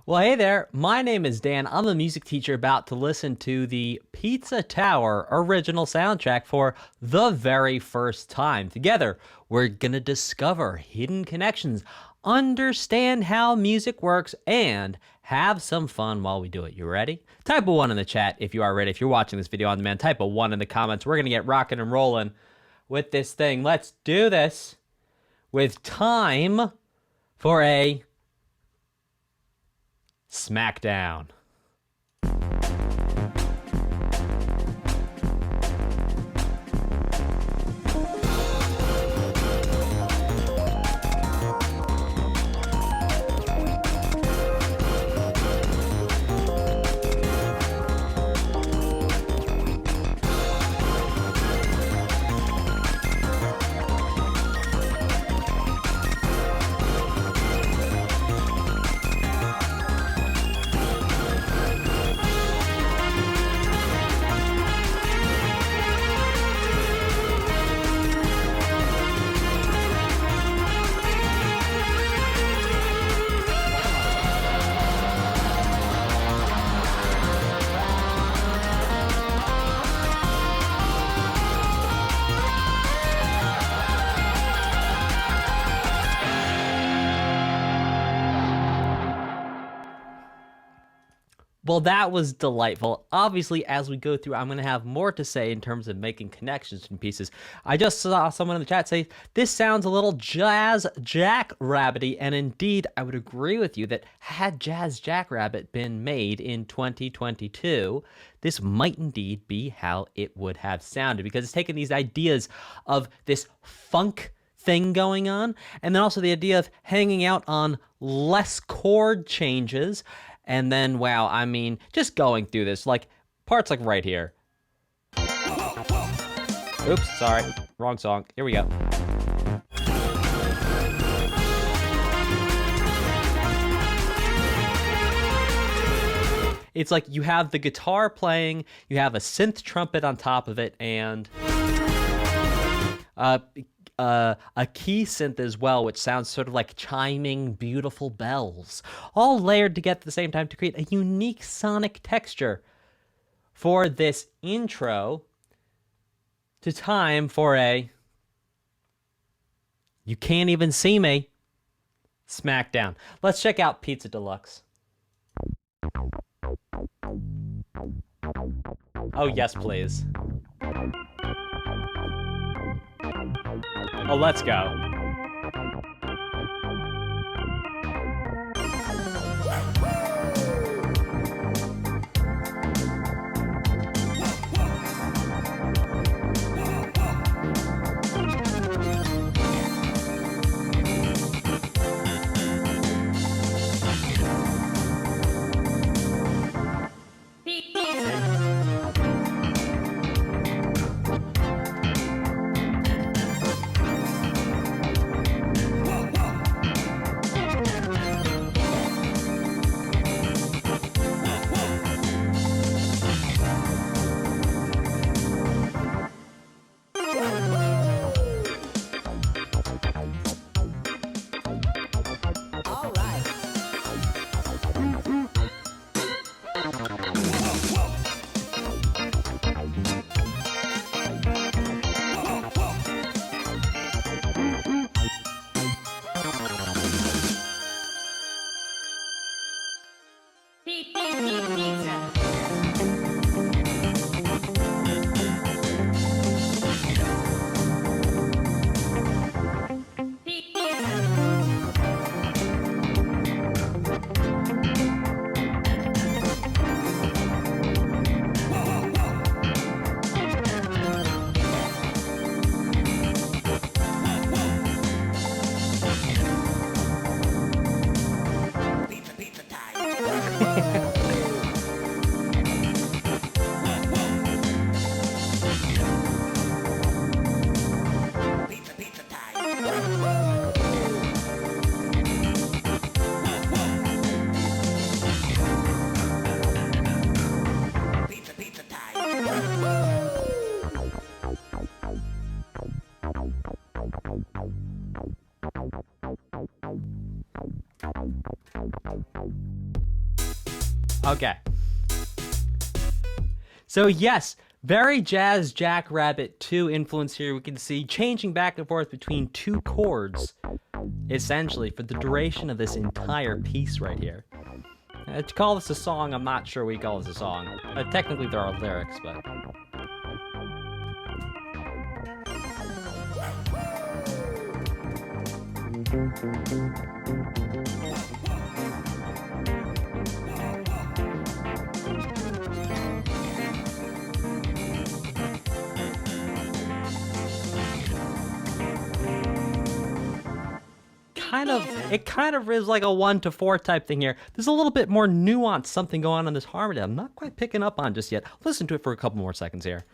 Well, hey there. My name is Dan. I'm a music teacher about to listen to the Pizza Tower original soundtrack for the very first time. Together, we're going to discover hidden connections, understand how music works, and have some fun while we do it. You ready? Type a 1 in the chat if you are ready. If you're watching this video on demand, type a 1 in the comments. We're going to get rocking and rolling with this thing. Let's do this with time for a Smackdown. Well, that was delightful. Obviously, as we go through, I'm going to have more to say in terms of making connections in pieces. I just saw someone in the chat say, this sounds a little Jazz Jackrabbity, and indeed, I would agree with you that had Jazz Jackrabbit been made in 2022, this might indeed be how it would have sounded, because it's taken these ideas of this funk thing going on, and then also the idea of hanging out on less chord changes. And then, wow, I mean, just going through this, like, parts like right here. Oops, sorry, wrong song. Here we go. It's like you have the guitar playing, you have a synth trumpet on top of it, and a key synth as well, which sounds sort of like chiming beautiful bells, all layered together at the same time to create a unique sonic texture for this intro to time for a You Can't Even See Me Smackdown. Let's check out Pizza Deluxe. Oh, yes, please. Oh, let's go. Okay. So yes, very Jazz Jackrabbit 2 influence here. We can see changing back and forth between two chords, essentially, for the duration of this entire piece right here. To call this a song, I'm not sure we call this a song. Technically, there are lyrics, but... It kind of is like a 1-4 type thing here. There's a little bit more nuance, something going on in this harmony I'm not quite picking up on just yet. Listen to it for a couple more seconds here.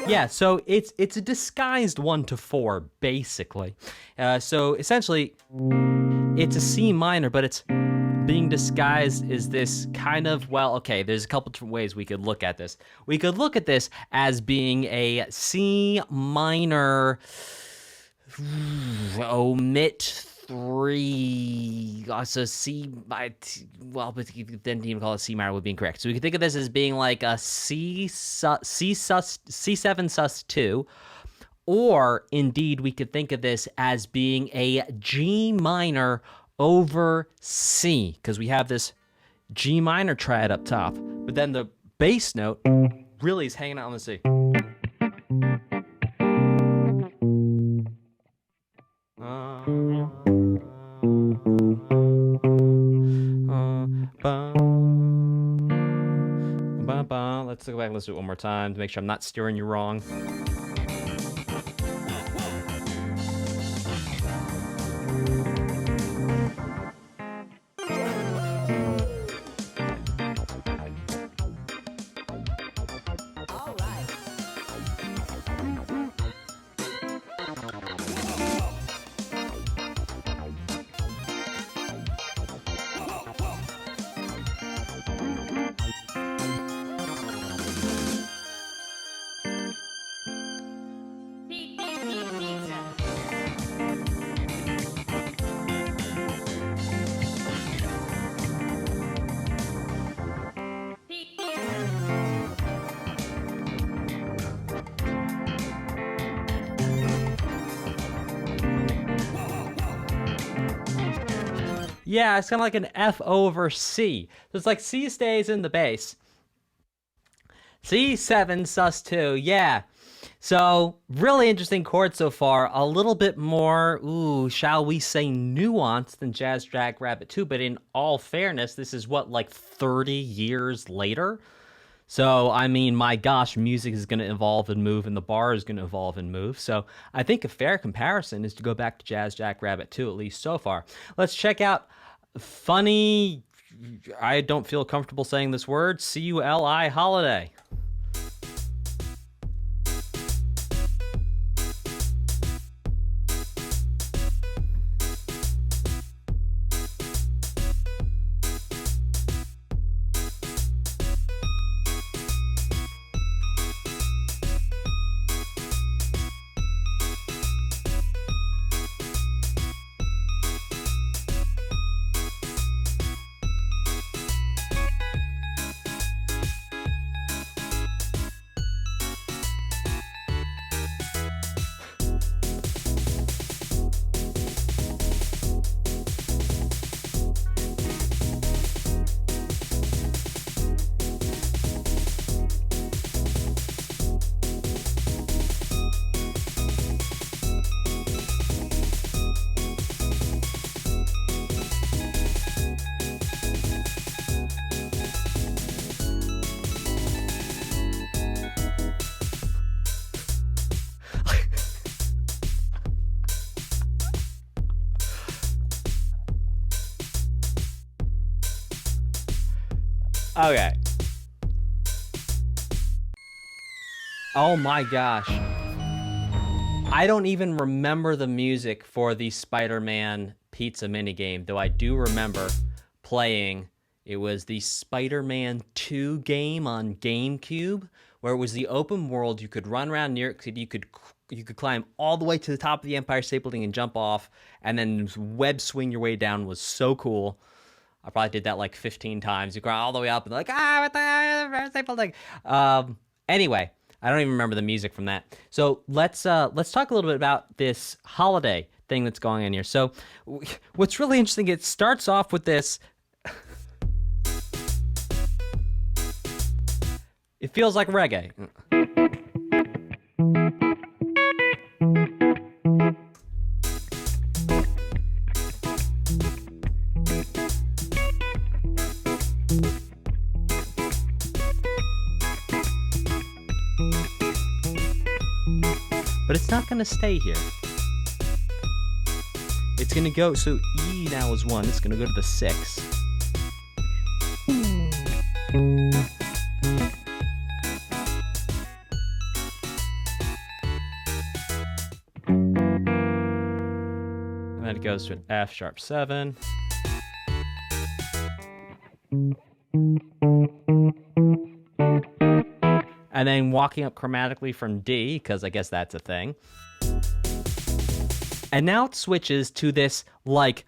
Yeah, so it's a disguised 1-4, basically. So essentially, it's a C minor, but it's being disguised as this kind of, well, okay, there's a couple different ways we could look at this. We could look at this as being a C minor omit 3, so C, well, but then even call it C minor would be incorrect. So we could think of this as being like a C7 sus 2, or indeed we could think of this as being a G minor over C, because we have this G minor triad up top, but then the bass note really is hanging out on the C. Let's go back and listen to it one more time to make sure I'm not steering you wrong. Yeah, it's kind of like an F over C. So it's like C stays in the bass. C7 sus 2, yeah. So, really interesting chord so far. A little bit more, shall we say nuanced than Jazz Jackrabbit 2, but in all fairness, this is what, like 30 years later? So, I mean, my gosh, music is going to evolve and move, and the bar is going to evolve and move. So, I think a fair comparison is to go back to Jazz Jackrabbit 2, at least so far. Let's check out funny, I don't feel comfortable saying this word, CULI Holiday. Okay. Oh my gosh. I don't even remember the music for the Spider-Man pizza minigame, though I do remember playing. It was the Spider-Man 2 game on GameCube, where it was the open world. You could run around New York City. You could climb all the way to the top of the Empire State Building and jump off, and then web swing your way down. It was so cool. I probably did that like 15 times. You go all the way up and like, what the Empire State Building? Anyway, I don't even remember the music from that. So let's talk a little bit about this holiday thing that's going on here. So what's really interesting, it starts off with this. It feels like reggae. But it's not going to stay here. It's going to go, so E now is 1. It's going to go to the 6. And then it goes to an F sharp 7. And then walking up chromatically from D, because I guess that's a thing. And now it switches to this, like,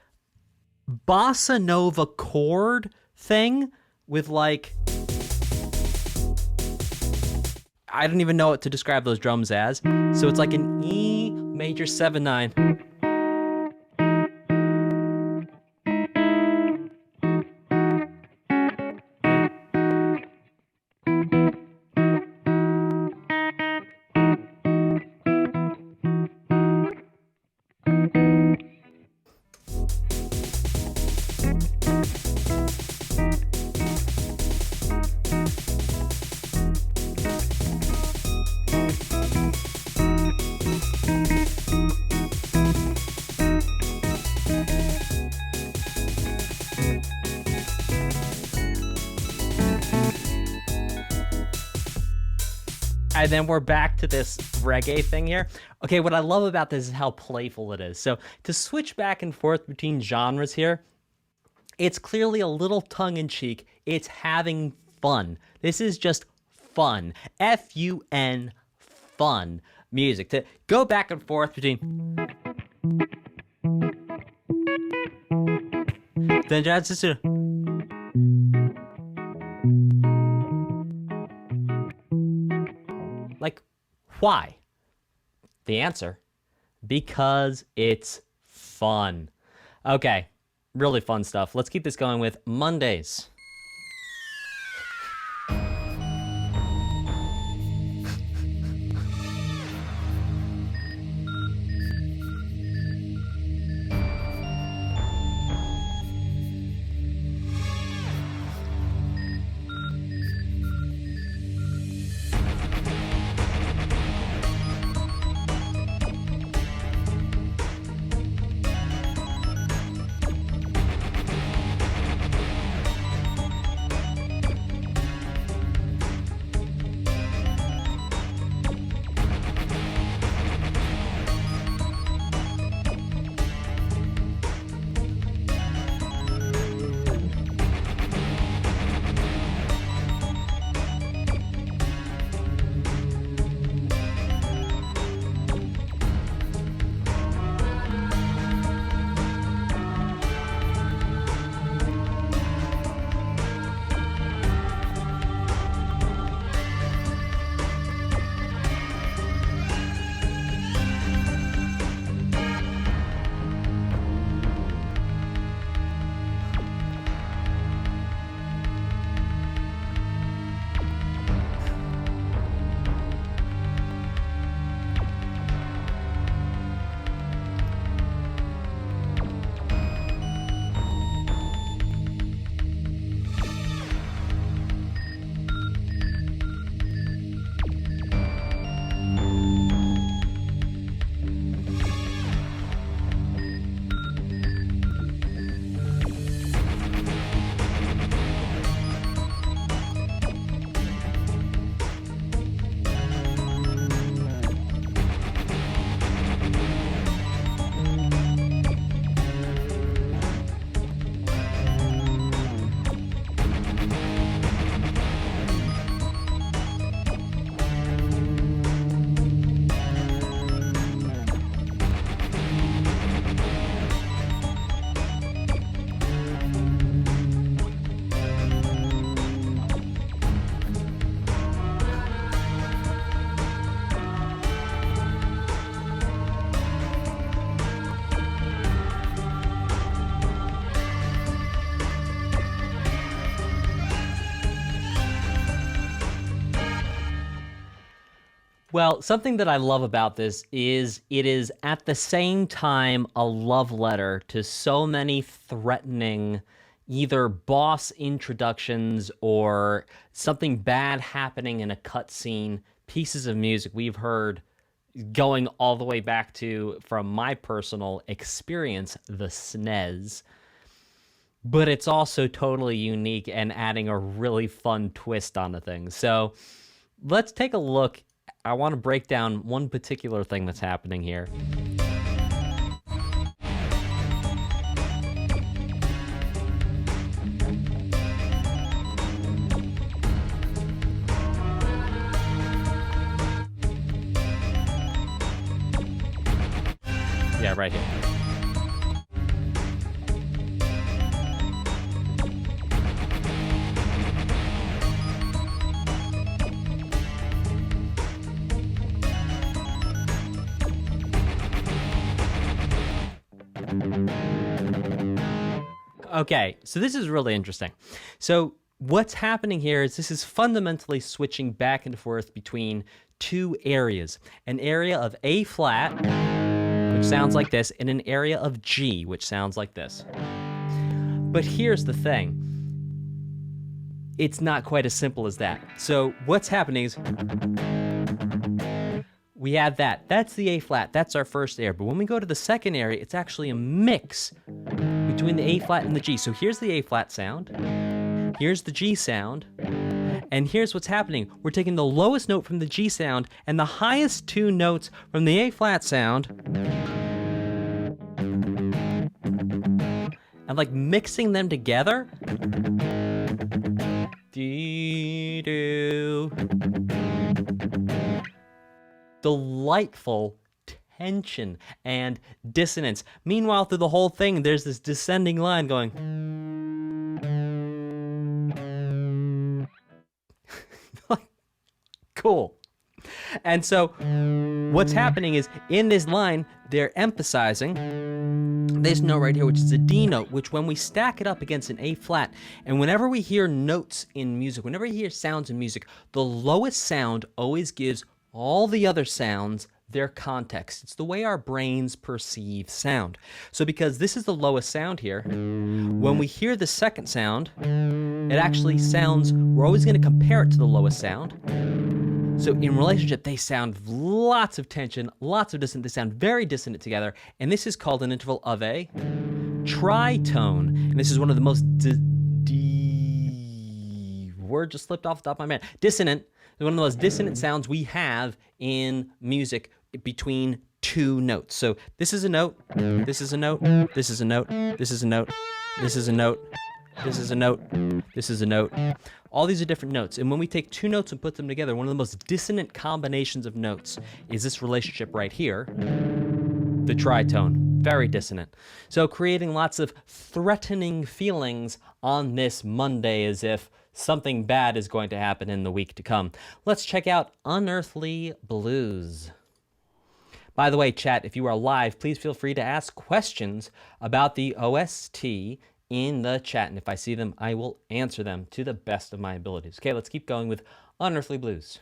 bossa nova chord thing with, like... I don't even know what to describe those drums as. So it's like an E major 7/9. And then we're back to this reggae thing here. Okay, what I love about this is how playful it is. So to switch back and forth between genres here, it's clearly a little tongue-in-cheek. It's having fun. This is just fun. F-U-N, fun music. To go back and forth between... Then just... Like, why? The answer, because it's fun. Okay, really fun stuff. Let's keep this going with Mondays. Well, something that I love about this is it is at the same time a love letter to so many threatening either boss introductions or something bad happening in a cutscene pieces of music we've heard going all the way back to, from my personal experience, the SNES. But it's also totally unique and adding a really fun twist onto things. So let's take a look. I want to break down one particular thing that's happening here. Yeah, right here. Okay, so this is really interesting. So what's happening here is this is fundamentally switching back and forth between two areas. An area of A flat, which sounds like this, and an area of G, which sounds like this. But here's the thing. It's not quite as simple as that. So what's happening is we have that. That's the A flat. That's our first area. But when we go to the second area, it's actually a mix between the A flat and the G. So here's the A flat sound. Here's the G sound. And here's what's happening. We're taking the lowest note from the G sound and the highest two notes from the A flat sound and like mixing them together. Dee-doo. Delightful tension and dissonance. Meanwhile, through the whole thing, there's this descending line going. Cool. And so what's happening is in this line, they're emphasizing this note right here, which is a D note, which when we stack it up against an A flat, and whenever we hear notes in music, whenever we hear sounds in music, the lowest sound always gives all the other sounds their context. It's the way our brains perceive sound. So because this is the lowest sound here, when we hear the second sound, it actually sounds, we're always going to compare it to the lowest sound. So in relationship, they sound lots of tension, lots of dissonance. They sound very dissonant together. And this is called an interval of a tritone. And this is one of the most word just slipped off the top of my head. Dissonant. One of the most dissonant sounds we have in music between two notes. So this is a note, this is a note, this is a note, this is a note, this is a note, this is a note, this is a note. All these are different notes. And when we take two notes and put them together, one of the most dissonant combinations of notes is this relationship right here, the tritone. Very dissonant. So creating lots of threatening feelings on this Monday as if something bad is going to happen in the week to come. Let's check out Unearthly Blues. By the way, chat, if you are live, please feel free to ask questions about the OST in the chat. And if I see them, I will answer them to the best of my abilities. Okay, let's keep going with Unearthly Blues.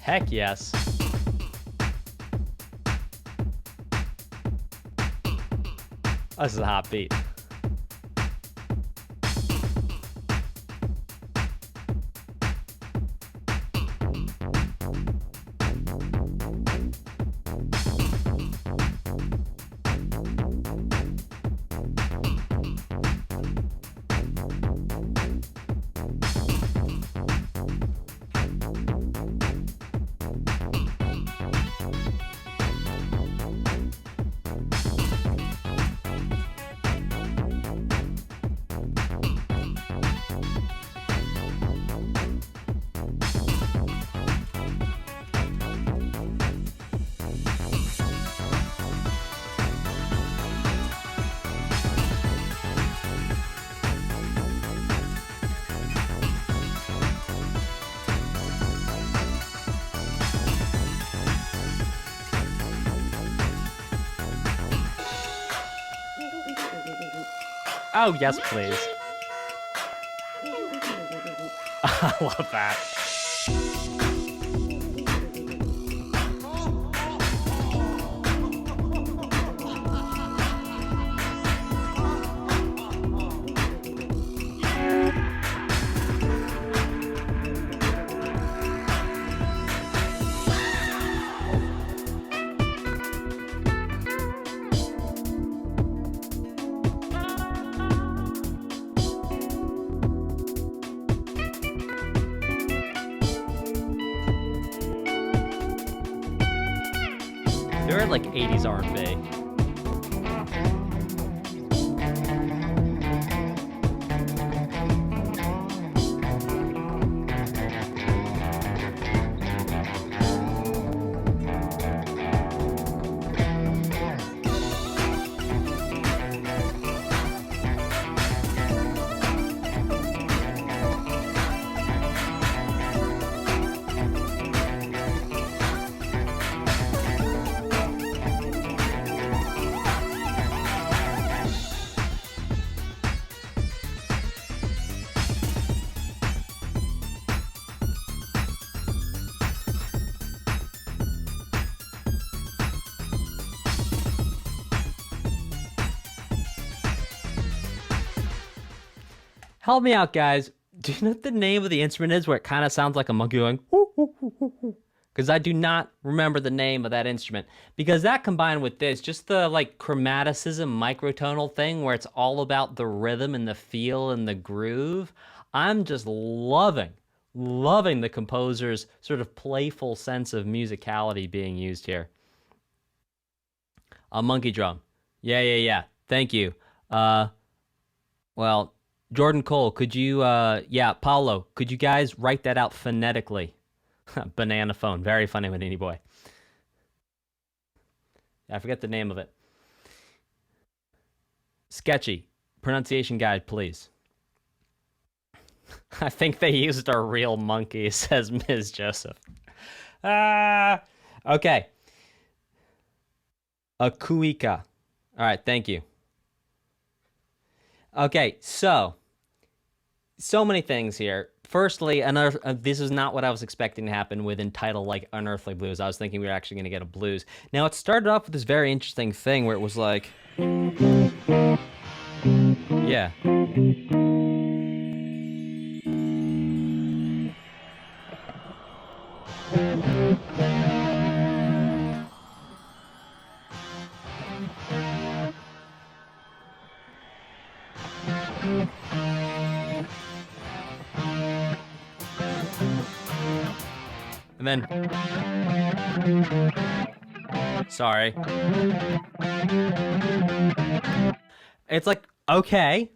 Heck yes. This is a hot beat. Oh, yes, please. I love that. They're like 80s R&B. Help me out, guys. Do you know what the name of the instrument is where it kind of sounds like a monkey going, because I do not remember the name of that instrument. Because that combined with this, just the like chromaticism microtonal thing where it's all about the rhythm and the feel and the groove. I'm just loving the composer's sort of playful sense of musicality being used here. A monkey drum. Yeah. Thank you. Well, Jordan Cole, could you, Paulo, could you guys write that out phonetically? Banana phone. Very funny, Manini boy. I forget the name of it. Sketchy. Pronunciation guide, please. I think they used a real monkey, says Ms. Joseph. Okay. Akuika. All right, thank you. Okay, so many things here. Firstly, this is not what I was expecting to happen with entitled like Unearthly Blues. I was thinking we were actually going to get a blues. Now, it started off with this very interesting thing where it was like, yeah. And then, sorry. It's like, okay,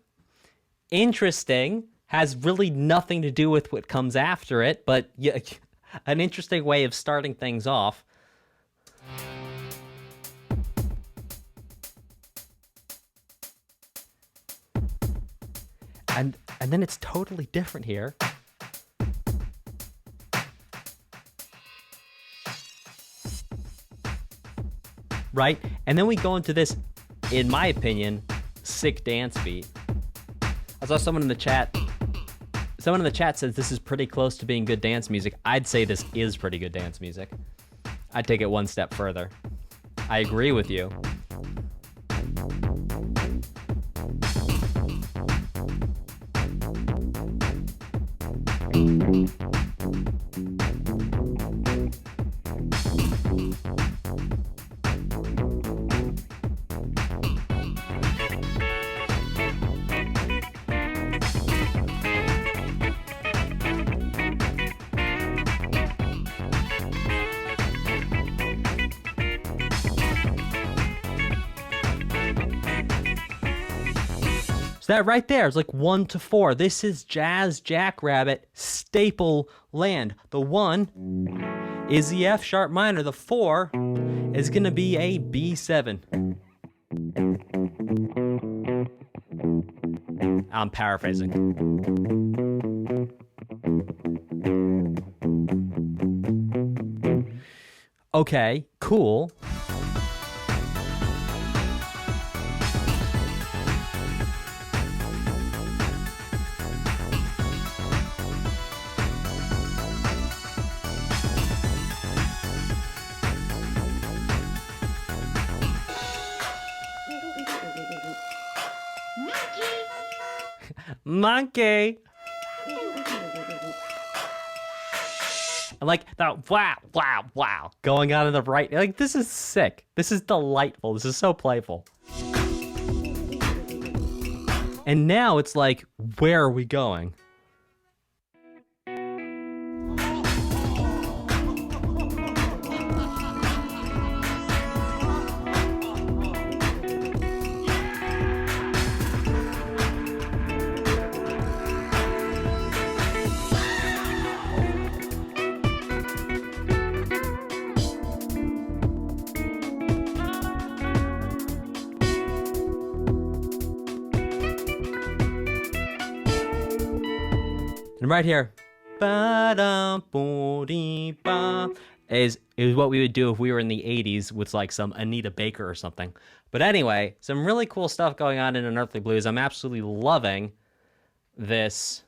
interesting, has really nothing to do with what comes after it, but yeah, an interesting way of starting things off. And then it's totally different here. Right? And then we go into this, in my opinion, sick dance beat. I saw someone in the chat says this is pretty close to being good dance music. I'd say this is pretty good dance music. I'd take it one step further. I agree with you. That right there is like 1 to 4. This is Jazz Jackrabbit staple land. The 1 is the F sharp minor. The 4 is going to be a B7. I'm paraphrasing. Okay, cool. Monkey. I like that wow, wow, wow going on in the right. Like, this is sick. This is delightful. This is so playful. And now it's like, where are we going? And right here, is what we would do if we were in the 80s with like some Anita Baker or something. But anyway, some really cool stuff going on in Unearthly Blues. I'm absolutely loving this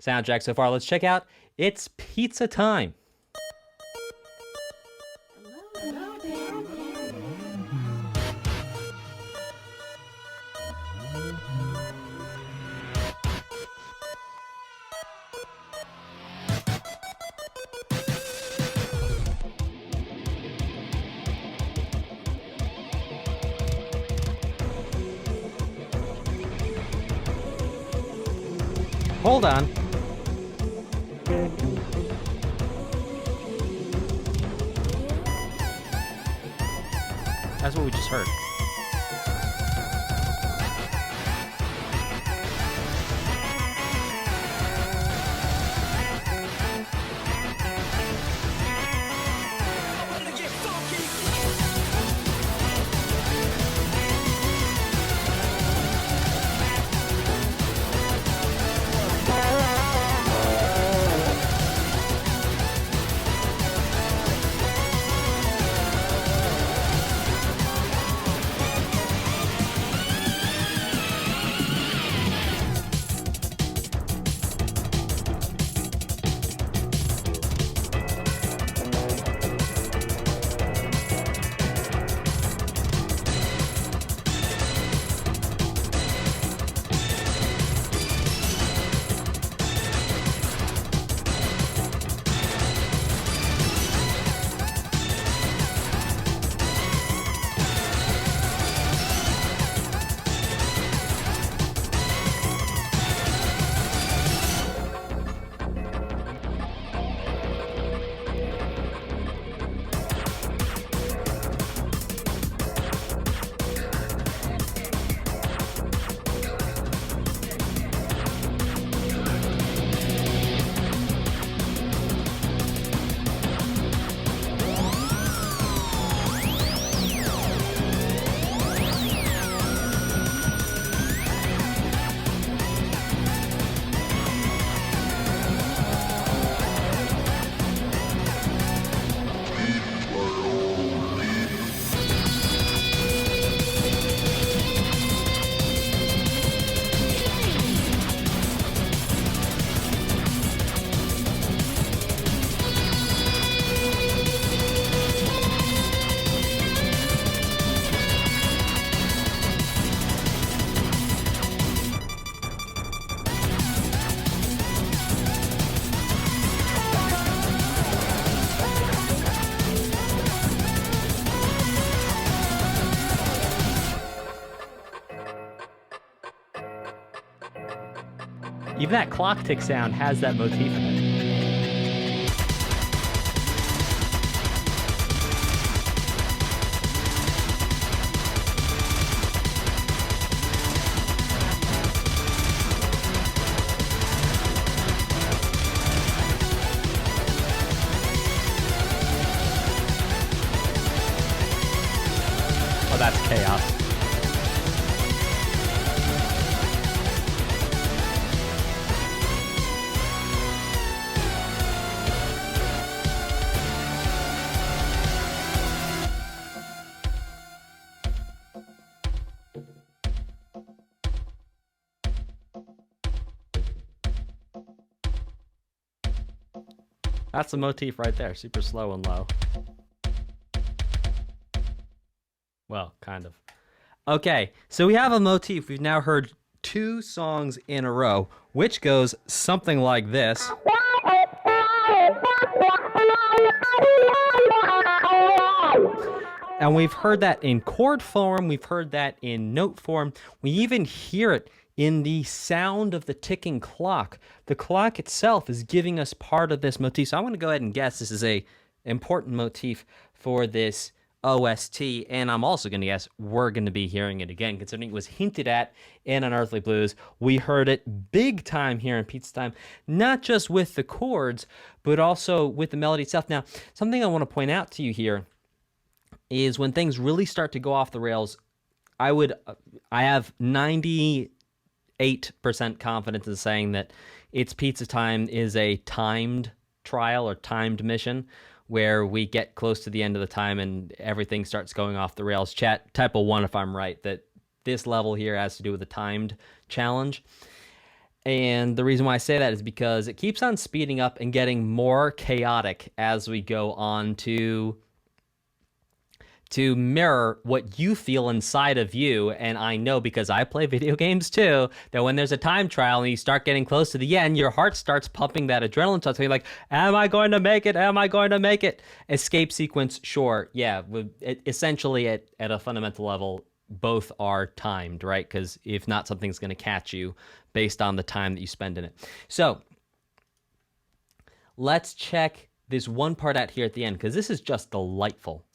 soundtrack so far. Let's check out It's Pizza Time. Hold on. That's what we just heard. Even that clock tick sound has that motif in it. Oh, that's chaos. That's the motif right there, super slow and low. Well, kind of. Okay, so we have a motif. We've now heard 2 songs in a row, which goes something like this. And we've heard that in chord form, we've heard that in note form, we even hear it in the sound of the ticking clock. The clock itself is giving us part of this motif. So I'm going to go ahead and guess this is a important motif for this OST, and I'm also going to guess we're going to be hearing it again, considering it was hinted at in Unearthly Blues. We heard it big time here in Pizza Time, not just with the chords, but also with the melody itself. Now, something I want to point out to you here is when things really start to go off the rails, I have 98% confidence in saying that It's Pizza Time is a timed trial or timed mission where we get close to the end of the time and everything starts going off the rails. Chat, type a 1 if I'm right, that this level here has to do with a timed challenge. And the reason why I say that is because it keeps on speeding up and getting more chaotic as we go on to mirror what you feel inside of you. And I know, because I play video games too, that when there's a time trial and you start getting close to the end, your heart starts pumping that adrenaline. So you're like, am I going to make it? Am I going to make it? Escape sequence, sure. Yeah, essentially at a fundamental level, both are timed, right? Because if not, something's going to catch you based on the time that you spend in it. So let's check this one part out here at the end, because this is just delightful.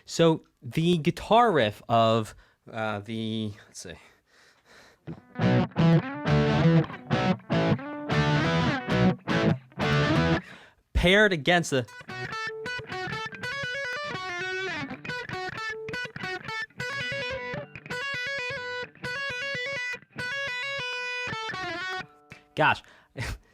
So the guitar riff of let's see. Paired against the gosh,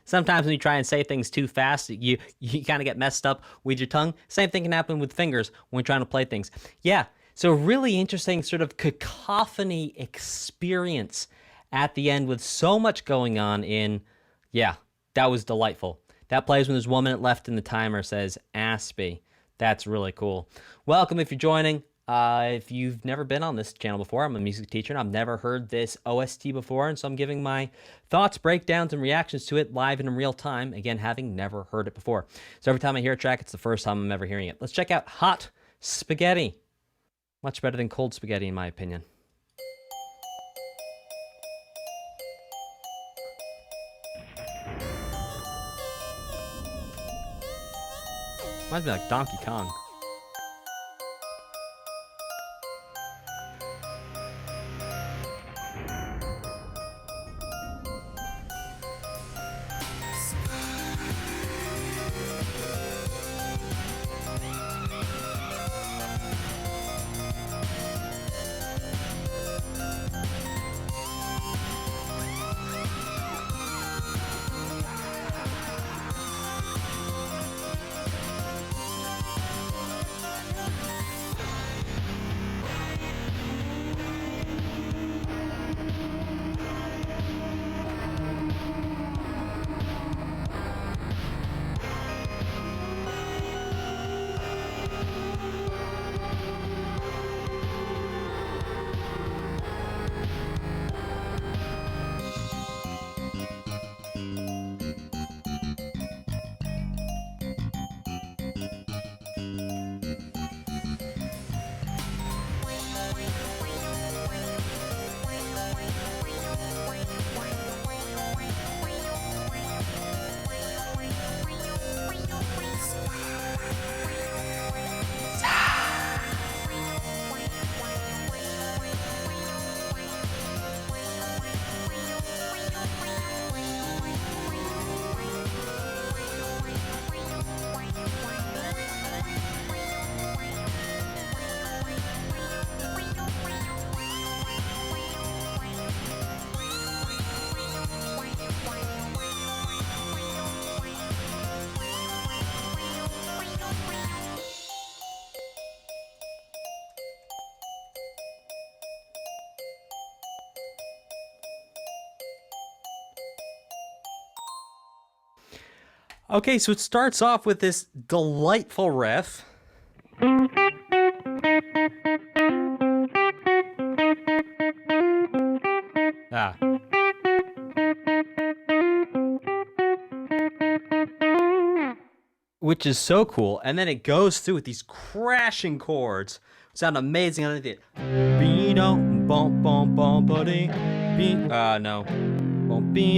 sometimes when you try and say things too fast, you kind of get messed up with your tongue. Same thing can happen with fingers when you're trying to play things. Yeah, so really interesting sort of cacophony experience at the end with so much going on in, yeah, that was delightful. That plays when there's 1 minute left and the timer says Aspie. That's really cool. Welcome if you're joining. If you've never been on this channel before, I'm a music teacher and I've never heard this OST before, and so I'm giving my thoughts, breakdowns, and reactions to it live and in real time, again, having never heard it before. So every time I hear a track, it's the first time I'm ever hearing it. Let's check out Hot Spaghetti. Much better than cold spaghetti, in my opinion. Reminds me like Donkey Kong. Okay, so it starts off with this delightful riff. Ah. Which is so cool. And then it goes through with these crashing chords. Sound amazing underneath it. No.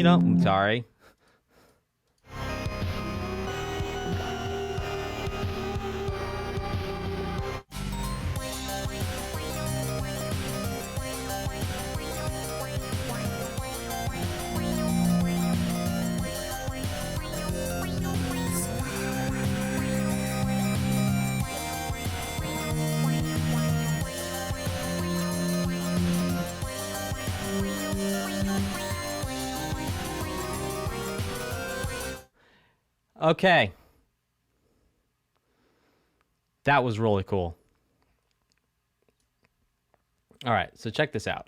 I'm sorry. Okay. That was really cool. All right, so check this out.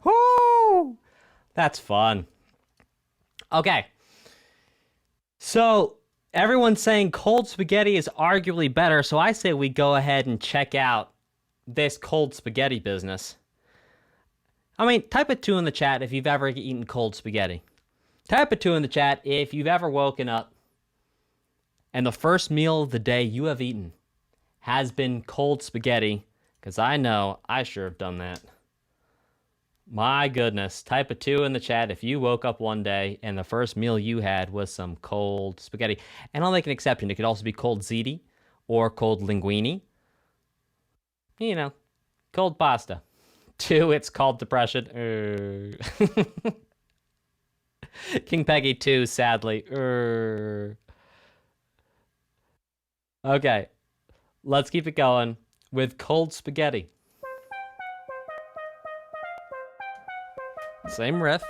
Woo! That's fun. Okay. So everyone's saying cold spaghetti is arguably better, so I say we go ahead and check out this cold spaghetti business. I mean, type a 2 in the chat if you've ever eaten cold spaghetti. Type a 2 in the chat if you've ever woken up and the first meal of the day you have eaten has been cold spaghetti, because I know I sure have done that. My goodness. Type a 2 in the chat if you woke up one day and the first meal you had was some cold spaghetti. And I'll make an exception. It could also be cold ziti or cold linguine. You know, cold pasta. 2, it's called depression. King Peggy 2, sadly. Okay, let's keep it going with cold spaghetti. Same riff.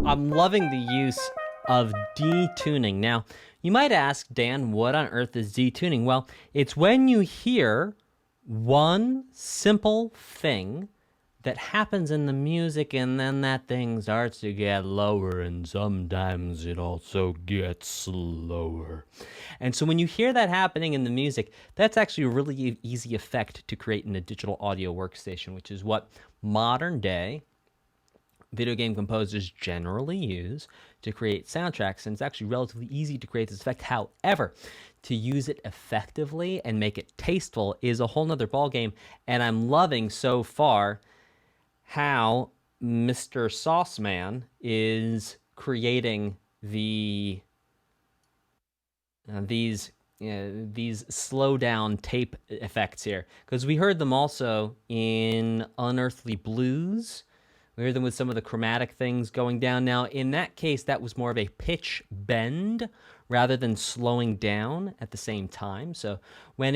I'm loving the use of detuning. Now, you might ask, Dan, what on earth is detuning? Well, it's when you hear one simple thing that happens in the music, and then that thing starts to get lower, and sometimes it also gets slower. And so when you hear that happening in the music, that's actually a really easy effect to create in a digital audio workstation, which is what modern day video game composers generally use to create soundtracks, and it's actually relatively easy to create this effect. However, to use it effectively and make it tasteful is a whole nother ballgame, and I'm loving so far how Mr. Sauceman is creating these slow down tape effects here, because we heard them also in Unearthly Blues. We heard them with some of the chromatic things going down. Now, in that case, that was more of a pitch bend rather than slowing down at the same time. So when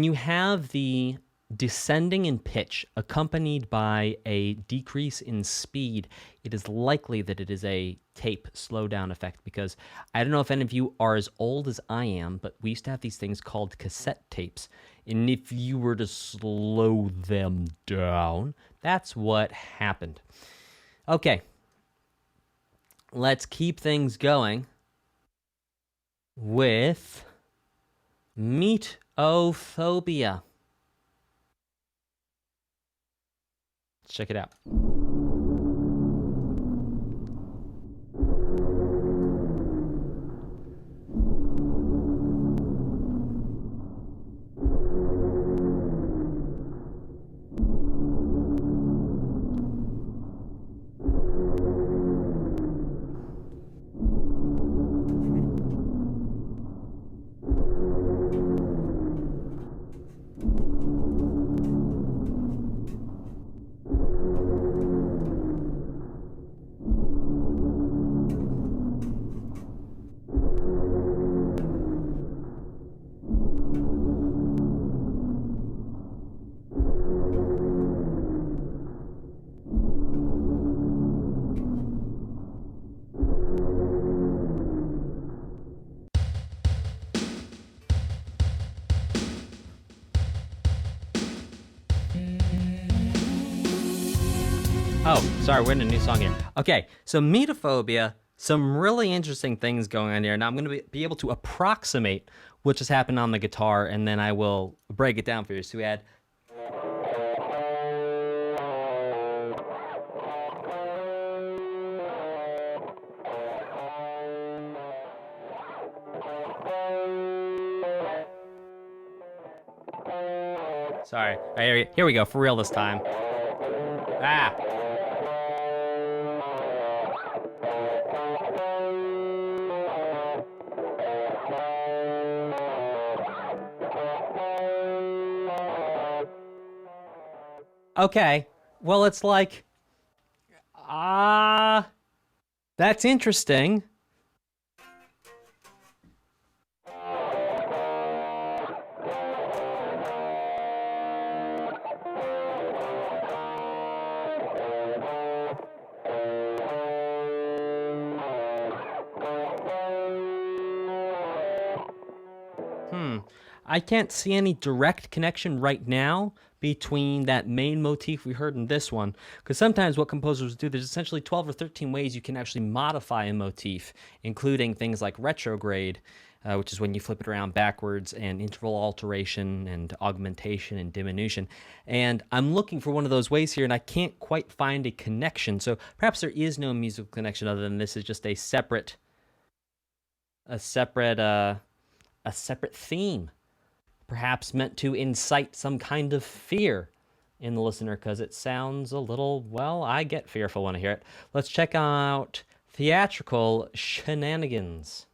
you have the descending in pitch accompanied by a decrease in speed, it is likely that it is a tape slowdown effect, because I don't know if any of you are as old as I am, but we used to have these things called cassette tapes, and if you were to slow them down, that's what happened. Okay, let's keep things going with Meatophobia. Let's check it out. Oh, sorry, we're in a new song here. Okay, so Meatophobia, some really interesting things going on here. Now I'm going to be able to approximate what just happened on the guitar, and then I will break it down for you. So we had... Sorry. All right, here we go, for real this time. Ah! Okay, well, it's like, that's interesting. I can't see any direct connection right now between that main motif we heard in this one, because sometimes what composers do, there's essentially 12 or 13 ways you can actually modify a motif, including things like retrograde, which is when you flip it around backwards, and interval alteration and augmentation and diminution. And I'm looking for one of those ways here, and I can't quite find a connection. So perhaps there is no musical connection other than this is just a separate theme, perhaps meant to incite some kind of fear in the listener, because it sounds a little, well, I get fearful when I hear it. Let's check out Theatrical Shenanigans.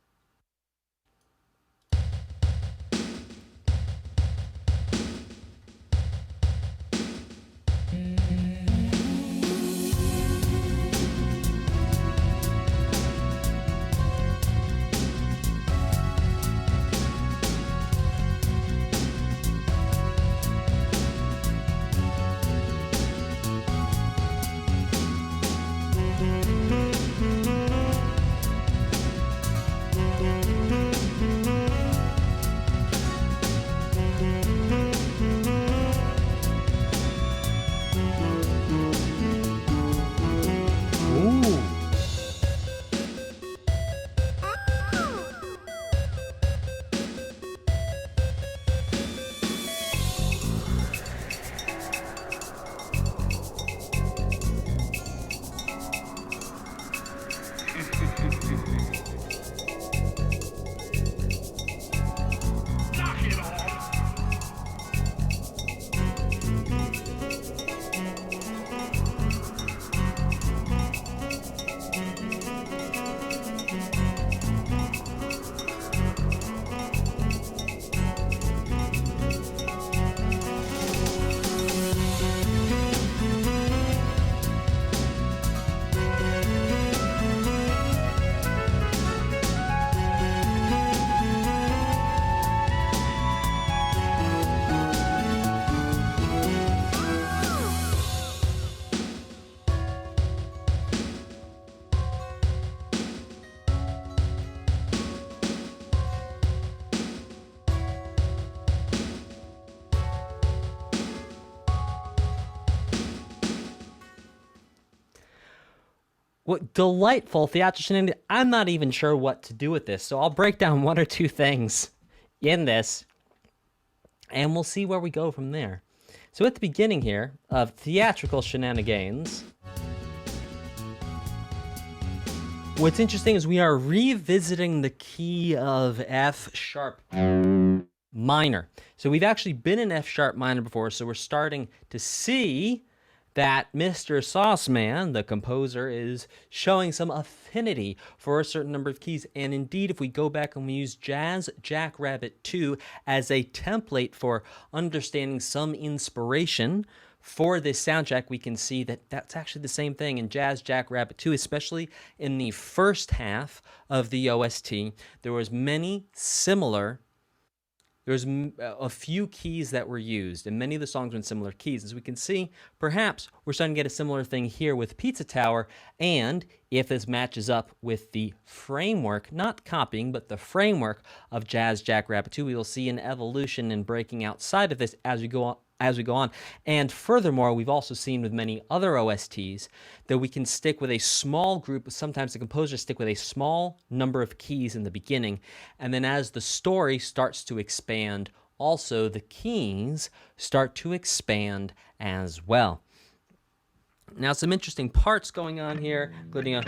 What delightful theatrical shenanigans. I'm not even sure what to do with this, so I'll break down one or two things in this, and we'll see where we go from there. So at the beginning here of Theatrical Shenanigans, what's interesting is we are revisiting the key of F sharp minor. So we've actually been in F sharp minor before, so we're starting to see that Mr. Sauceman, the composer, is showing some affinity for a certain number of keys. And indeed, if we go back and we use Jazz Jackrabbit 2 as a template for understanding some inspiration for this soundtrack, we can see that that's actually the same thing in Jazz Jackrabbit 2, especially in the first half of the OST. There was many similar There's a few keys that were used, and many of the songs were in similar keys. As we can see, perhaps we're starting to get a similar thing here with Pizza Tower, and if this matches up with the framework, not copying, but the framework of Jazz Jackrabbit 2, we will see an evolution and breaking outside of this as we go on. And furthermore, we've also seen with many other OSTs that we can stick with a small group. Sometimes the composers stick with a small number of keys in the beginning, and then as the story starts to expand, also the keys start to expand as well. Now, some interesting parts going on here, including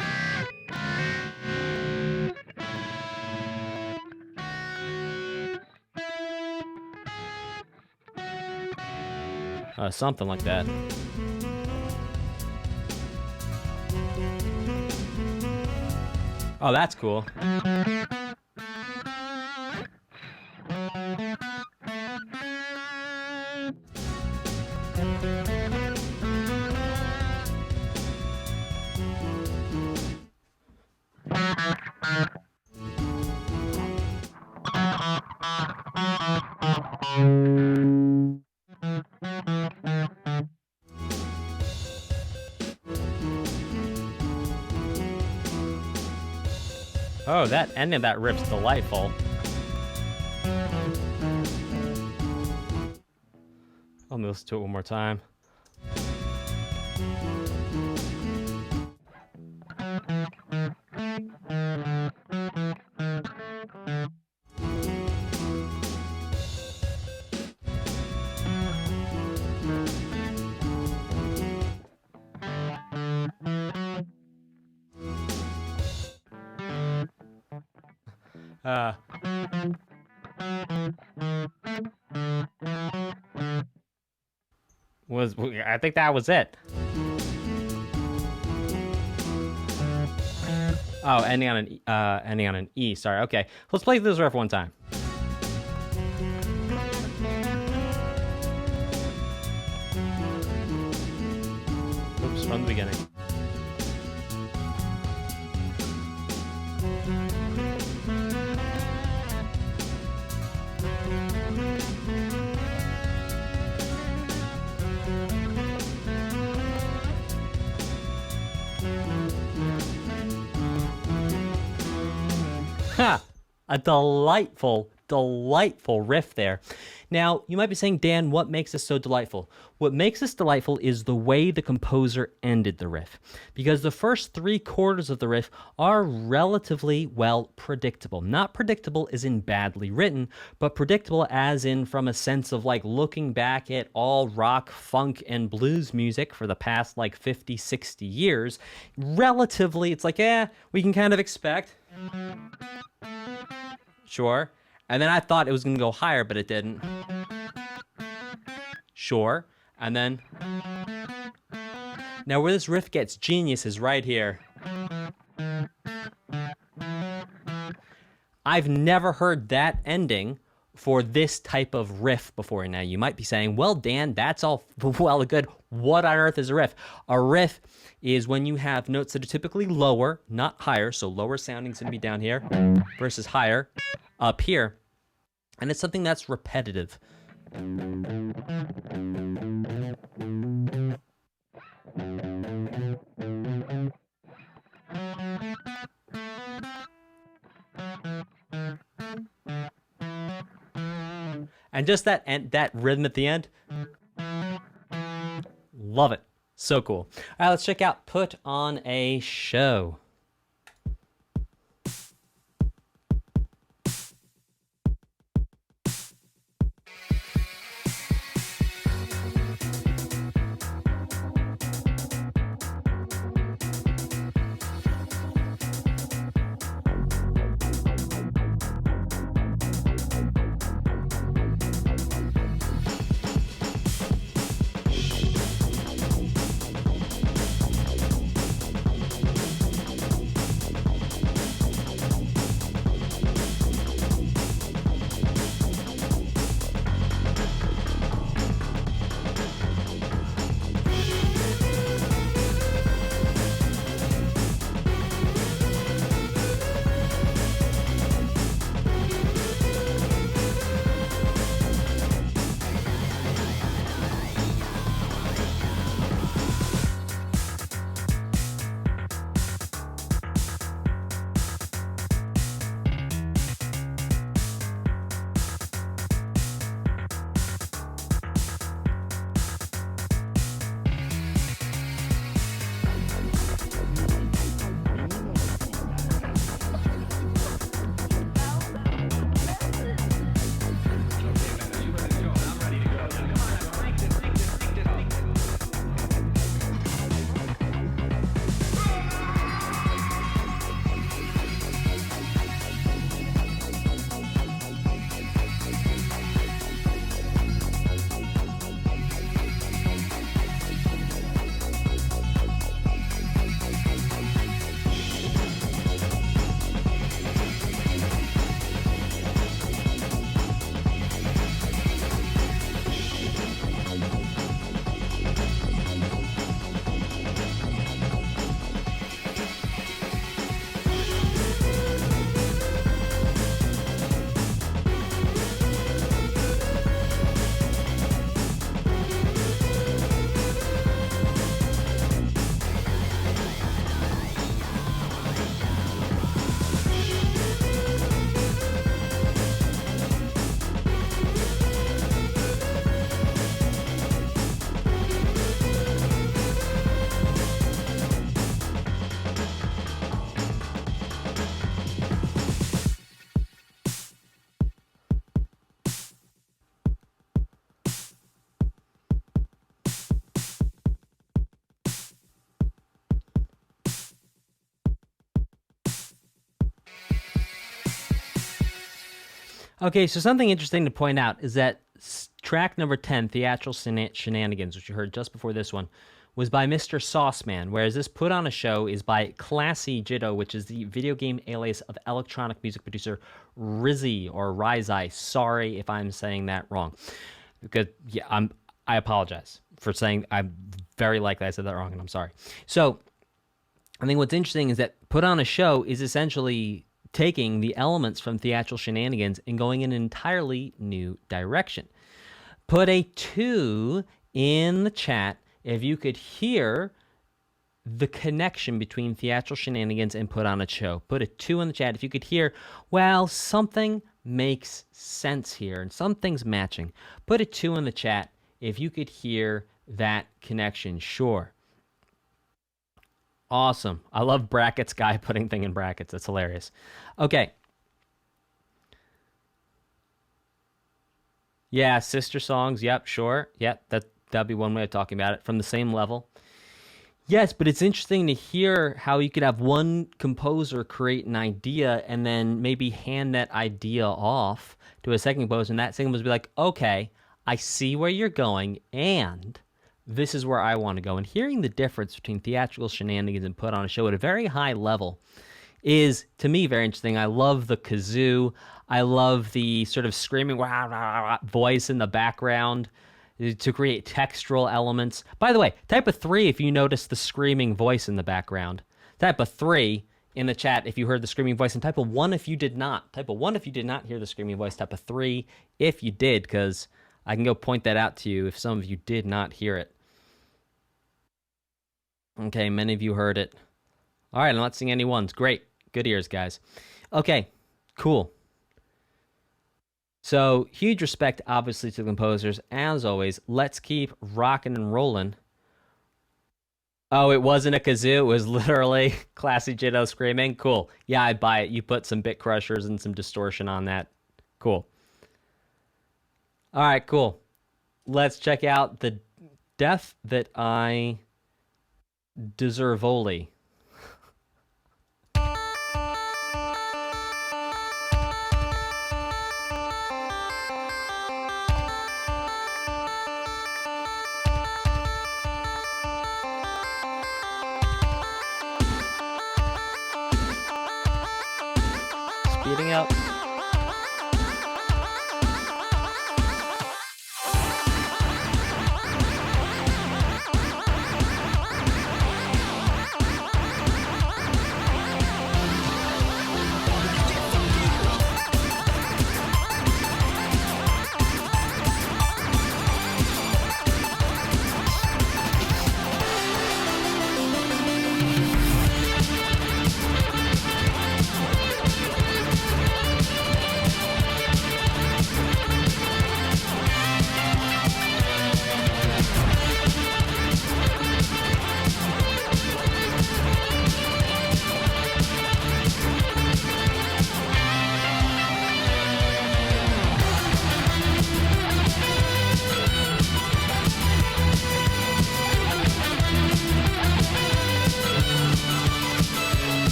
something like that. Oh, that's cool. Oh, that ending of that riff's delightful. Let me listen to it one more time. I think that was it. Oh, ending on an E. Sorry. Okay, let's play this riff one time. Oops, from the beginning. Ha! A delightful riff there. Now, you might be saying, Dan, what makes this so delightful? What makes this delightful is the way the composer ended the riff. Because the first 3/4 of the riff are relatively, well, predictable. Not predictable as in badly written, but predictable as in from a sense of like looking back at all rock, funk, and blues music for the past like 50, 60 years. Relatively, it's like, we can kind of expect. Sure. And then I thought it was going to go higher, but it didn't. Sure. And then... Now where this riff gets genius is right here. I've never heard that ending for this type of riff before. Now you might be saying, well, Dan, that's all well and good. What on earth is a riff? A riff is when you have notes that are typically lower, not higher. So lower sounding is going to be down here versus higher up here. And it's something that's repetitive. And just that rhythm at the end, love it. So cool. All right, let's check out Put on a Show. Okay, so something interesting to point out is that track number 10, Theatrical Shenanigans, which you heard just before this one, was by Mr. Sauceman, whereas this Put on a Show is by Classy Jitto, which is the video game alias of electronic music producer Rizzy or Rizai. Sorry if I'm saying that wrong. Because I apologize for saying I'm very likely I said that wrong, and I'm sorry. So I think what's interesting is that Put on a Show is essentially taking the elements from Theatrical Shenanigans and going in an entirely new direction. Put a 2 in the chat if you could hear the connection between Theatrical Shenanigans and Put on a Show. Put a 2 in the chat if you could hear, well, something makes sense here and something's matching. Put a 2 in the chat if you could hear that connection. Sure. Awesome. I love brackets guy putting thing in brackets. That's hilarious. Okay. Yeah, sister songs. Yep, sure. Yep, that'd be one way of talking about it from the same level. Yes, but it's interesting to hear how you could have one composer create an idea and then maybe hand that idea off to a second composer, and that second composer be like, okay, I see where you're going, and this is where I want to go. And hearing the difference between Theatrical Shenanigans and Put on a Show at a very high level is, to me, very interesting. I love the kazoo. I love the sort of screaming wah, wah, wah, voice in the background to create textural elements. By the way, type a 3 if you notice the screaming voice in the background. Type a 3 in the chat if you heard the screaming voice, and type a 1 if you did not. Type a 1 if you did not hear the screaming voice. Type a 3 if you did, because I can go point that out to you if some of you did not hear it. Okay, many of you heard it. All right, I'm not seeing any ones. Great. Good ears, guys. Okay, cool. So, huge respect, obviously, to the composers. As always, let's keep rocking and rolling Oh, it wasn't a kazoo. It was literally Classy Jitto screaming. Cool. Yeah, I'd buy it. You put some bit crushers and some distortion on that. Cool. All right, cool. Let's check out the Death That I Deserveoli. Speeding up.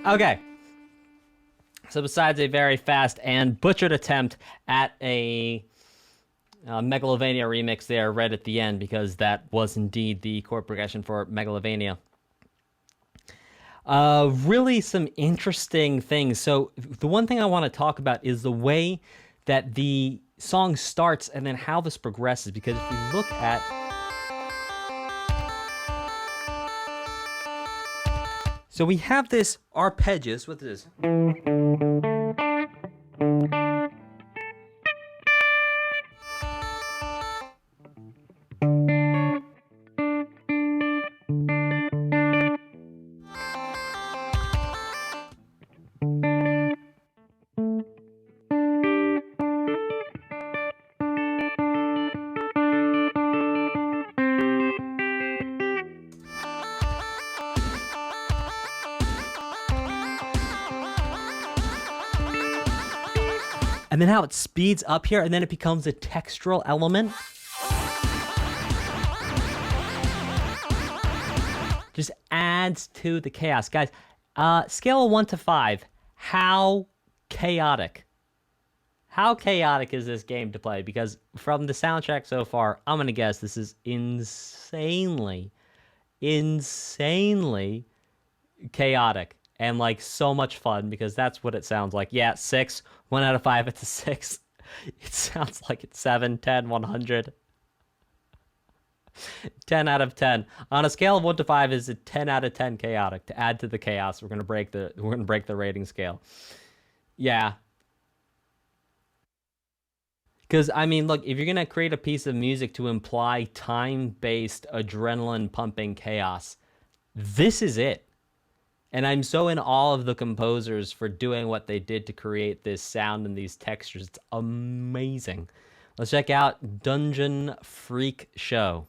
Okay. So besides a very fast and butchered attempt at a Megalovania remix there right at the end, because that was indeed the chord progression for Megalovania. Really some interesting things. So the one thing I want to talk about is the way that the song starts and then how this progresses, because if we look at... So we have this arpeggios. What is this? And then how it speeds up here, and then it becomes a textural element. Just adds to the chaos. Guys, scale of 1 to 5, how chaotic? How chaotic is this game to play? Because from the soundtrack so far, I'm going to guess this is insanely insanely chaotic and like so much fun because that's what it sounds like. Yeah, 6, 1 out of 5, it's a 6. It sounds like it's 7, 10, 100. 10 out of 10. On a scale of 1 to 5 is a 10 out of 10 chaotic. To add to the chaos, we're going to break the rating scale. Yeah. Because, I mean, look, if you're going to create a piece of music to imply time-based, adrenaline-pumping chaos, this is it. And I'm so in awe of the composers for doing what they did to create this sound and these textures. It's amazing. Let's check out Dungeon Freakshow.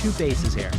Two basses here.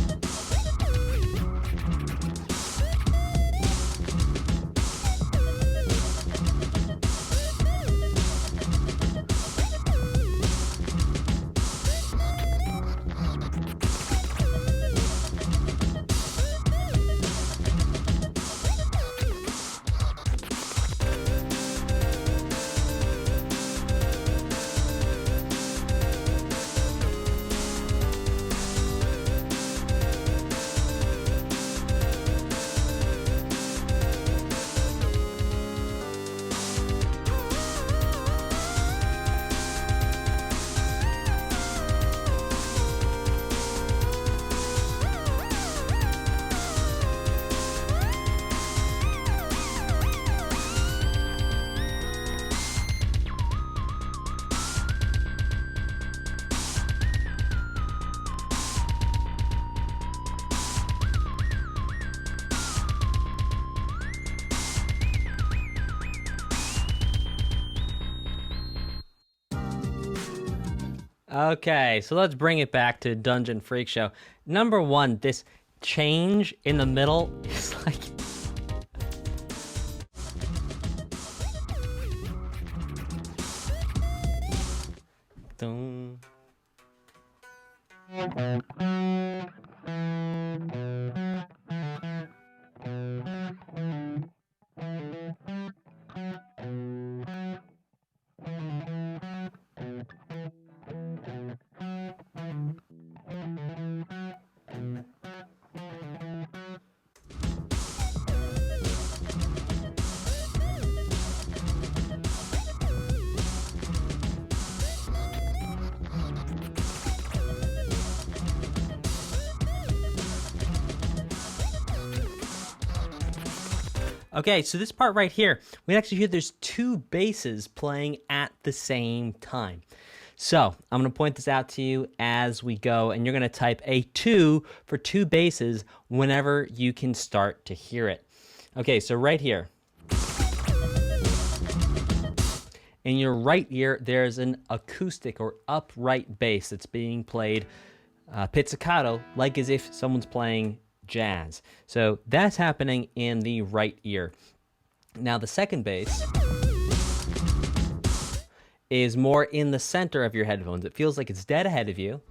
Okay, so let's bring it back to Dungeon Freakshow. Number one, this change in the middle is like... Dun. Okay, so this part right here, we actually hear there's two basses playing at the same time. So I'm going to point this out to you as we go, and you're going to type a 2 for two basses whenever you can start to hear it. Okay, so right here. In your right ear, there's an acoustic or upright bass that's being played pizzicato, like as if someone's playing jazz. So that's happening in the right ear. Now the second bass is more in the center of your headphones. It feels like it's dead ahead of you.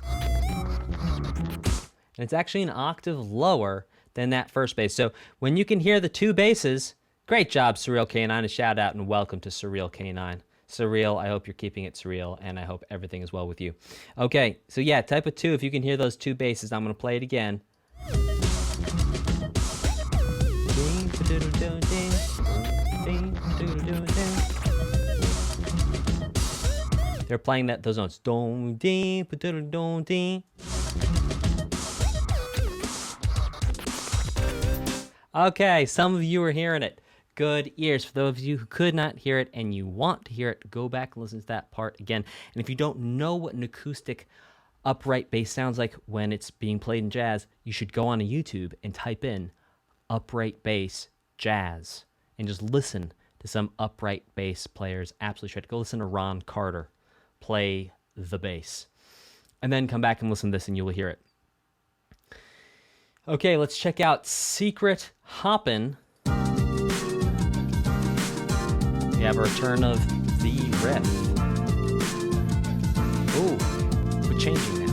And it's actually an octave lower than that first bass. So when you can hear the two basses, great job, Surreal K9. A shout out and welcome to Surreal K9. Surreal, I hope you're keeping it surreal, and I hope everything is well with you. Okay, so yeah, type of 2 if you can hear those two basses. I'm going to play it again. They're playing those notes. Okay, some of you are hearing it. Good ears. For those of you who could not hear it and you want to hear it, go back and listen to that part again. And if you don't know what an acoustic upright bass sounds like when it's being played in jazz, you should go on to YouTube and type in upright bass jazz and just listen to some upright bass players. Absolutely shred. Go listen to Ron Carter play the bass. And then come back and listen to this and you will hear it. Okay, let's check out Secret Hoppin'. We have a return of the riff. Ooh, we're changing now.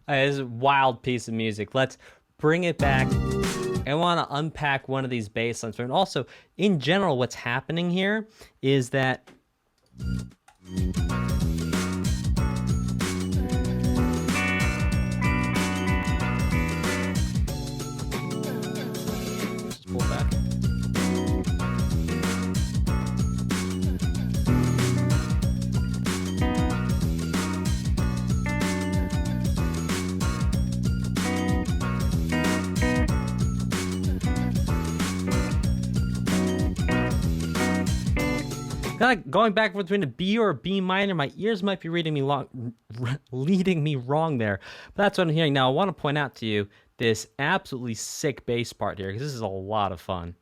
It's a wild piece of music. Let's bring it back. I want to unpack one of these bass lines. And also, in general, what's happening here is that... Just pull back. Kind of going back between a B or a B minor, my ears might be leading me wrong there. But that's what I'm hearing. Now, I want to point out to you this absolutely sick bass part here, because this is a lot of fun.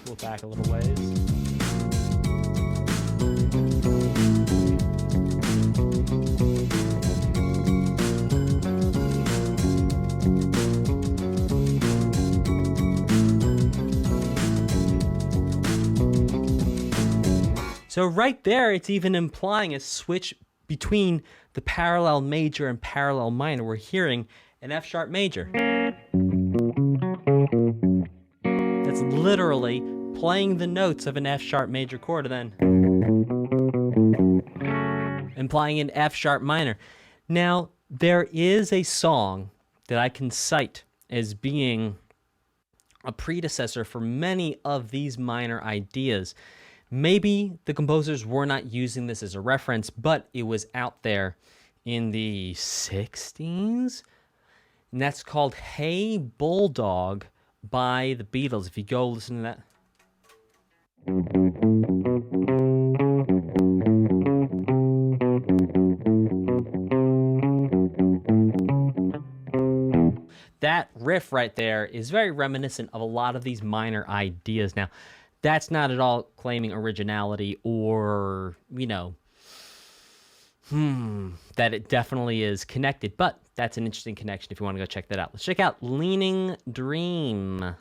Pull back a little ways. So right there, it's even implying a switch between the parallel major and parallel minor. We're hearing an F sharp major. That's literally playing the notes of an F sharp major chord and then implying an F sharp minor. Now, there is a song that I can cite as being a predecessor for many of these minor ideas. Maybe the composers were not using this as a reference, but it was out there in the 60s. And that's called Hey Bulldog by the Beatles. If you go listen to that. That riff right there is very reminiscent of a lot of these minor ideas. Now, that's not at all claiming originality or, that it definitely is connected. But that's an interesting connection if you want to go check that out. Let's check out Leaning Dream.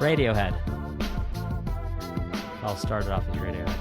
Radiohead. I'll start it off with Radiohead.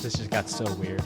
This just got so weird.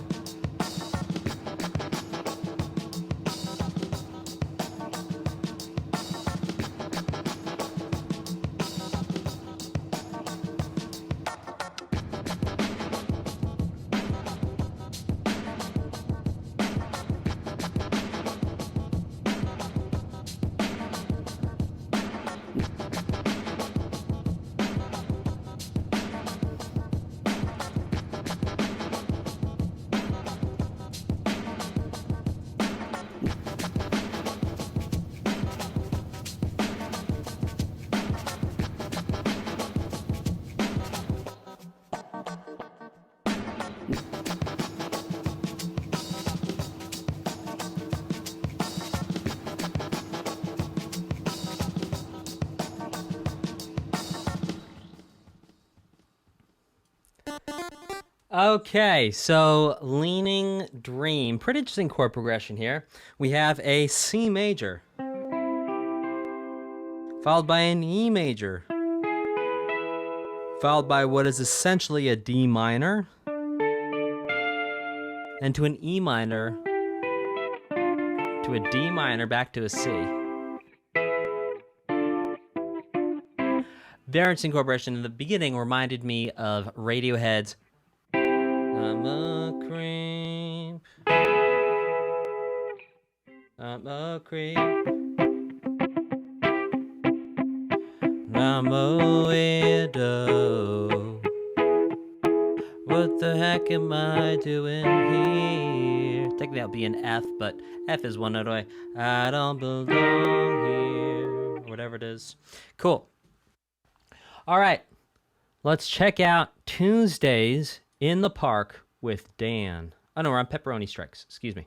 Okay, so Leaning Dream. Pretty interesting chord progression here. We have a C major, followed by an E major, followed by what is essentially a D minor, and to an E minor, to a D minor, back to a C. Very interesting chord progression. In the beginning reminded me of Radiohead's I'm a creep. I'm a creep. I'm a weirdo. What the heck am I doing here? Technically that'll be an F, but F is one note away. I don't belong here. Or whatever it is. Cool. All right. Let's check out Tuesdays in the Park with Dan. Oh no, we're on Pepperoni Strikes. Excuse me.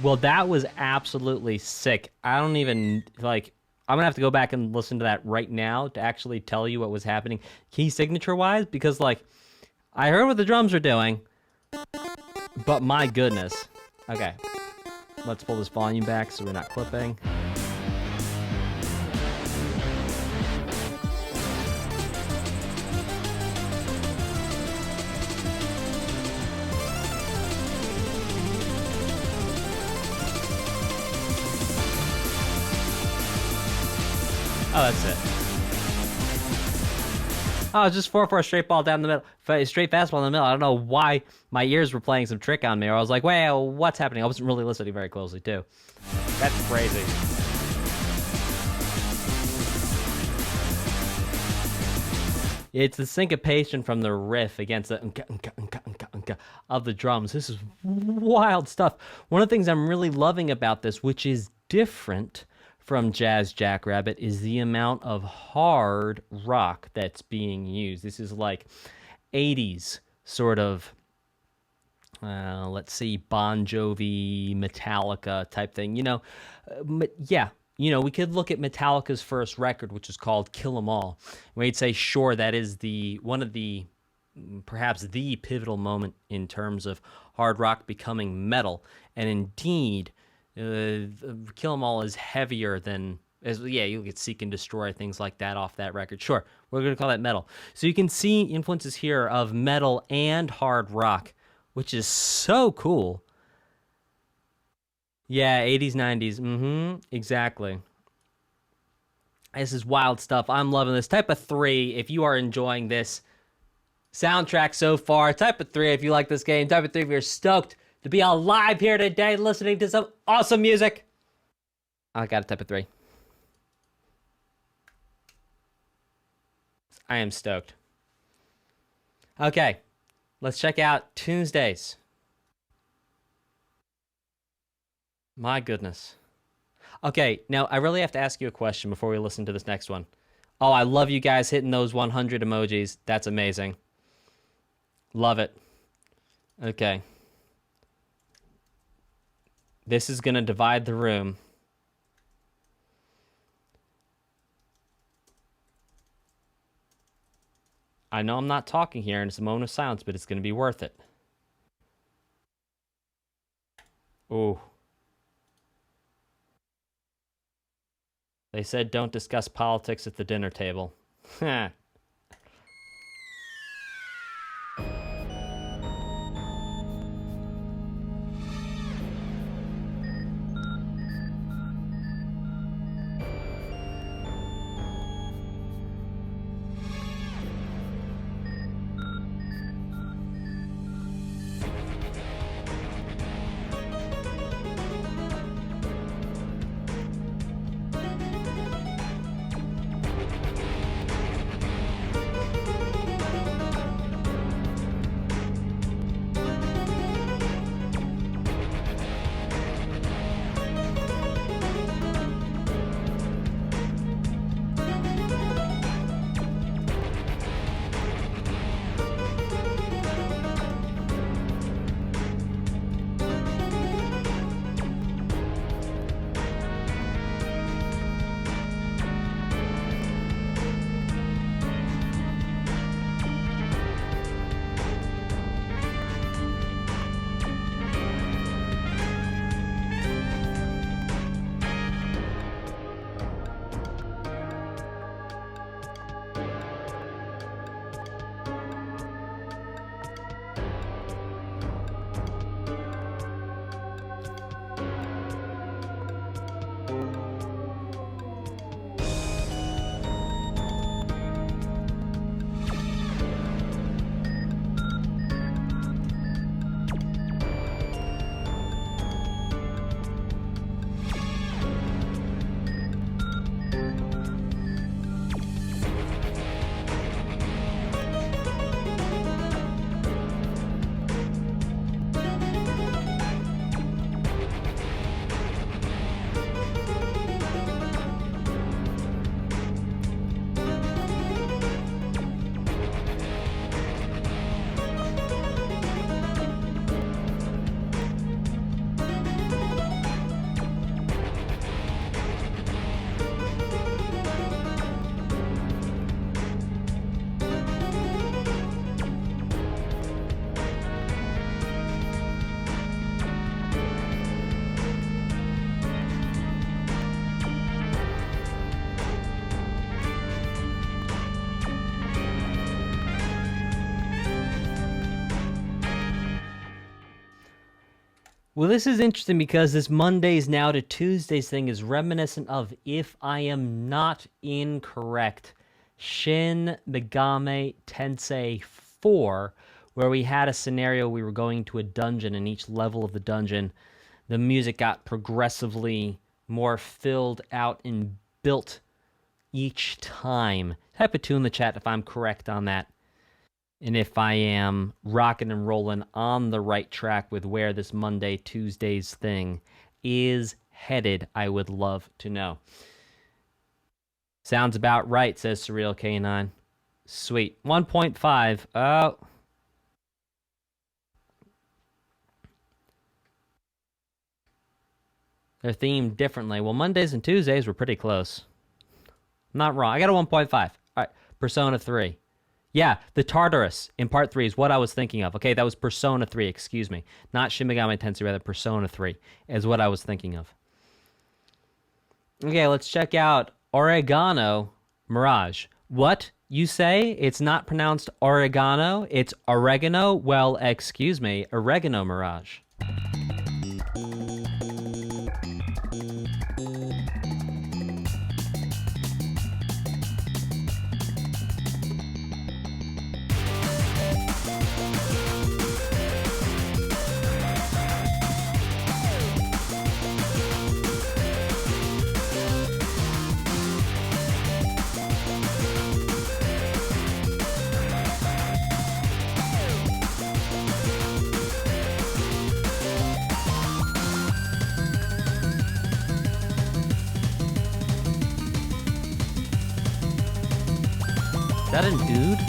Well, that was absolutely sick. I don't even, like, I'm gonna have to go back and listen to that right now to actually tell you what was happening key signature wise, because like I heard what the drums are doing, but my goodness. Okay, let's pull this volume back so we're not clipping. Oh, that's it. Oh, it's just 4-4 straight ball down the middle. Straight fastball in the middle. I don't know why my ears were playing some trick on me, or I was like, wait, what's happening? I wasn't really listening very closely, too. That's crazy. It's the syncopation from the riff against the of the drums. This is wild stuff. One of the things I'm really loving about this, which is different from Jazz Jackrabbit, is the amount of hard rock that's being used. This is like 80s sort of, let's see, Bon Jovi, Metallica type thing. You know, yeah, you know, we could look at Metallica's first record, which is called Kill 'Em All. We'd say, sure, that is one of the, perhaps the pivotal moment in terms of hard rock becoming metal. And indeed, Kill 'Em All is heavier than, you get Seek and Destroy, things like that off that record. Sure, we're going to call that metal. So you can see influences here of metal and hard rock, which is so cool. Yeah, 80s, 90s. Exactly. This is wild stuff. I'm loving this. Type of 3 if you are enjoying this soundtrack so far. Type of 3 if you like this game. Type of 3 if you're stoked to be alive here today listening to some awesome music. I got a type of 3. I am stoked. Okay, let's check out Tuesdays. My goodness. Okay, now I really have to ask you a question before we listen to this next one. Oh, I love you guys hitting those 100 emojis. That's amazing. Love it. Okay. This is going to divide the room. I know I'm not talking here, and it's a moment of silence, but it's going to be worth it. Ooh. They said don't discuss politics at the dinner table. Heh. Well, this is interesting because this Mondays now to Tuesdays thing is reminiscent of, if I am not incorrect, Shin Megami Tensei 4, where we had a scenario we were going to a dungeon, and each level of the dungeon, the music got progressively more filled out and built each time. Type a 2 in the chat if I'm correct on that, and if I am rocking and rolling on the right track with where this Monday, Tuesdays thing is headed. I would love to know. Sounds about right, says Surreal K9. Sweet. 1.5. Oh. They're themed differently. Well, Mondays and Tuesdays were pretty close. Not wrong. I got a 1.5. All right. Persona 3. Yeah, the Tartarus in part 3 is what I was thinking of. Okay, that was Persona 3, excuse me. Not Shin Megami Tensei, rather Persona 3 is what I was thinking of. Okay, let's check out Oregano Mirage. What? You say it's not pronounced oregano, it's oregano? Well, excuse me, Oregano Mirage. Is that a dude?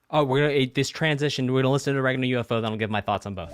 Oh, we're gonna this transition. We're gonna listen to Oregano UFO. Then I'll give my thoughts on both.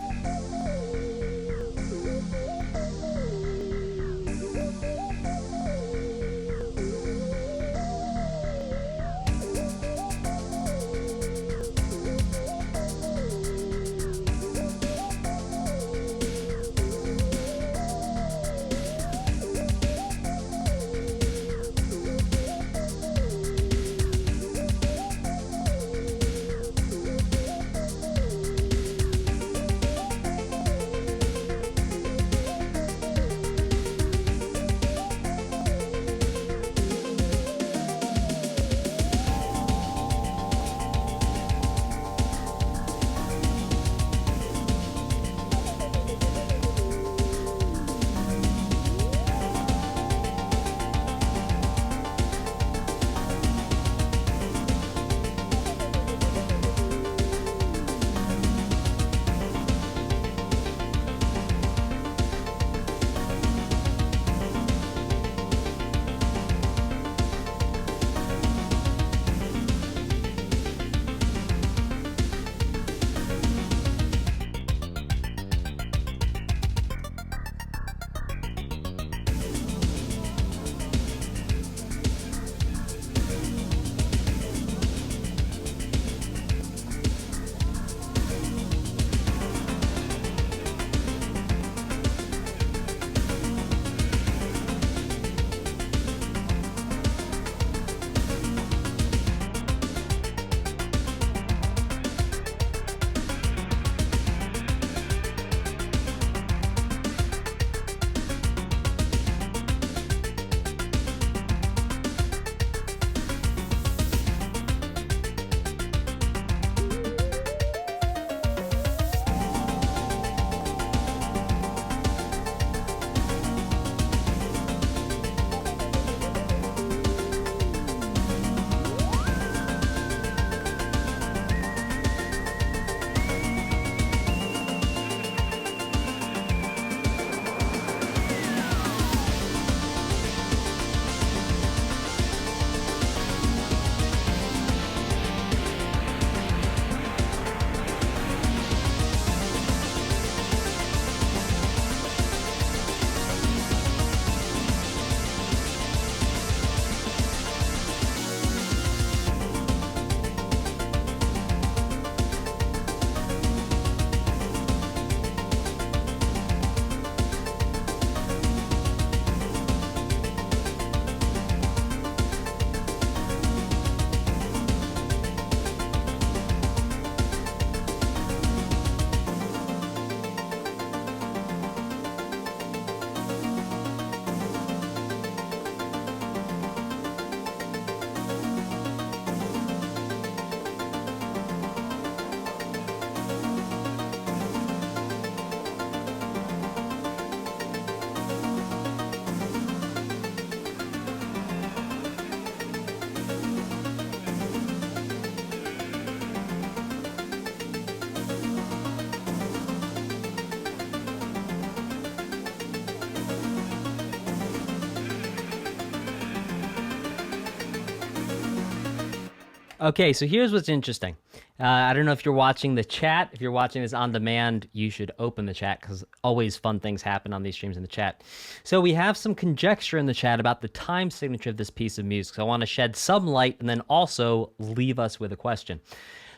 Okay, so here's what's interesting. I don't know if you're watching the chat. If you're watching this on demand, you should open the chat because always fun things happen on these streams in the chat. So we have some conjecture in the chat about the time signature of this piece of music. So I want to shed some light and then also leave us with a question.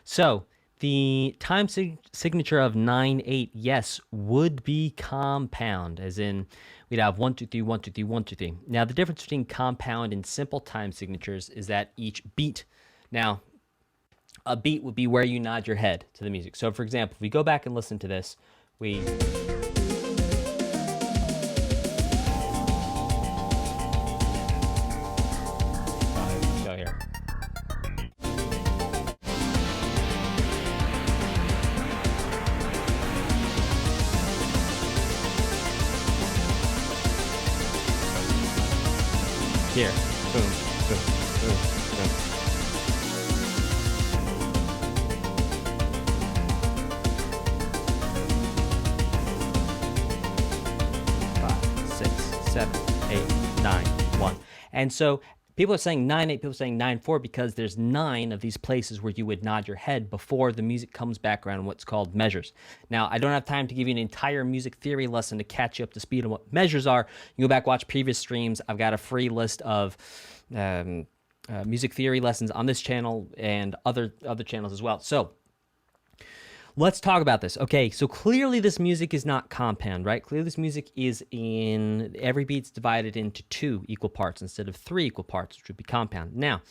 So the time signature of 9/8, yes, would be compound, as in we'd have 1 2 3 1 2 3 1 2 3. Now the difference between compound and simple time signatures is that each beat. Now, a beat would be where you nod your head to the music. So, for example, if we go back and listen to this, we... Go here. Here. Boom, boom, boom, boom. 7, 8, 9, 1. And so people are saying 9/8, people are saying 9/4 because there's 9 of these places where you would nod your head before the music comes back around in what's called measures. Now, I don't have time to give you an entire music theory lesson to catch you up to speed on what measures are. You go back, watch previous streams. I've got a free list of music theory lessons on this channel and other channels as well. So let's talk about this. Okay, so clearly this music is not compound, right? Clearly this music is in, every beat's divided into 2 equal parts instead of 3 equal parts, which would be compound. Now,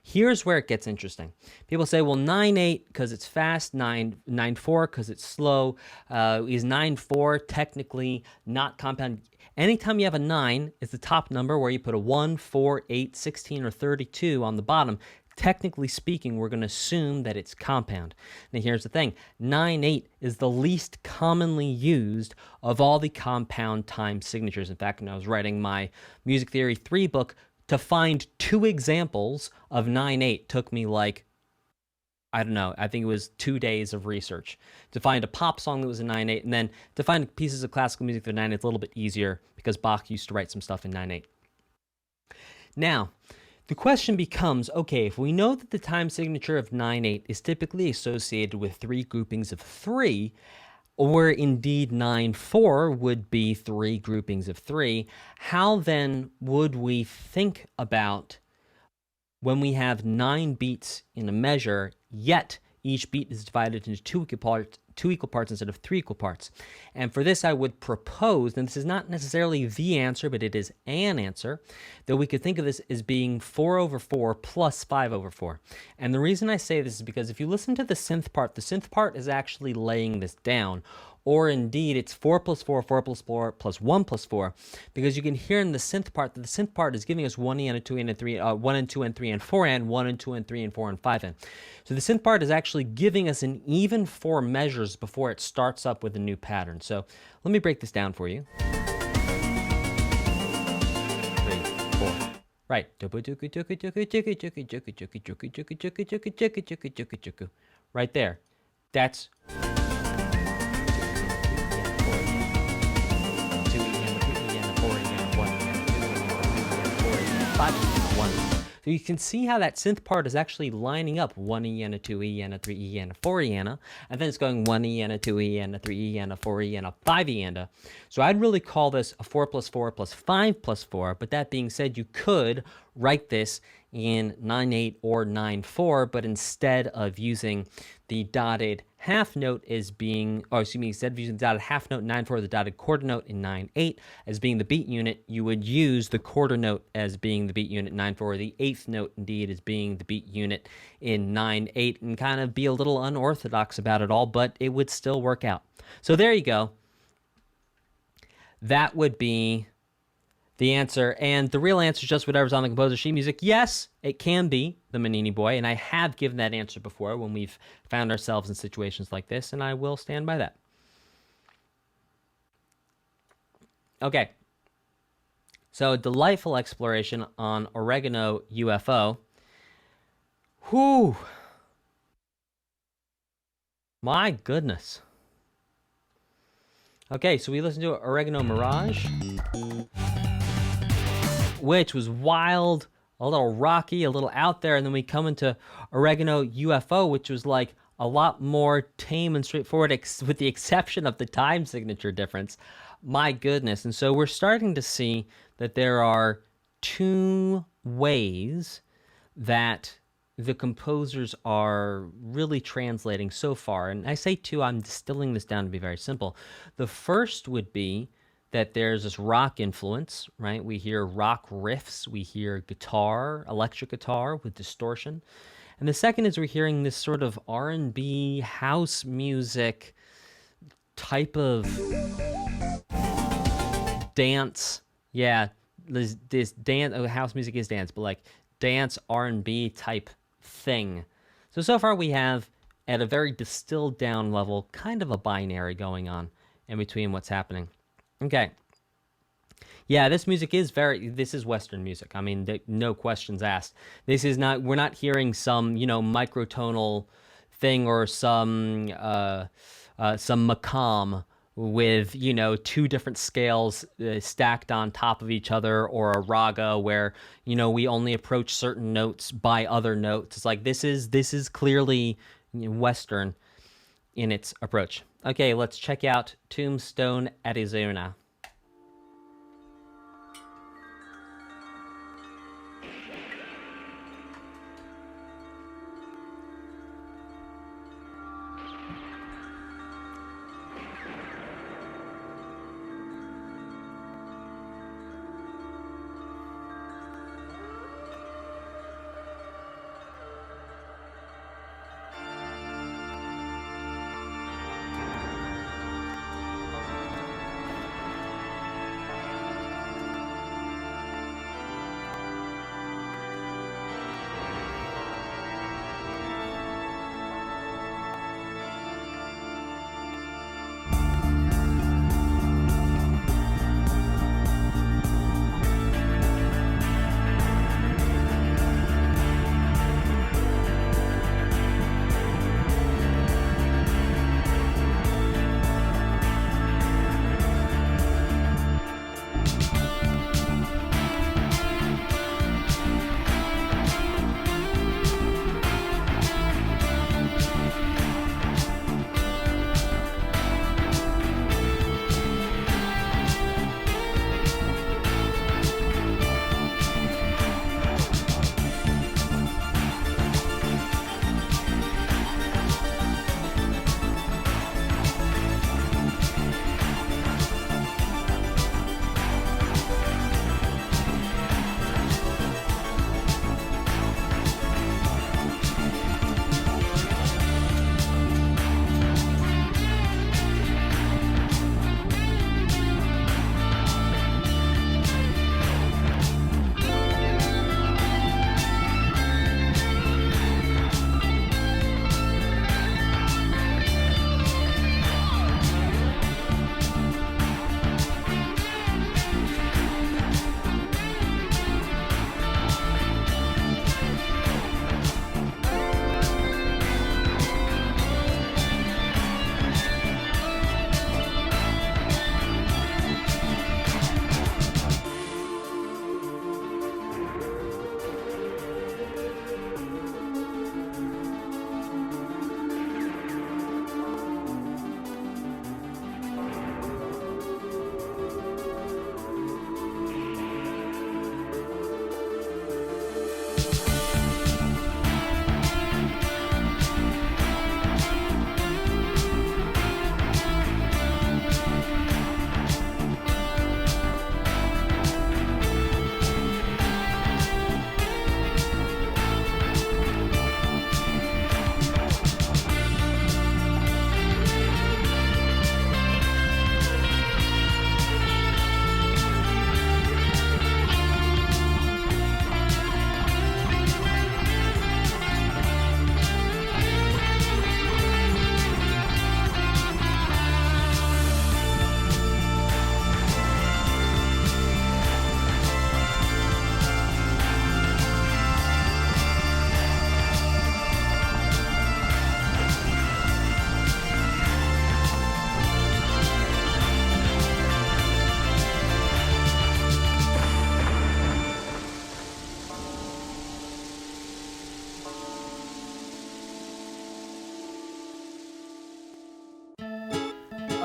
here's where it gets interesting. People say, well, 9/8 because it's fast, 9/4 because it's slow. Is 9/4 technically not compound? Anytime you have a 9, it's the top number where you put a 1, 4, 8, 16, or 32 on the bottom. Technically speaking, we're going to assume that it's compound. Now, here's the thing. 9/8 is the least commonly used of all the compound time signatures. In fact, when I was writing my Music Theory 3 book, to find 2 examples of 9/8 took me like, I don't know, I think it was 2 days of research. To find a pop song that was a 9/8, and then to find pieces of classical music that are 9/8, it's a little bit easier because Bach used to write some stuff in 9/8. Now, the question becomes, okay, if we know that the time signature of 9/8 is typically associated with 3 groupings of 3, or indeed 9/4 would be 3 groupings of 3, how then would we think about when we have 9 beats in a measure, yet each beat is divided into 2 equal parts instead of 3 equal parts? And for this, I would propose, and this is not necessarily the answer, but it is an answer, that we could think of this as being 4/4 plus 5/4. And the reason I say this is because if you listen to the synth part is actually laying this down. Or indeed, it's 4 plus 4, 4 plus 4, plus 1 plus 4, because you can hear in the synth part that the synth part is giving us 1 and a 2 and a 3, 1 and 2 and 3 and 4 and 1 and 2 and 3 and 4 and 5 and. So the synth part is actually giving us an even 4 measures before it starts up with a new pattern. So let me break this down for you. 3, 4. Right. Right there. That's 1. So you can see how that synth part is actually lining up 1E and a 2E and a 3E and a 4E and a, and then it's going 1E and a 2E and a 3E and a 4E and a 5E and a. So I'd really call this a 4 plus 4 plus 5 plus 4, but that being said, you could write this in 9/8 or 9/4, but instead of using the dotted half note as being, or excuse me, instead of using the dotted half note in 9/4, the dotted quarter note in 9/8 as being the beat unit, you would use the quarter note as being the beat unit in 9/4, the eighth note indeed as being the beat unit in 9/8, and kind of be a little unorthodox about it all, but it would still work out. So there you go. That would be the answer, and the real answer is just whatever's on the composer sheet music. Yes, it can be the Manini Boy, and I have given that answer before when we've found ourselves in situations like this, and I will stand by that. Okay, so a delightful exploration on Oregano UFO. Whew. My goodness. Okay, so we listened to Oregano Mirage, which was wild, a little rocky, a little out there, and then we come into Oregano UFO, which was like a lot more tame and straightforward, with the exception of the time signature difference. My goodness. And so we're starting to see that there are two ways that the composers are really translating so far. And I say two, I'm distilling this down to be very simple. The first would be that there's this rock influence, right? We hear rock riffs, we hear guitar, electric guitar with distortion. And the second is we're hearing this sort of R&B house music type of dance. Yeah, this dance, house music is dance, but like dance R&B type thing. So far we have, at a very distilled down level, kind of a binary going on in between what's happening. Okay. Yeah, this is Western music. I mean, no questions asked. This is not, we're not hearing some, microtonal thing or some macam with, two different scales stacked on top of each other, or a raga where, we only approach certain notes by other notes. It's like, this is clearly Western in its approach. Okay, let's check out Tombstone Arizona.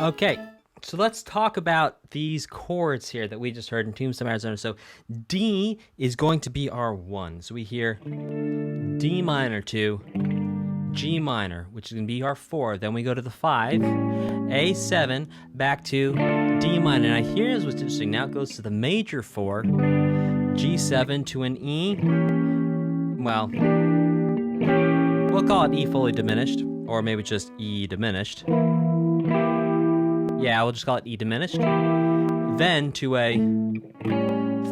Okay, so let's talk about these chords here that we just heard in Tombstone, Arizona. So D is going to be our 1. So we hear D minor to G minor, which is going to be our 4. Then we go to the 5, A7, back to D minor. Now here's what's interesting. Now it goes to the major 4, G7 to an E. Well, we'll call it E fully diminished, or maybe just E diminished. Yeah, we'll just call it E diminished. Then to a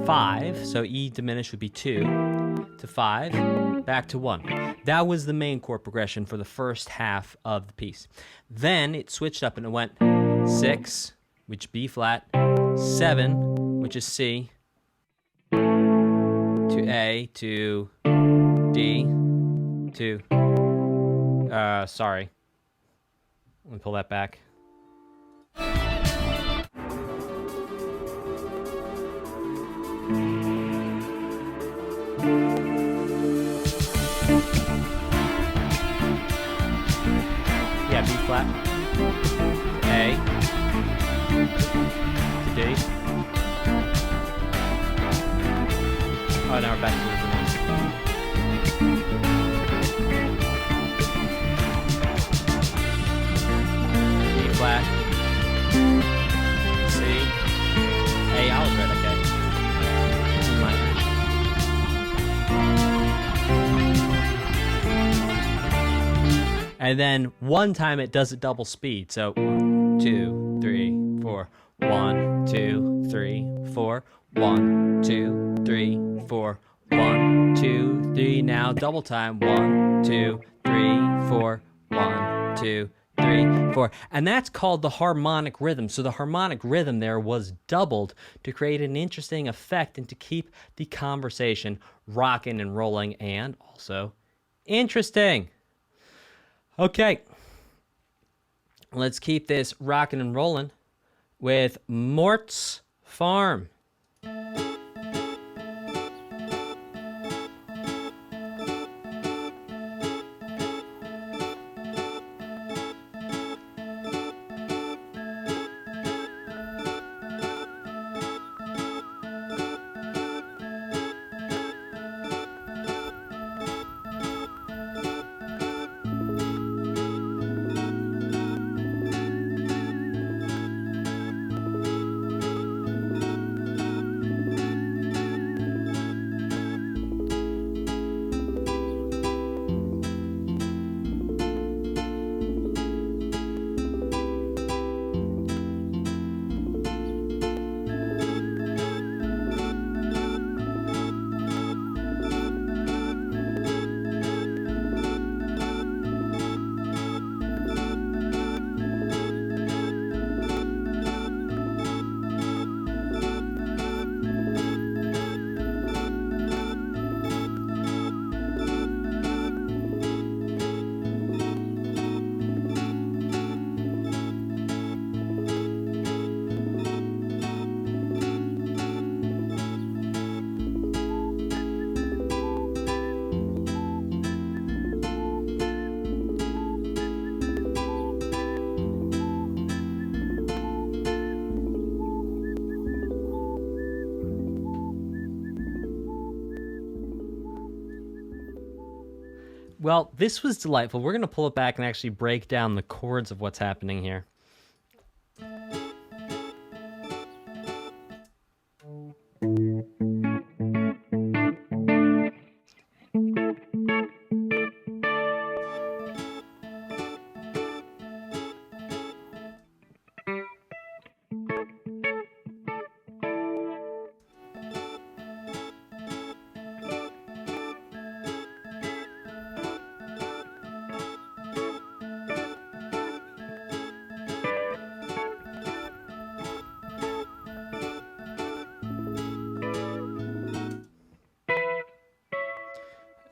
5, so E diminished would be 2, to 5, back to 1. That was the main chord progression for the first half of the piece. Then it switched up and it went 6, which is B flat, 7, which is C, to A, to D, to, sorry. Let me pull that back. Yeah, B flat, A, to D. Oh, now we're back to the B flat, C, A, I was right, okay. D minor. And then one time it does it double speed. So 1, 2, 3, 4. 1, 2, 3, 4. 1, 2, 3, 4. 1, 2, 3. Now double time. 1, 2, 3, 4. 1, 2, 3, 4. And that's called the harmonic rhythm. So the harmonic rhythm there was doubled to create an interesting effect and to keep the conversation rocking and rolling and also interesting. Okay, let's keep this rocking and rolling with Mort's Farm. Well, this was delightful. We're going to pull it back and actually break down the chords of what's happening here.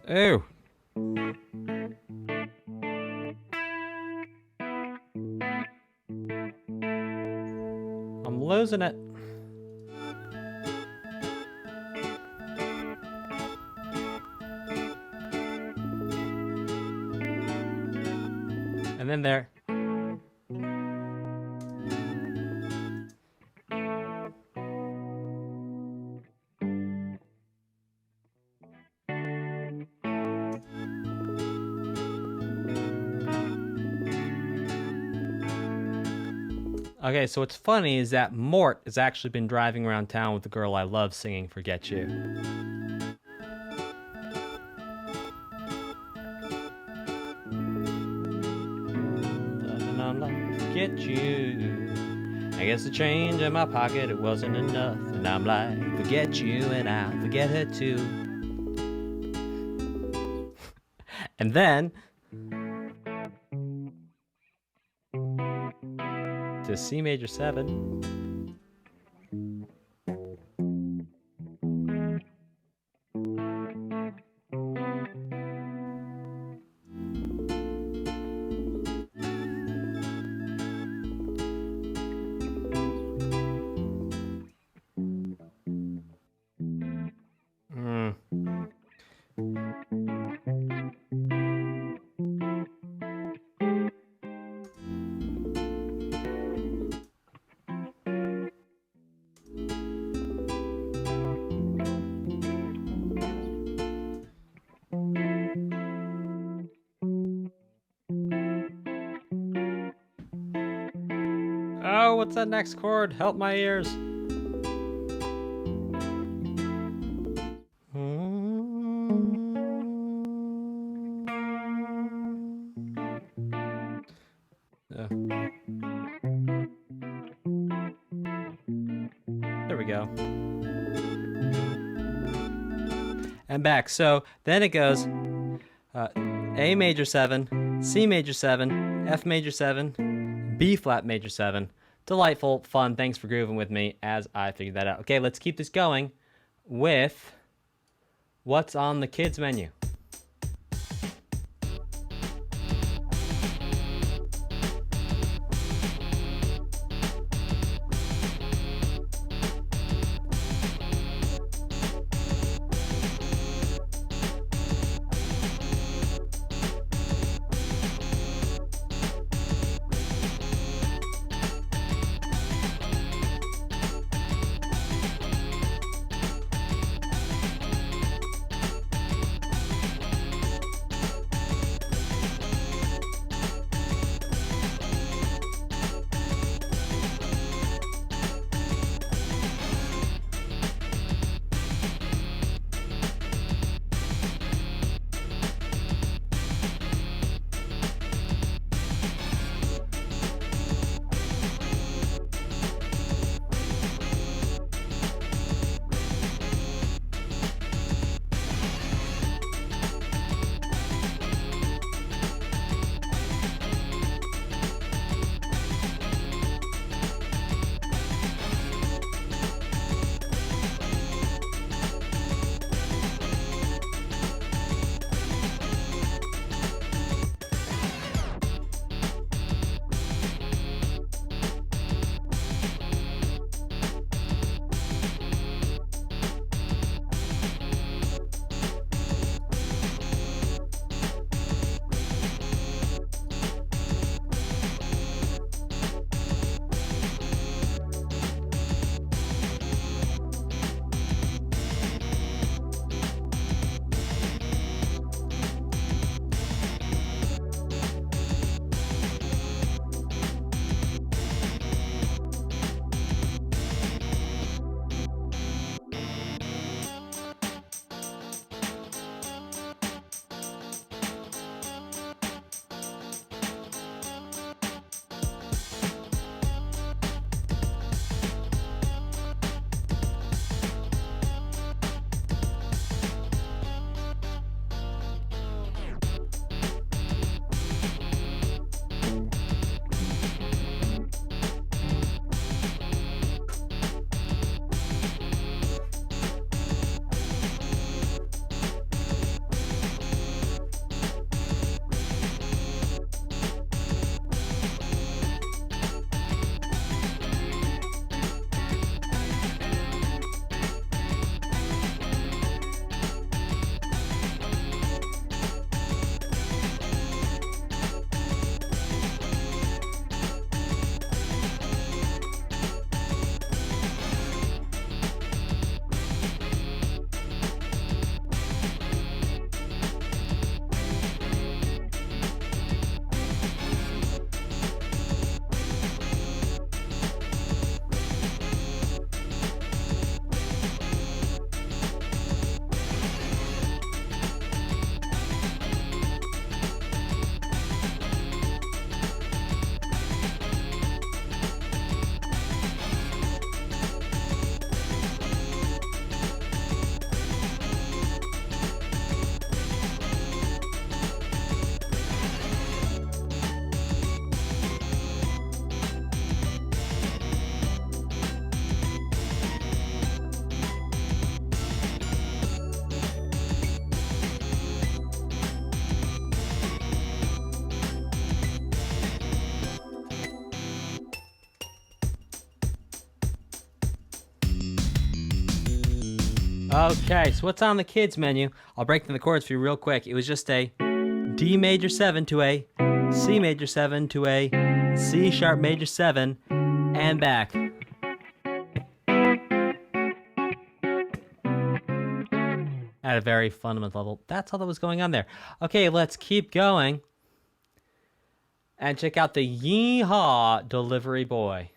Oh. I'm losing it. And then there. Okay, so what's funny is that Mort has actually been driving around town with the girl I love singing Forget You. Forget you. I guess the change in my pocket, it wasn't enough. And I'm like, forget you and I'll forget her too. And then to C major 7. Oh, what's that next chord? Help my ears. There we go. And back. So then it goes A major 7, C major 7, F major 7, B flat major 7. Delightful, fun. Thanks for grooving with me as I figured that out. Okay, let's keep this going with what's on the kids menu. Okay, so what's on the kids menu? I'll break down the chords for you real quick. It was just a D major 7 to a C major 7 to a C sharp major 7 and back. At a very fundamental level. That's all that was going on there. Okay, let's keep going and check out the Yeehaw Deliveryboy.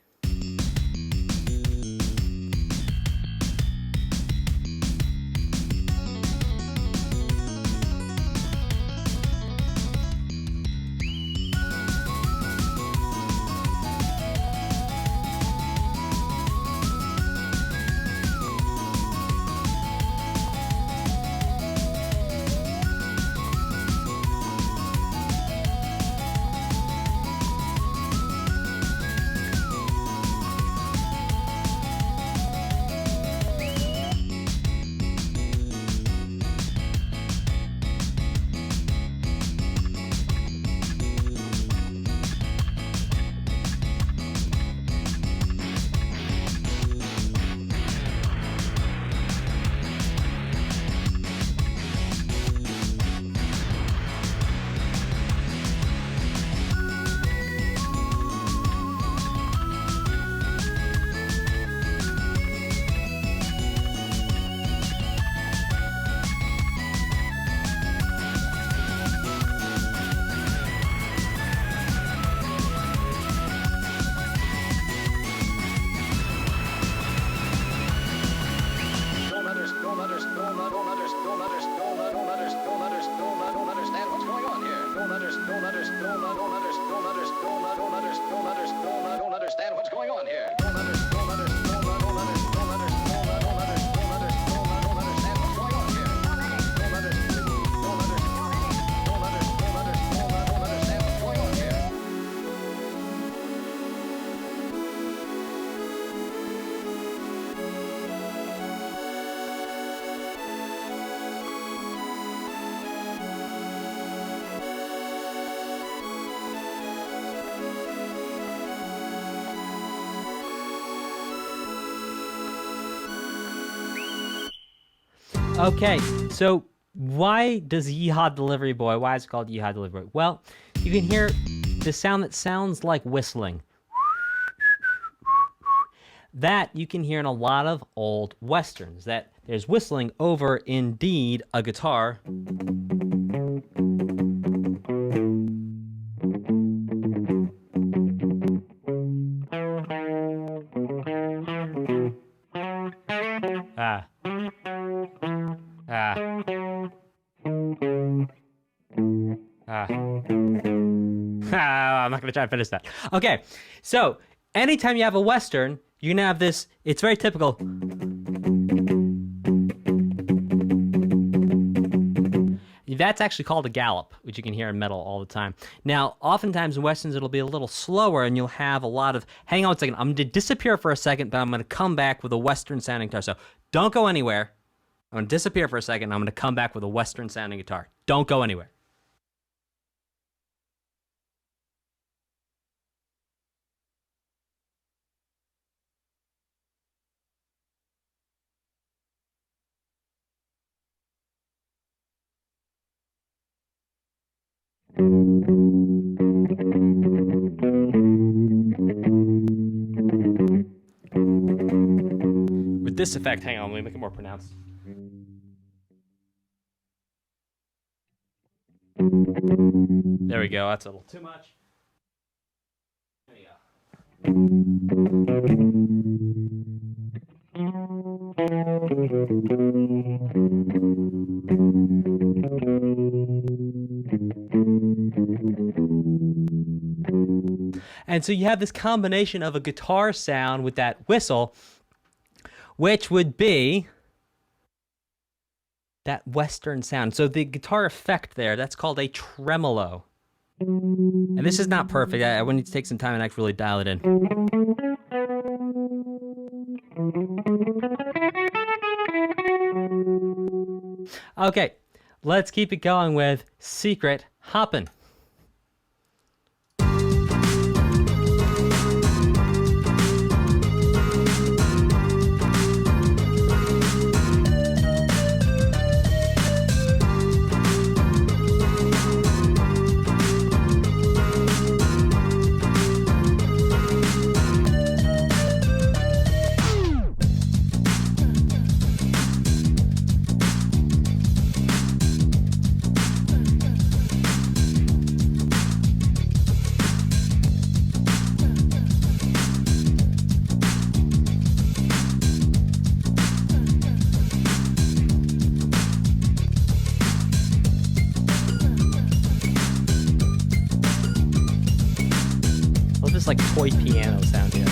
Okay, so why does Yeehaw Deliveryboy, why is it called Yeehaw Deliveryboy? Well, you can hear the sound that sounds like whistling. That you can hear in a lot of old westerns, that there's whistling over, indeed, a guitar. I'm not going to try to finish that. Okay, so anytime you have a Western, you're going to have this, it's very typical. That's actually called a gallop, which you can hear in metal all the time. Now, oftentimes in Westerns, it'll be a little slower, and you'll have a lot of, hang on a second, I'm going to disappear for a second, but I'm going to come back with a Western-sounding guitar. So don't go anywhere. I'm going to disappear for a second, and I'm going to come back with a Western-sounding guitar. Don't go anywhere. With this effect, hang on, let me make it more pronounced. There we go, that's a little too much. There you And so you have this combination of a guitar sound with that whistle, which would be that Western sound. So the guitar effect there, that's called a tremolo. And this is not perfect. I need to take some time and actually really dial it in. Okay, let's keep it going with Secret Hoppin'. like toy piano sound here.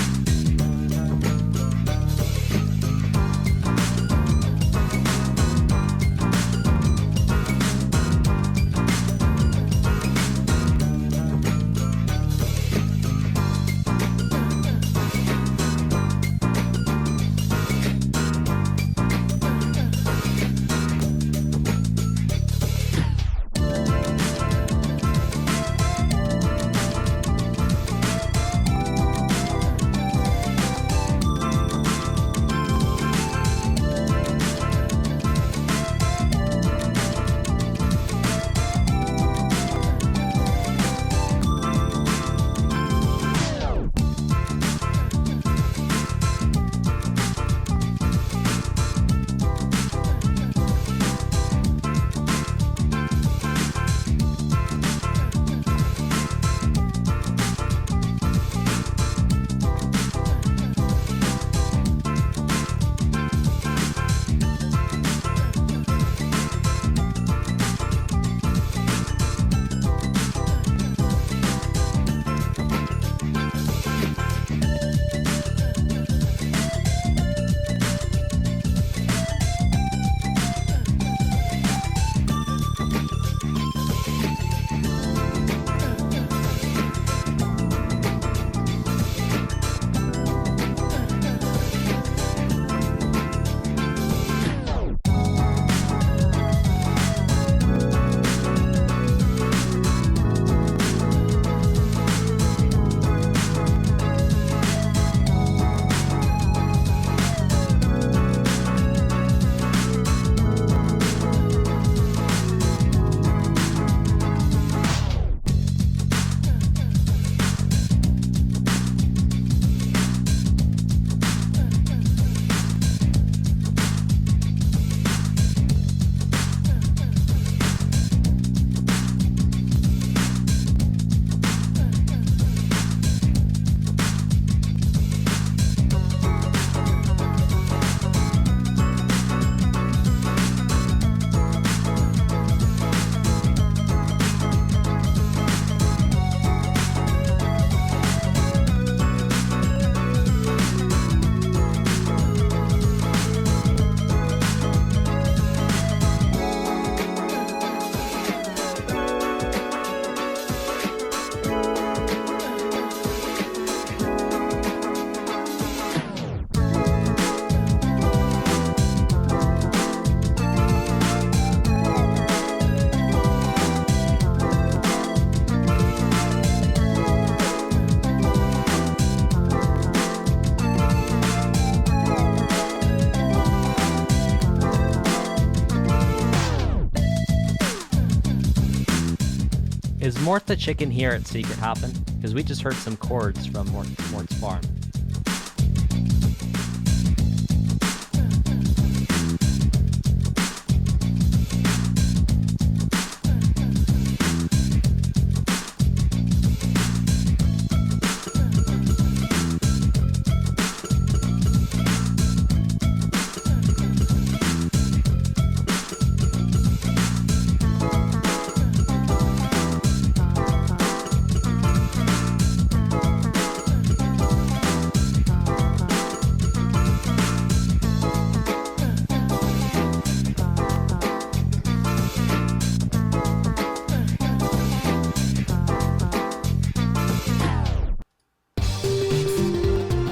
Is Mort the chicken here at Secret Hoppin'? Because we just heard some chords from Mort's farm.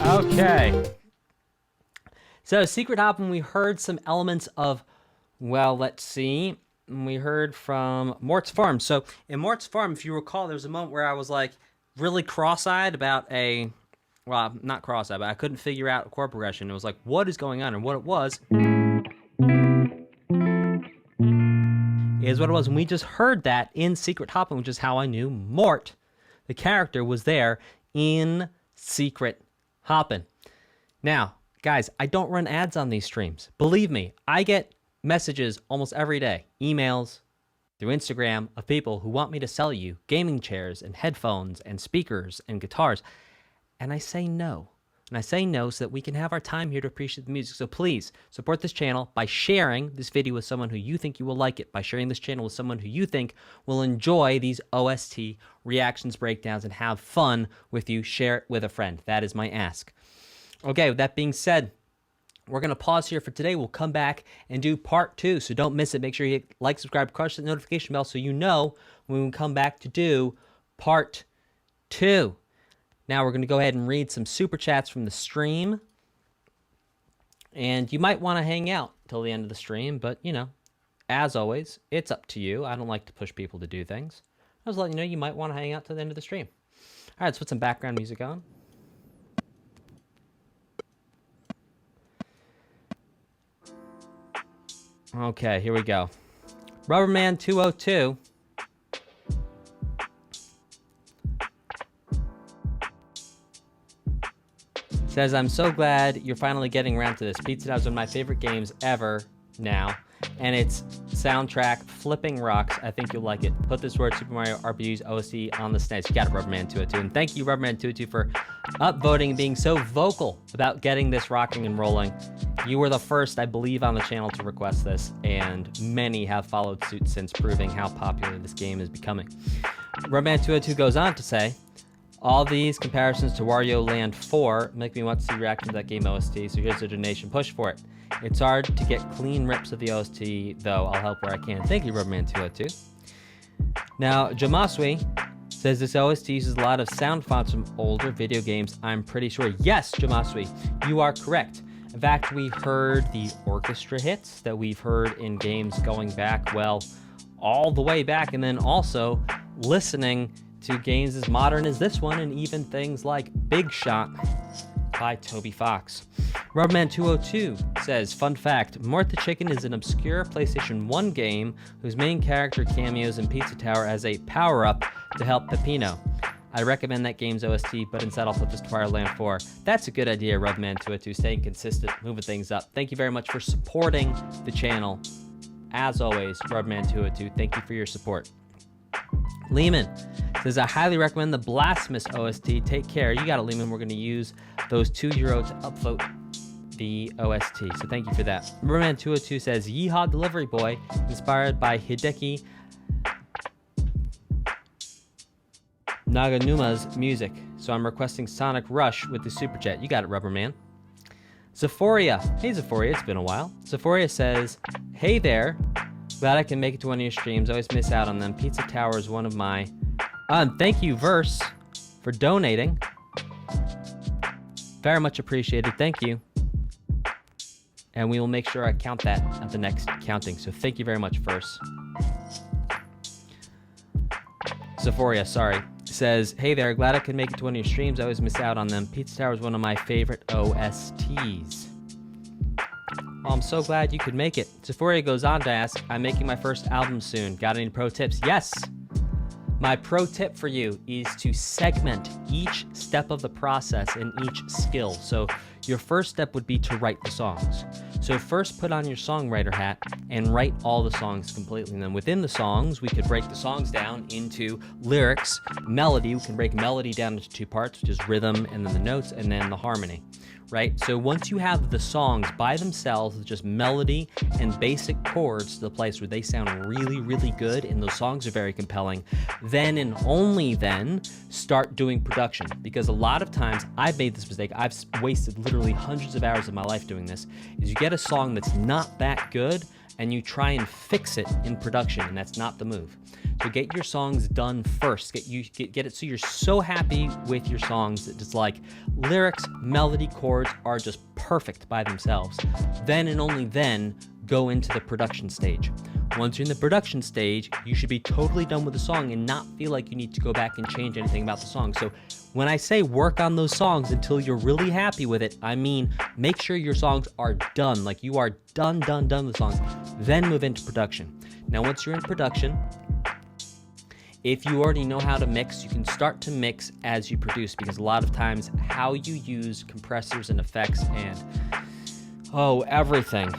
Okay. So, Secret Hoppin', we heard some elements of, well, let's see. We heard from Mort's farm. So, in Mort's farm, if you recall, there was a moment where I was like really cross-eyed about well, not cross-eyed, but I couldn't figure out a chord progression. It was like, what is going on? And what it was is what it was. And we just heard that in Secret Hoppin', which is how I knew Mort, the character, was there in Secret Hoppin'. Now, guys, I don't run ads on these streams. Believe me, I get messages almost every day, emails, through Instagram, of people who want me to sell you gaming chairs and headphones and speakers and guitars. And I say no. And I say no so that we can have our time here to appreciate the music. So please support this channel by sharing this video with someone who you think you will like it, by sharing this channel with someone who you think will enjoy these OST reactions, breakdowns, and have fun with you. Share it with a friend. That is my ask. Okay, with that being said, we're going to pause here for today. We'll come back and do part 2, so don't miss it. Make sure you hit like, subscribe, crush the notification bell so you know when we come back to do part 2. Now we're going to go ahead and read some super chats from the stream. And you might want to hang out till the end of the stream, but, you know, as always, it's up to you. I don't like to push people to do things. I was letting you know you might want to hang out till the end of the stream. All right, let's put some background music on. Okay, here we go. Rubberman 202 says, I'm so glad you're finally getting around to this. Pizza Tower is one of my favorite games ever now, and its soundtrack flipping rocks. I think you'll like it. Put this word Super Mario RPG's OST on the SNES. You got it, Rubberman 202. And thank you, Rubberman 202, for upvoting and being so vocal about getting this rocking and rolling. You were the first, I believe, on the channel to request this, and many have followed suit since, proving how popular this game is becoming. Rubberman 202 goes on to say, all these comparisons to Wario Land 4 make me want to see reaction to that game OST, so here's a donation. Push for it. It's hard to get clean rips of the OST, though I'll help where I can. Thank you, Rubberman 202. Now, Jamaswi says this OST uses a lot of sound fonts from older video games, I'm pretty sure. Yes, Jamaswi, you are correct. In fact, we heard the orchestra hits that we've heard in games going back, well, all the way back, and then also listening to games as modern as this one, and even things like Big Shot by Toby Fox. Rubberman 202 says, fun fact, Mort the Chicken is an obscure PlayStation 1 game whose main character cameos in Pizza Tower as a power-up to help Peppino. I recommend that game's OST, but instead I'll put this to Wario Land 4. That's a good idea, Rubberman 202, staying consistent, moving things up. Thank you very much for supporting the channel. As always, Rubberman 202, thank you for your support. Lehman says, I highly recommend the Blasphemous OST. Take care. You got it, Lehman. We're going to use those €2 to upvote the OST. So thank you for that. Rubberman 202 says, Yeehaw Deliveryboy, inspired by Hideki Naganuma's music. So I'm requesting Sonic Rush with the Super Chat. You got it, Rubberman. Zephoria. Hey, Zephoria. It's been a while. Zephoria says, hey there. Glad I can make it to one of your streams. Always miss out on them. Pizza Tower is one of my... thank you, Verse, for donating. Very much appreciated. Thank you. And we will make sure I count that at the next counting. So thank you very much, Verse. Zephoria, sorry. Says, hey there. Glad I can make it to one of your streams. I always miss out on them. Pizza Tower is one of my favorite OSTs. Well, I'm so glad you could make it. Zephoria goes on to ask, I'm making my first album soon. Got any pro tips? Yes! My pro tip for you is to segment each step of the process and each skill. So your first step would be to write the songs. So first put on your songwriter hat and write all the songs completely. And then within the songs, we could break the songs down into lyrics, melody. We can break melody down into 2 parts, which is rhythm and then the notes and then the harmony. Right? So once you have the songs by themselves with just melody and basic chords to the place where they sound really, really good and those songs are very compelling, then and only then start doing production. Because a lot of times, I've made this mistake, I've wasted literally hundreds of hours of my life doing this, is you get a song that's not that good and you try and fix it in production, and that's not the move. So get your songs done first. Get it so you're so happy with your songs that it's like lyrics, melody, chords are just perfect by themselves. Then and only then go into the production stage. Once you're in the production stage, you should be totally done with the song and not feel like you need to go back and change anything about the song. So when I say work on those songs until you're really happy with it, I mean make sure your songs are done, like you are done with the songs. Then move into production. Now once you're in production, if you already know how to mix, you can start to mix as you produce, because a lot of times how you use compressors and effects and everything,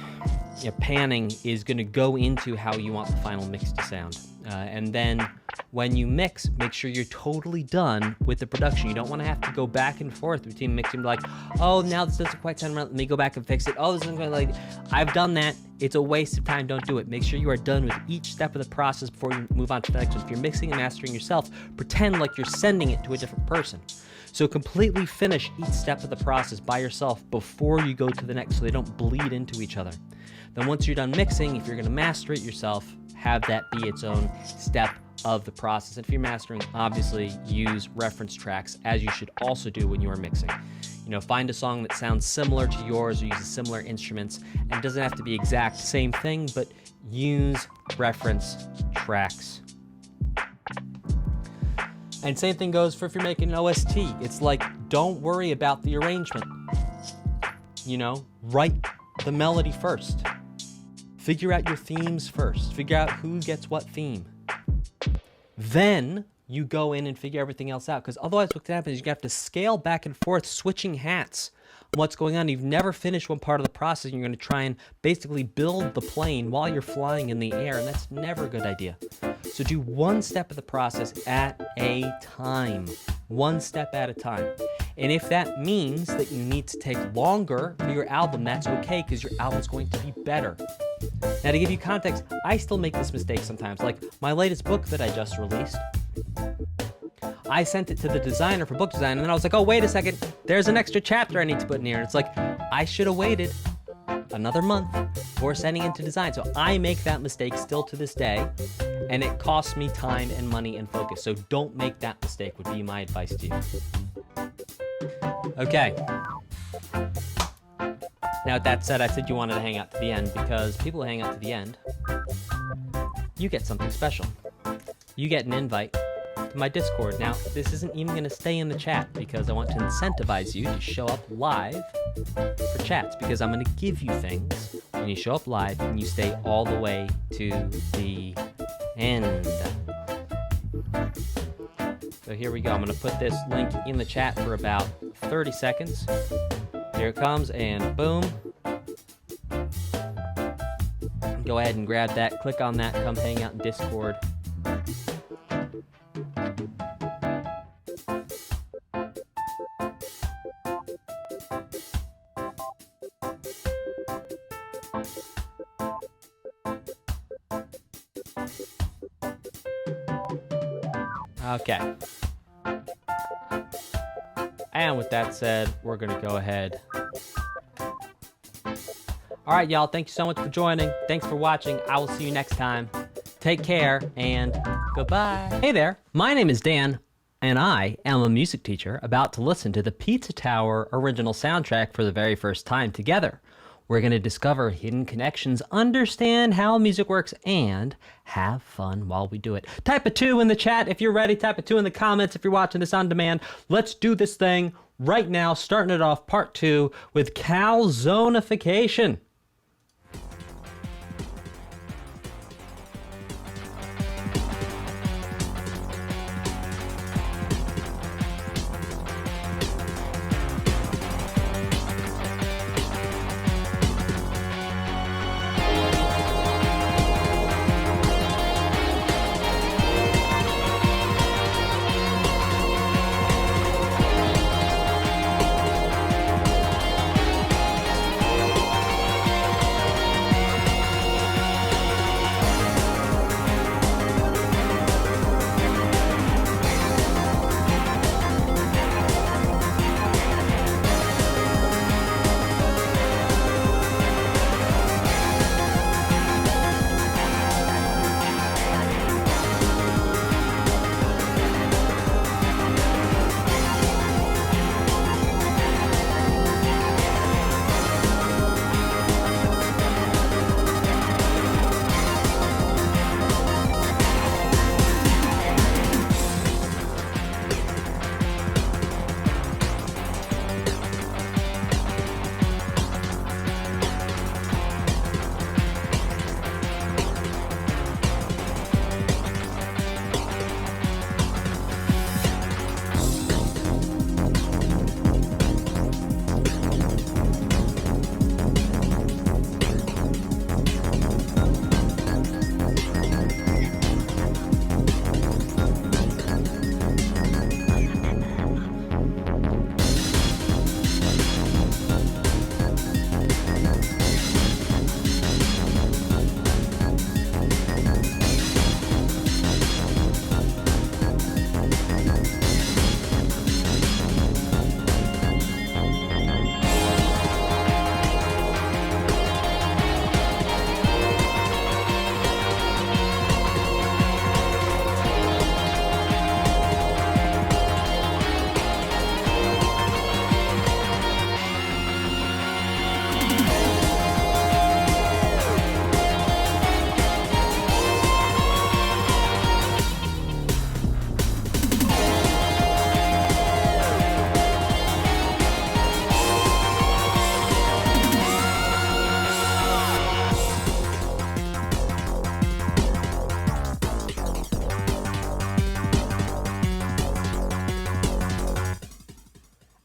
panning is going to go into how you want the final mix to sound. And then when you mix, make sure you're totally done with the production. You don't want to have to go back and forth between mixing, like, oh, now this doesn't quite sound right, let me go back and fix it. Oh, this isn't quite like, I've done that. It's a waste of time, don't do it. Make sure you are done with each step of the process before you move on to the next one. If you're mixing and mastering yourself, pretend like you're sending it to a different person. So completely finish each step of the process by yourself before you go to the next so they don't bleed into each other. Then once you're done mixing, if you're gonna master it yourself, have that be its own step of the process. And if you're mastering, obviously use reference tracks, as you should also do when you are mixing. You know, find a song that sounds similar to yours or uses similar instruments, and it doesn't have to be exact same thing, but use reference tracks. And same thing goes for if you're making an OST. It's like, don't worry about the arrangement. You know, write the melody first. Figure out your themes first. Figure out who gets what theme. Then you go in and figure everything else out, because otherwise what can happen is you have to scale back and forth, switching hats on what's going on. You've never finished one part of the process, and you're going to try and basically build the plane while you're flying in the air, and that's never a good idea. So do one step of the process at a time. One step at a time. And if that means that you need to take longer for your album, that's okay, because your album's going to be better. Now, to give you context, I still make this mistake sometimes. Like my latest book that I just released, I sent it to the designer for book design, and then I was like, oh, wait a second, there's an extra chapter I need to put in here. And it's like, I should have waited another month before sending it to design. So I make that mistake still to this day, and it costs me time and money and focus. So don't make that mistake, would be my advice to you. Okay. Now, with that said, I said you wanted to hang out to the end, because people who hang out to the end, you get something special. You get an invite to my Discord. Now, this isn't even going to stay in the chat, because I want to incentivize you to show up live for chats, because I'm going to give you things when you show up live and you stay all the way to the end. So here we go. I'm going to put this link in the chat for about 30 seconds. Here it comes, and boom. Go ahead and grab that, click on that, come hang out in Discord. Okay. And with that said, we're going to go ahead. All right, y'all. Thank you so much for joining. Thanks for watching. I will see you next time. Take care and goodbye. Hey there. My name is Dan, and I am a music teacher about to listen to the Pizza Tower original soundtrack for the very first time together. We're going to discover hidden connections, understand how music works, and have fun while we do it. Type a 2 in the chat if you're ready. Type a 2 in the comments if you're watching this on demand. Let's do this thing right now, starting it off part 2 with Calzonification.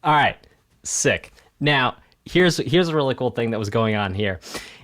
All right, sick. Now, here's a really cool thing that was going on here.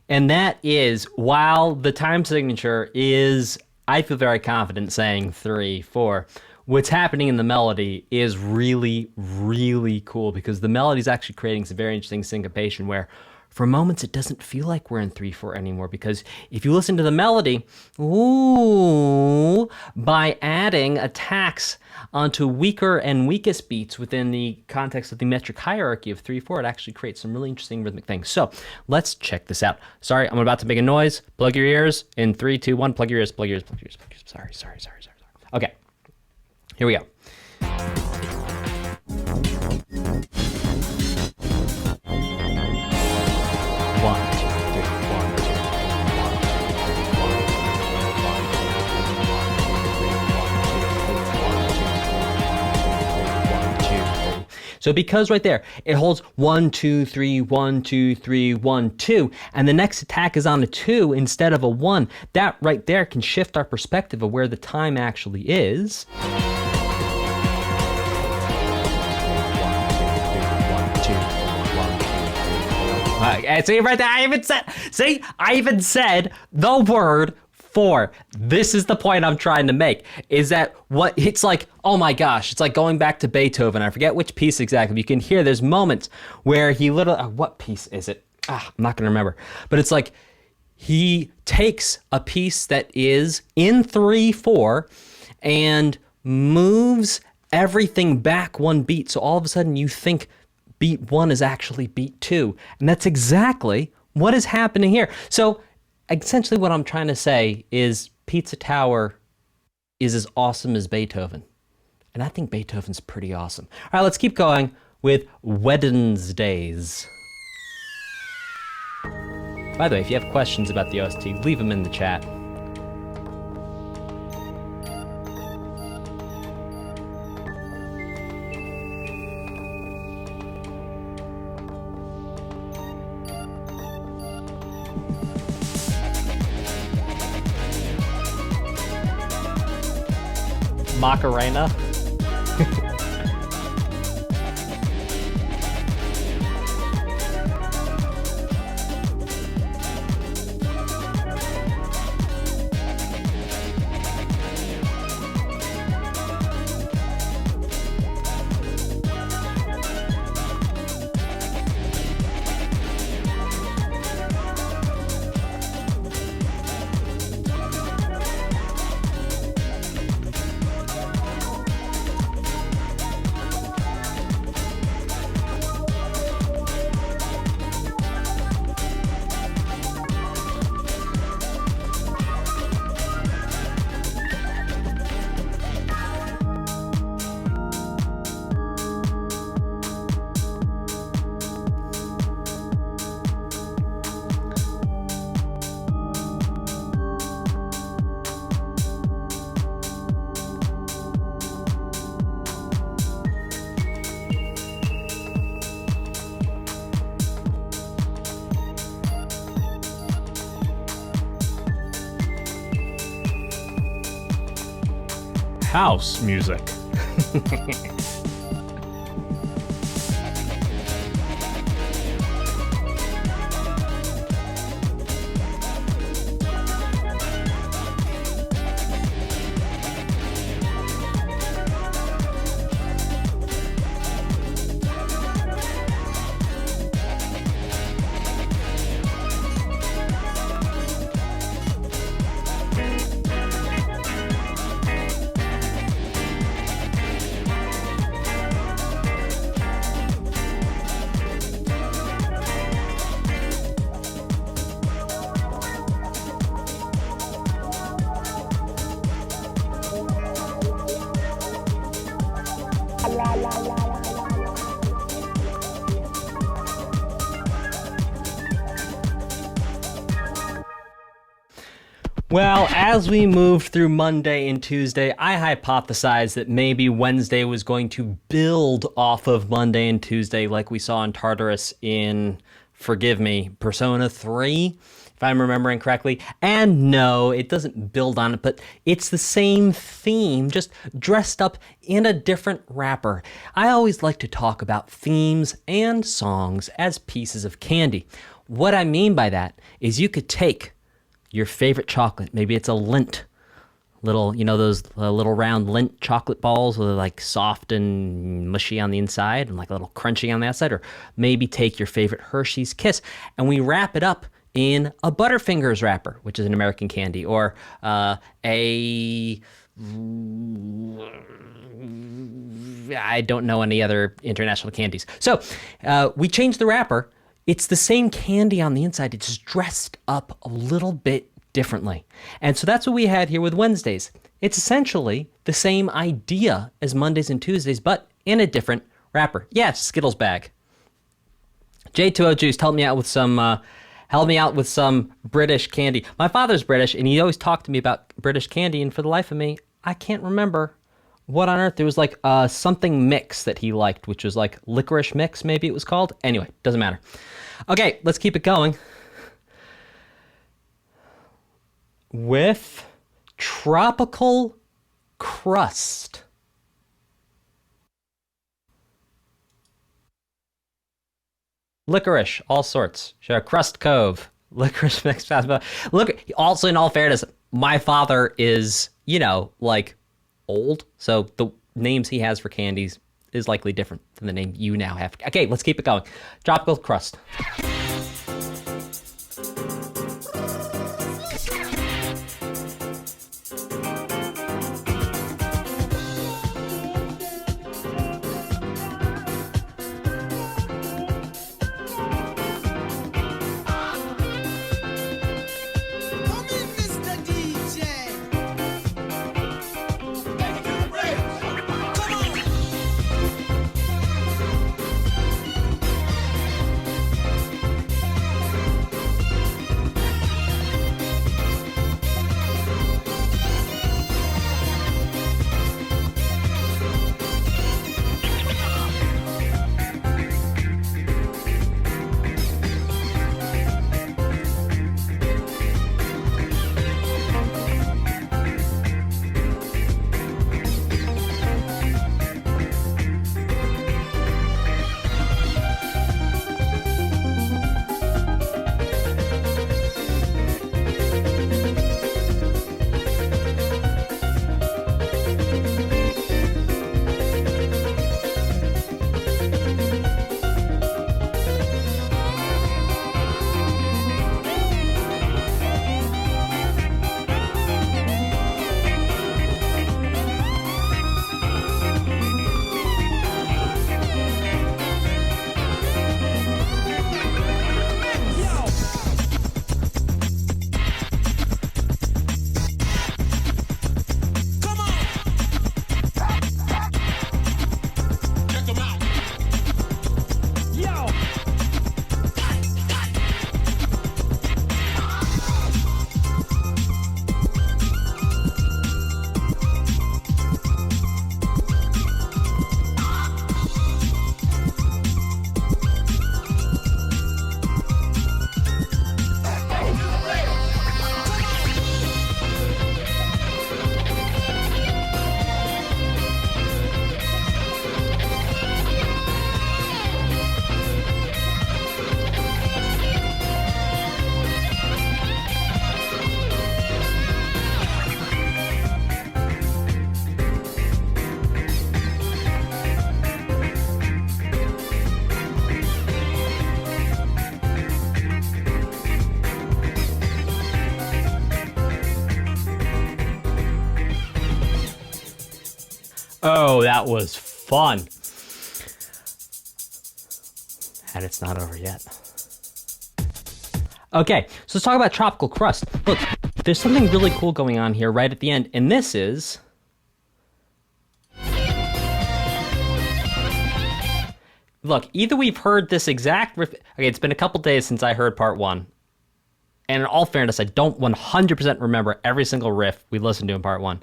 And that is, while the time signature is, I feel very confident saying 3, 4, what's happening in the melody is really, really cool because the melody is actually creating some very interesting syncopation where for moments it doesn't feel like we're in 3/4 anymore because if you listen to the melody, ooh, by adding attacks onto weaker and weakest beats within the context of the metric hierarchy of 3/4, it actually creates some really interesting rhythmic things. So let's check this out. Sorry, I'm about to make a noise. Plug your ears in 3, 2, 1. Plug your ears. Plug your ears. Plug your ears. Plug your ears. Sorry. Okay, here we go. So because right there, it holds 1, 2, 3, 1, 2, 3, 1, 2, and the next attack is on a 2 instead of a 1, that right there can shift our perspective of where the time actually is. See right there, I even said the word 4. This is the point I'm trying to make, is that what it's like, oh my gosh, it's like going back to Beethoven. I forget which piece exactly. You can hear there's moments where he literally, what piece is it? I'm not going to remember. But it's like he takes a piece that is in 3/4 and moves everything back one beat. So all of a sudden you think beat 1 is actually beat 2. And that's exactly what is happening here. So essentially what I'm trying to say is Pizza Tower is as awesome as Beethoven. And I think Beethoven's pretty awesome. All right, let's keep going with Wednesdays. By the way, if you have questions about the OST, leave them in the chat. Macarena. House music. Well, as we moved through Monday and Tuesday, I hypothesized that maybe Wednesday was going to build off of Monday and Tuesday like we saw in Tartarus in, forgive me, Persona 3. if I'm remembering correctly. And no, it doesn't build on it, but it's the same theme, just dressed up in a different wrapper. I always like to talk about themes and songs as pieces of candy. What I mean by that is you could take your favorite chocolate, maybe it's a Lindt, little, you know, those little round Lindt chocolate balls where they're like soft and mushy on the inside and like a little crunchy on the outside, or maybe take your favorite Hershey's Kiss and we wrap it up in a Butterfingers wrapper, which is an American candy, or I don't know any other international candies. So we change the wrapper. It's the same candy on the inside. It's just dressed up a little bit differently. And so that's what we had here with Wednesdays. It's essentially the same idea as Mondays and Tuesdays, but in a different wrapper. Yeah, it's Skittles bag. J2O Juice, help me out with some British candy. My father's British, and he always talked to me about British candy, and for the life of me, I can't remember what on earth. There was like something mix that he liked, which was like licorice mix, maybe it was called. Anyway, doesn't matter. Okay, let's keep it going with Tropical Crust. Licorice, all sorts. Sure, Crust Cove, licorice mix. Look, also in all fairness, my father is, you know, like old, so the names he has for candies is likely different than the name you now have. Okay, let's keep it going. Tropical Crust. Oh, that was fun. And it's not over yet. Okay, so let's talk about Tropical Crust. Look, there's something really cool going on here right at the end, and this is... Look, either we've heard this exact riff... Okay, it's been a couple days since I heard part one. And in all fairness, I don't 100% remember every single riff we listened to in part one.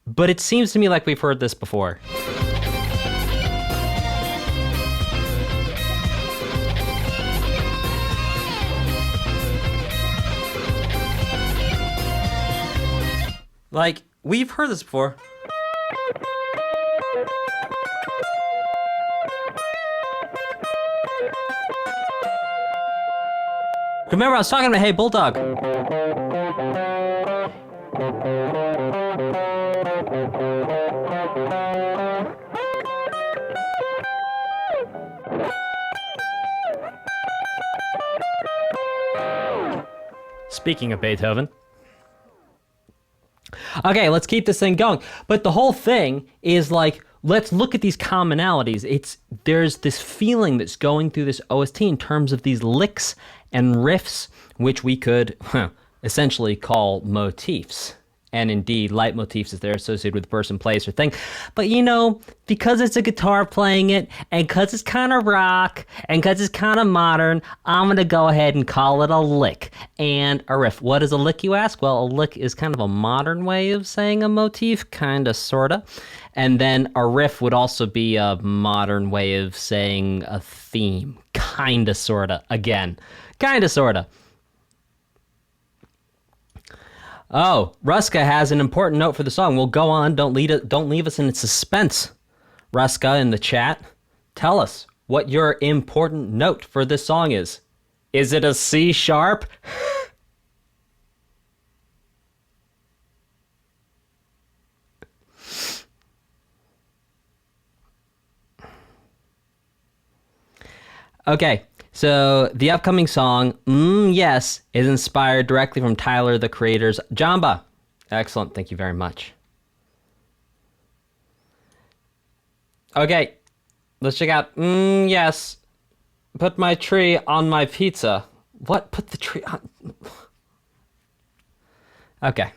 But it seems to me like we've heard this before. Like, we've heard this before. Remember, I was talking about Hey Bulldog. Speaking of Beethoven. Okay, let's keep this thing going. But the whole thing is like, let's look at these commonalities. There's this feeling that's going through this OST in terms of these licks and riffs, which we could essentially call motifs. And indeed, leitmotifs if they're associated with person, place, or thing. But you know, because it's a guitar playing it, and because it's kind of rock, and because it's kind of modern, I'm going to go ahead and call it a lick and a riff. What is a lick, you ask? Well, a lick is kind of a modern way of saying a motif, kind of, sort of. And then a riff would also be a modern way of saying a theme, kind of, sort of. Again, kind of, sort of. Oh, Ruska has an important note for the song. We'll go on. Don't leave us in suspense. Ruska in the chat, tell us what your important note for this song is. Is it a C sharp? Okay. So the upcoming song, Yes, is inspired directly from Tyler, the Creator's Jamba. Excellent. Thank you very much. Okay. Let's check out, Yes. Put my tree on my pizza. What? Put the tree on... Okay.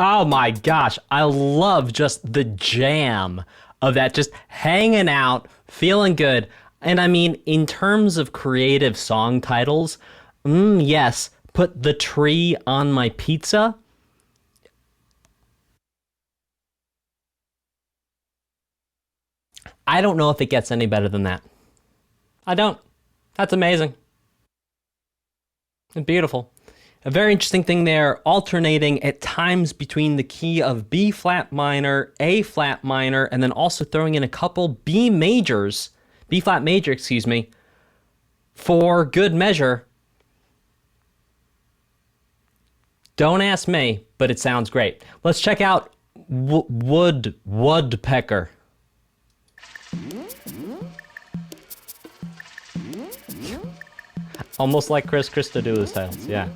Oh my gosh, I love just the jam of that, just hanging out, feeling good. And I mean, in terms of creative song titles, yes, put the tree on my pizza. I don't know if it gets any better than that. I don't. That's amazing. And beautiful. A very interesting thing there, alternating at times between the key of B flat minor, A flat minor, and then also throwing in a couple B flat major, excuse me, for good measure. Don't ask me, but it sounds great. Let's check out Wudpecker. Almost like Chris to do his titles, yeah.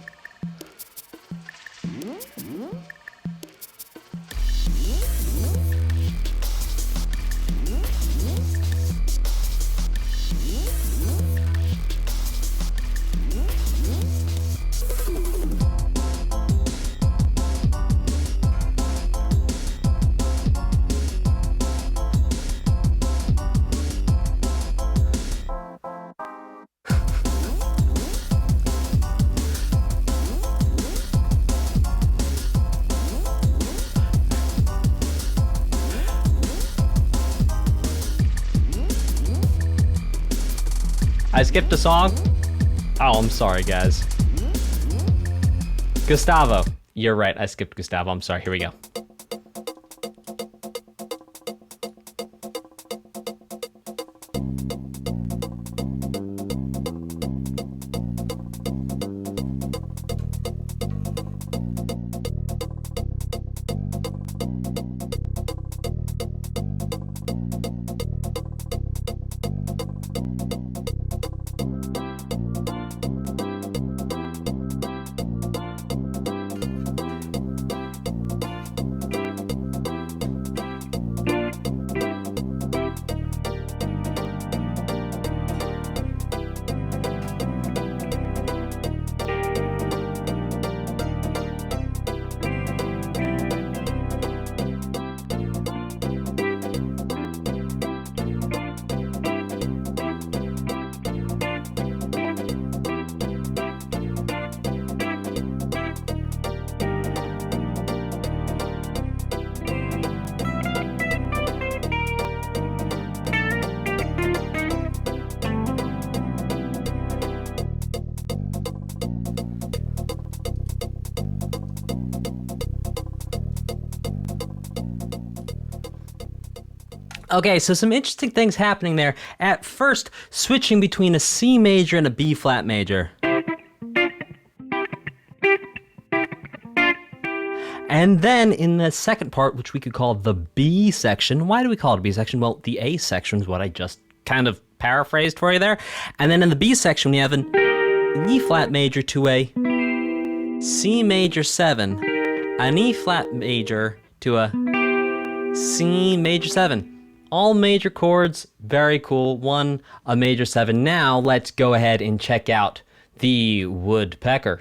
I skipped a song? Oh, I'm sorry, guys. Gustavo. You're right, I skipped Gustavo. I'm sorry. Here we go. Okay, so some interesting things happening there. At first, switching between a C major and a B flat major. And then in the second part, which we could call the B section. Why do we call it a B section? Well, the A section is what I just kind of paraphrased for you there. And then in the B section, we have an E flat major to a C major 7, an E flat major to a C major 7. All major chords, very cool. One, a major 7. Now let's go ahead and check out the Wudpecker.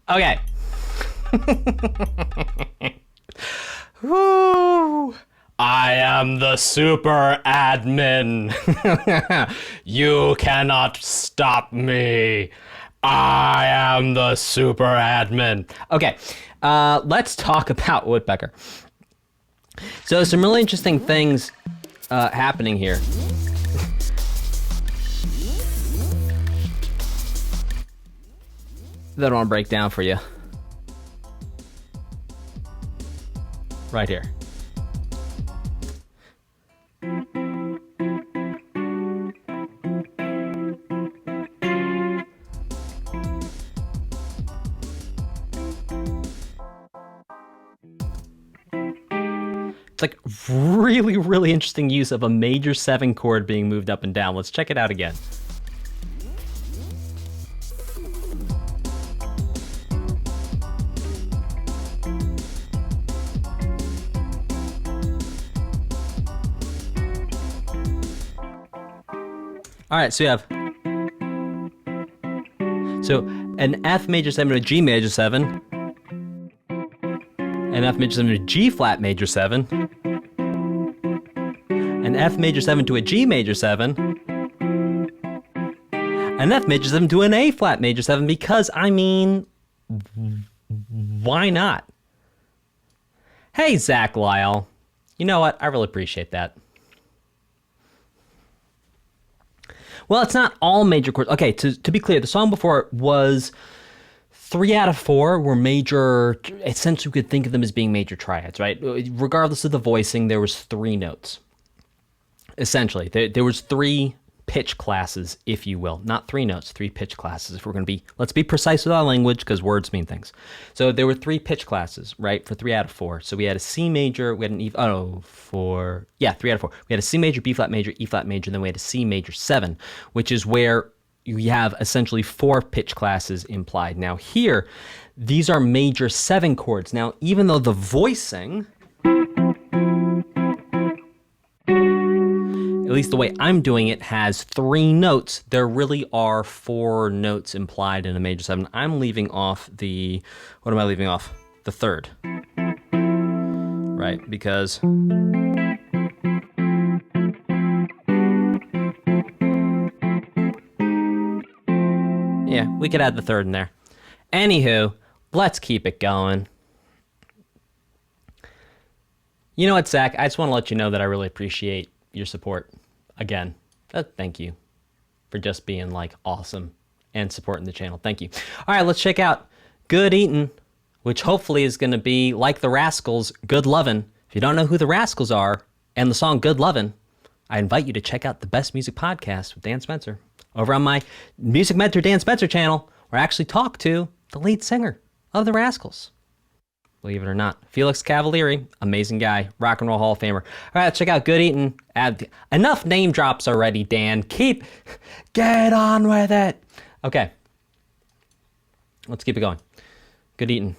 Okay. Woo. I am the super admin. You cannot stop me. I am the super admin. Okay, let's talk about Wudpecker. So some really interesting things happening here. That I want to break down for you. Right here. It's like really, really interesting use of a major 7 chord being moved up and down. Let's check it out again. All right, so we have an F major 7 to a G major 7, an F major 7 to a G flat major 7, an F major 7 to a G major 7, an F major 7 to an A flat major 7, because, I mean, why not? Hey, Zach Lyle. You know what? I really appreciate that. Well, it's not all major chords. Okay, to be clear, the song before was 3 out of 4 were major. Essentially, you could think of them as being major triads, right? Regardless of the voicing, there was 3 notes. Essentially, there was 3 pitch classes, if you will. Not 3 notes, 3 pitch classes. If we're going to be, let's be precise with our language, because words mean things. So there were 3 pitch classes, right, for 3 out of 4. So we had a C major, we had an E, 3 out of 4. We had a C major, B flat major, E flat major, then we had a C major 7, which is where you have essentially 4 pitch classes implied. Now here, these are major 7 chords. Now, even though the voicing, at least the way I'm doing it, has 3 notes, there really are 4 notes implied in a major 7. I'm leaving off the, what am I leaving off? The 3rd. Right, because yeah, we could add the 3rd in there. Anywho, let's keep it going. You know what, Zach? I just want to let you know that I really appreciate your support. Again, thank you for just being like awesome and supporting the channel. Thank you. All right, let's check out Good Eatin', which hopefully is going to be like the Rascals, Good Lovin'. If you don't know who the Rascals are and the song Good Lovin', I invite you to check out the Best Music Podcast with Dan Spencer over on my Music Mentor Dan Spencer channel, where I actually talk to the lead singer of the Rascals. Believe it or not. Felix Cavalieri, amazing guy, rock and roll Hall of Famer. All right, let's check out Good Eatin'. Enough name drops already, Dan. Get on with it. Okay. Let's keep it going. Good Eatin'.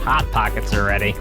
Hot Pockets are ready.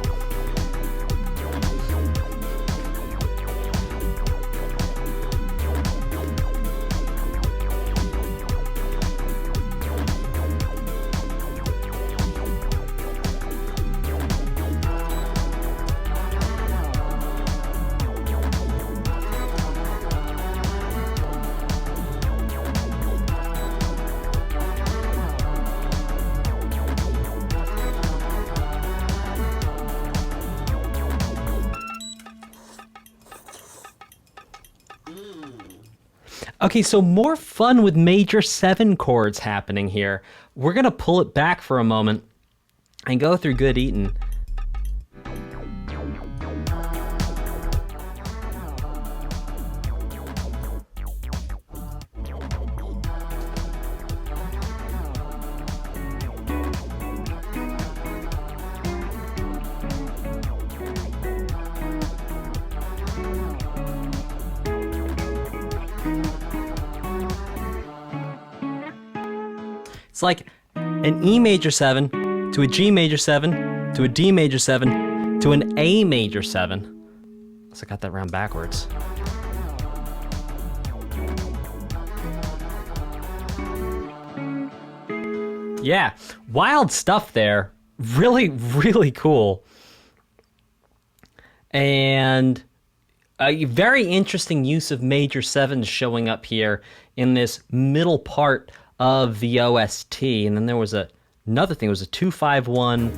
Okay, so more fun with major 7 chords happening here. We're going to pull it back for a moment and go through Good Eatin'. It's like an E major 7 to a G major 7 to a D major 7 to an A major 7. So I got that round backwards. Yeah, wild stuff there. Really, really cool. And a very interesting use of major 7s showing up here in this middle part of the OST. And then there was another thing. It was a 2-5-1.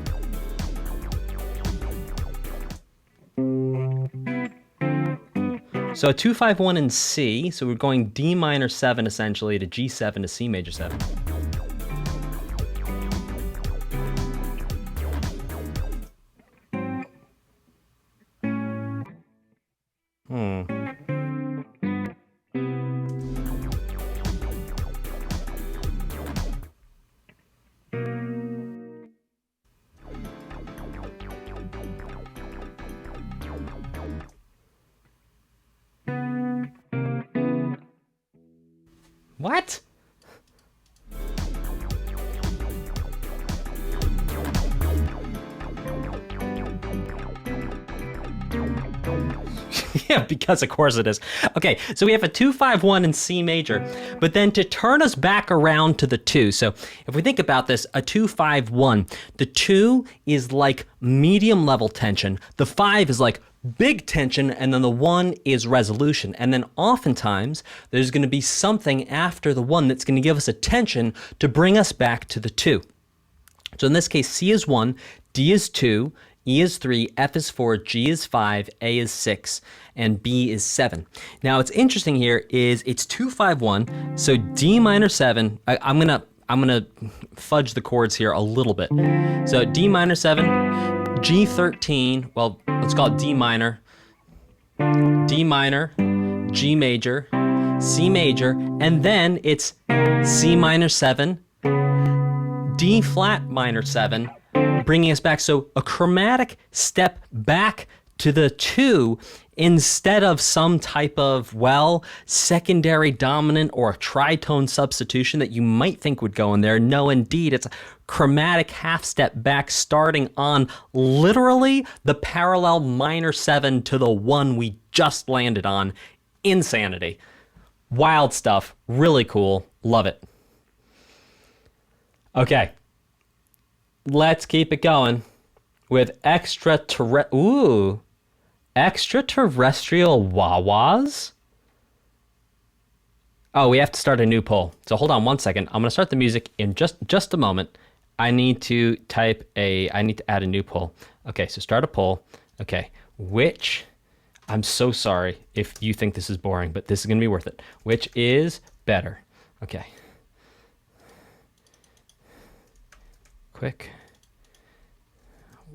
So a 2-5-1 in C. So we're going D minor 7 essentially to G7 to C major 7. What? Yeah, because of course it is. Okay, so we have a 2-5-1 in C major, but then to turn us back around to the 2. So if we think about this, a 2-5-1, the 2 is like medium level tension, the 5 is like big tension, and then the 1 is resolution. And then oftentimes there's going to be something after the 1 that's going to give us a tension to bring us back to the 2. So in this case, C is 1, D is 2, E is 3, F is 4, G is 5, A is 6, and B is 7. Now, what's interesting here is it's 2-5-1, so D minor 7. I'm gonna fudge the chords here a little bit. So D minor 7, G13. Well, let's call it D minor, D minor, G major, C major, and then it's C minor 7, D flat minor 7. Bringing us back, so a chromatic step back to the 2 instead of some type of, well, secondary dominant or a tritone substitution that you might think would go in there. No, indeed, it's a chromatic half step back starting on literally the parallel minor 7 to the 1 we just landed on. Insanity. Wild stuff. Really cool. Love it. Okay. Let's keep it going with Extraterrestrial Wahwahs? Oh, we have to start a new poll. So hold on one second. I'm going to start the music in just a moment. I need to add a new poll. Okay, so start a poll. Okay, which, I'm so sorry if you think this is boring, but this is going to be worth it. Which is better? Okay. Quick.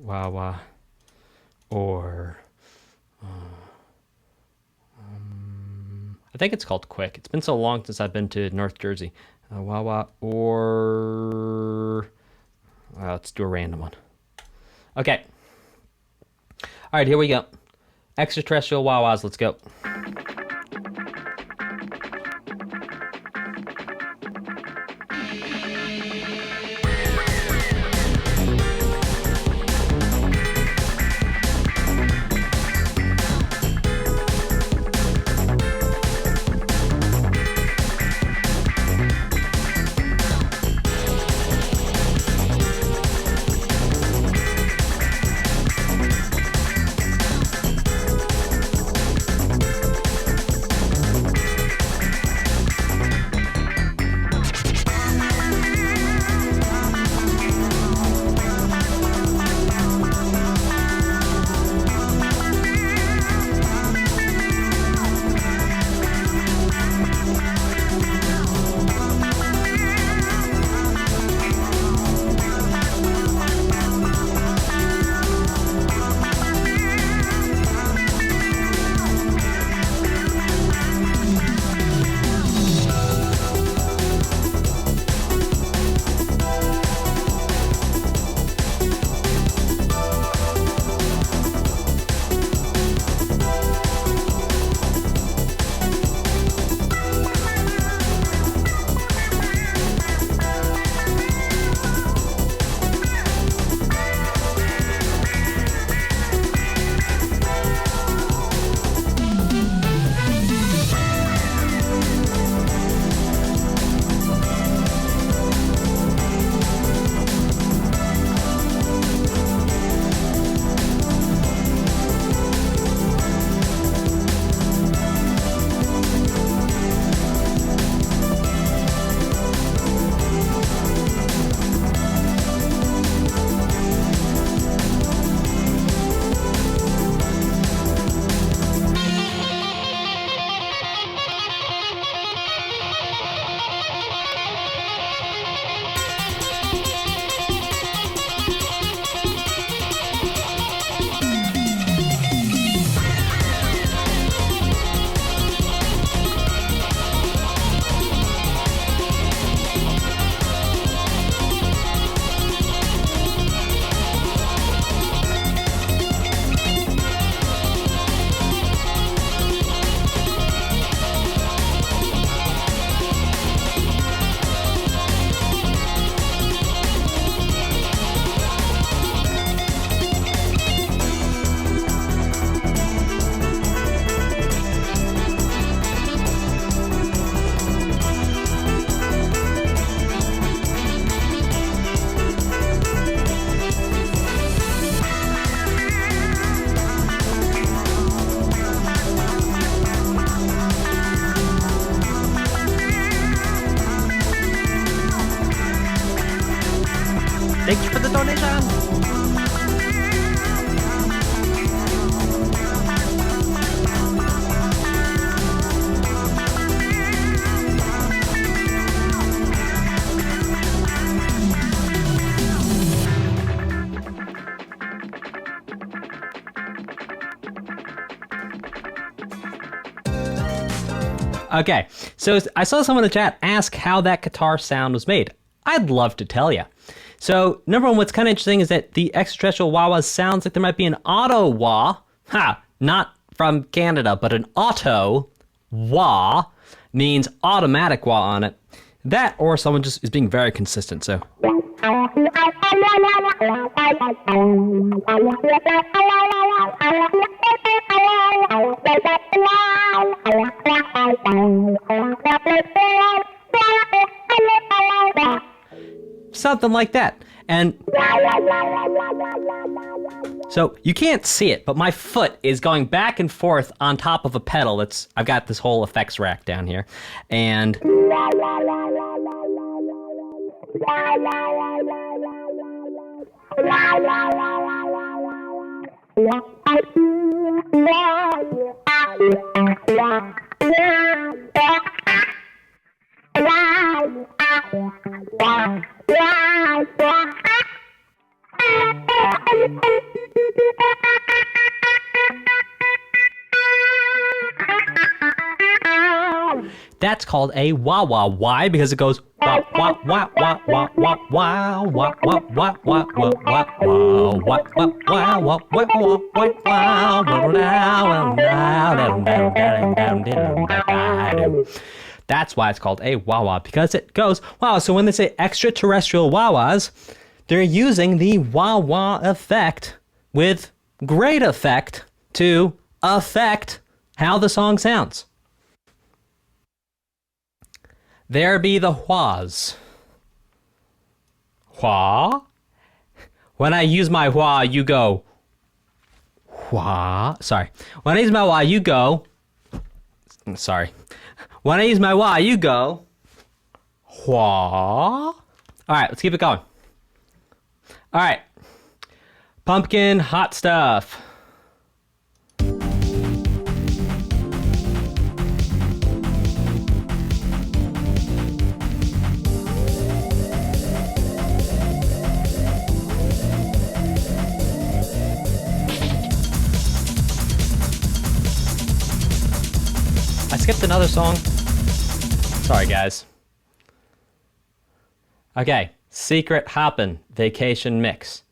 Wahwah or I think it's called Quick. It's been so long since I've been to North Jersey. Wahwah or let's do a random one. Okay. All right, here we go. Extraterrestrial Wahwahs. Let's go. Thanks for the donation. Okay, so I saw someone in the chat ask how that guitar sound was made. I'd love to tell you. So, number one, what's kind of interesting is that the Extraterrestrial Wahwahs sounds like there might be an auto wah. Not from Canada, but an auto wah means automatic wah on it. That, or someone just is being very consistent, so. Something like that. And so you can't see it, but my foot is going back and forth on top of a pedal. I've got this whole effects rack down here. And that's called a wah wah. Why? Because it goes wah wah wah wah wah wah wah wah wah wah wah wah wah wah wah wah wah. That's why it's called a wah wah, because it goes wow. So when they say extraterrestrial wahwahs, they're using the wah wah effect with great effect to affect how the song sounds. There be the wahs. Wah. When I use my wah, you go wah. Sorry. When I use my wah, you go. Sorry. When I use my wah, you go wah. All right, let's keep it going. All right. Pumpkin Hot Stuff. I skipped another song. Sorry, guys. Okay, Secret Hoppin' Vacation Mix.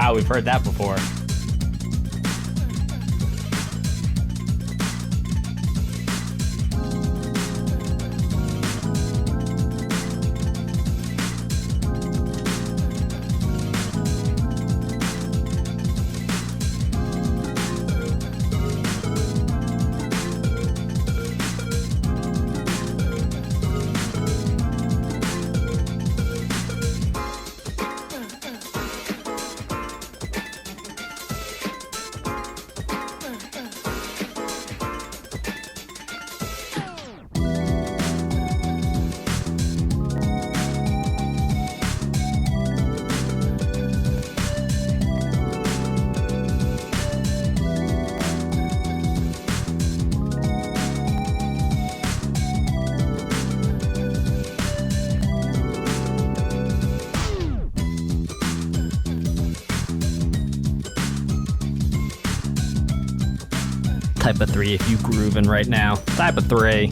Ah, we've heard that before. type of 3 if you grooving right now. Type of 3.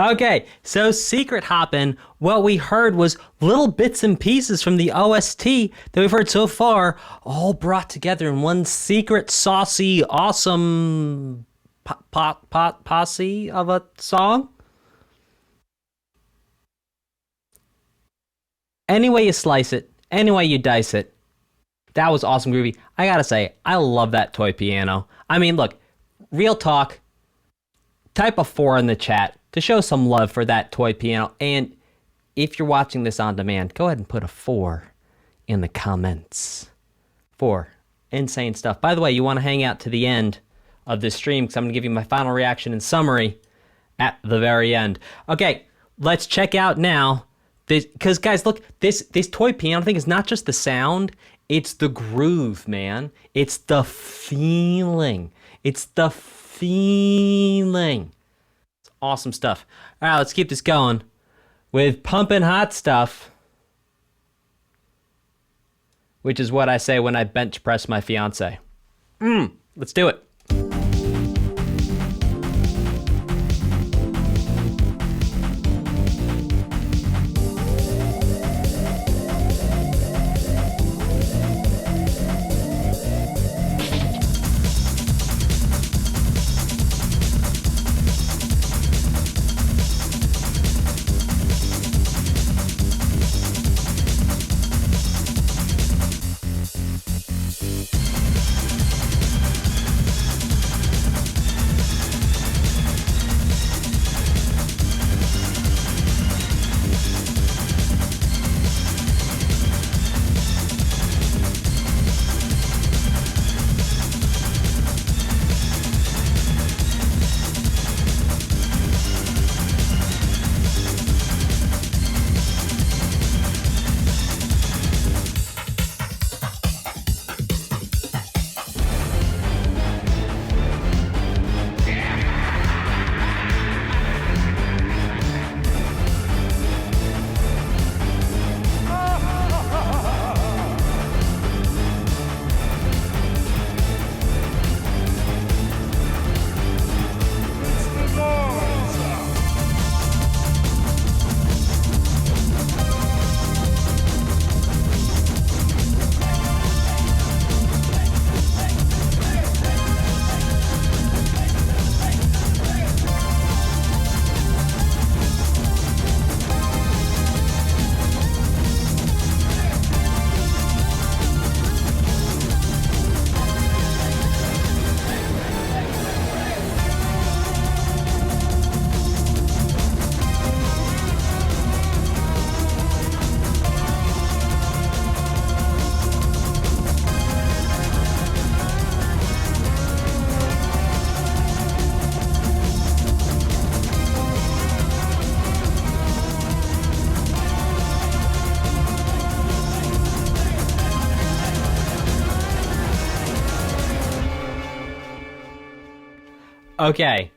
Okay, so Secret Hoppin', what we heard was little bits and pieces from the OST that we've heard so far, all brought together in one secret, saucy, awesome posse of a song. Any way you slice it, any way you dice it, that was awesome groovy. I gotta say, I love that toy piano. I mean, look, real talk, type a 4 in the chat to show some love for that toy piano. And if you're watching this on demand, go ahead and put a 4 in the comments. 4. Insane stuff. By the way, you want to hang out to the end of this stream because I'm going to give you my final reaction and summary at the very end. Okay, let's check out now. Because, guys, look, this toy piano thing is not just the sound. It's the groove, man. It's the feeling. It's the feeling. Awesome stuff. All right, let's keep this going with Pumpin Hot Stuff, which is what I say when I bench press my fiance. Let's do it. Okay.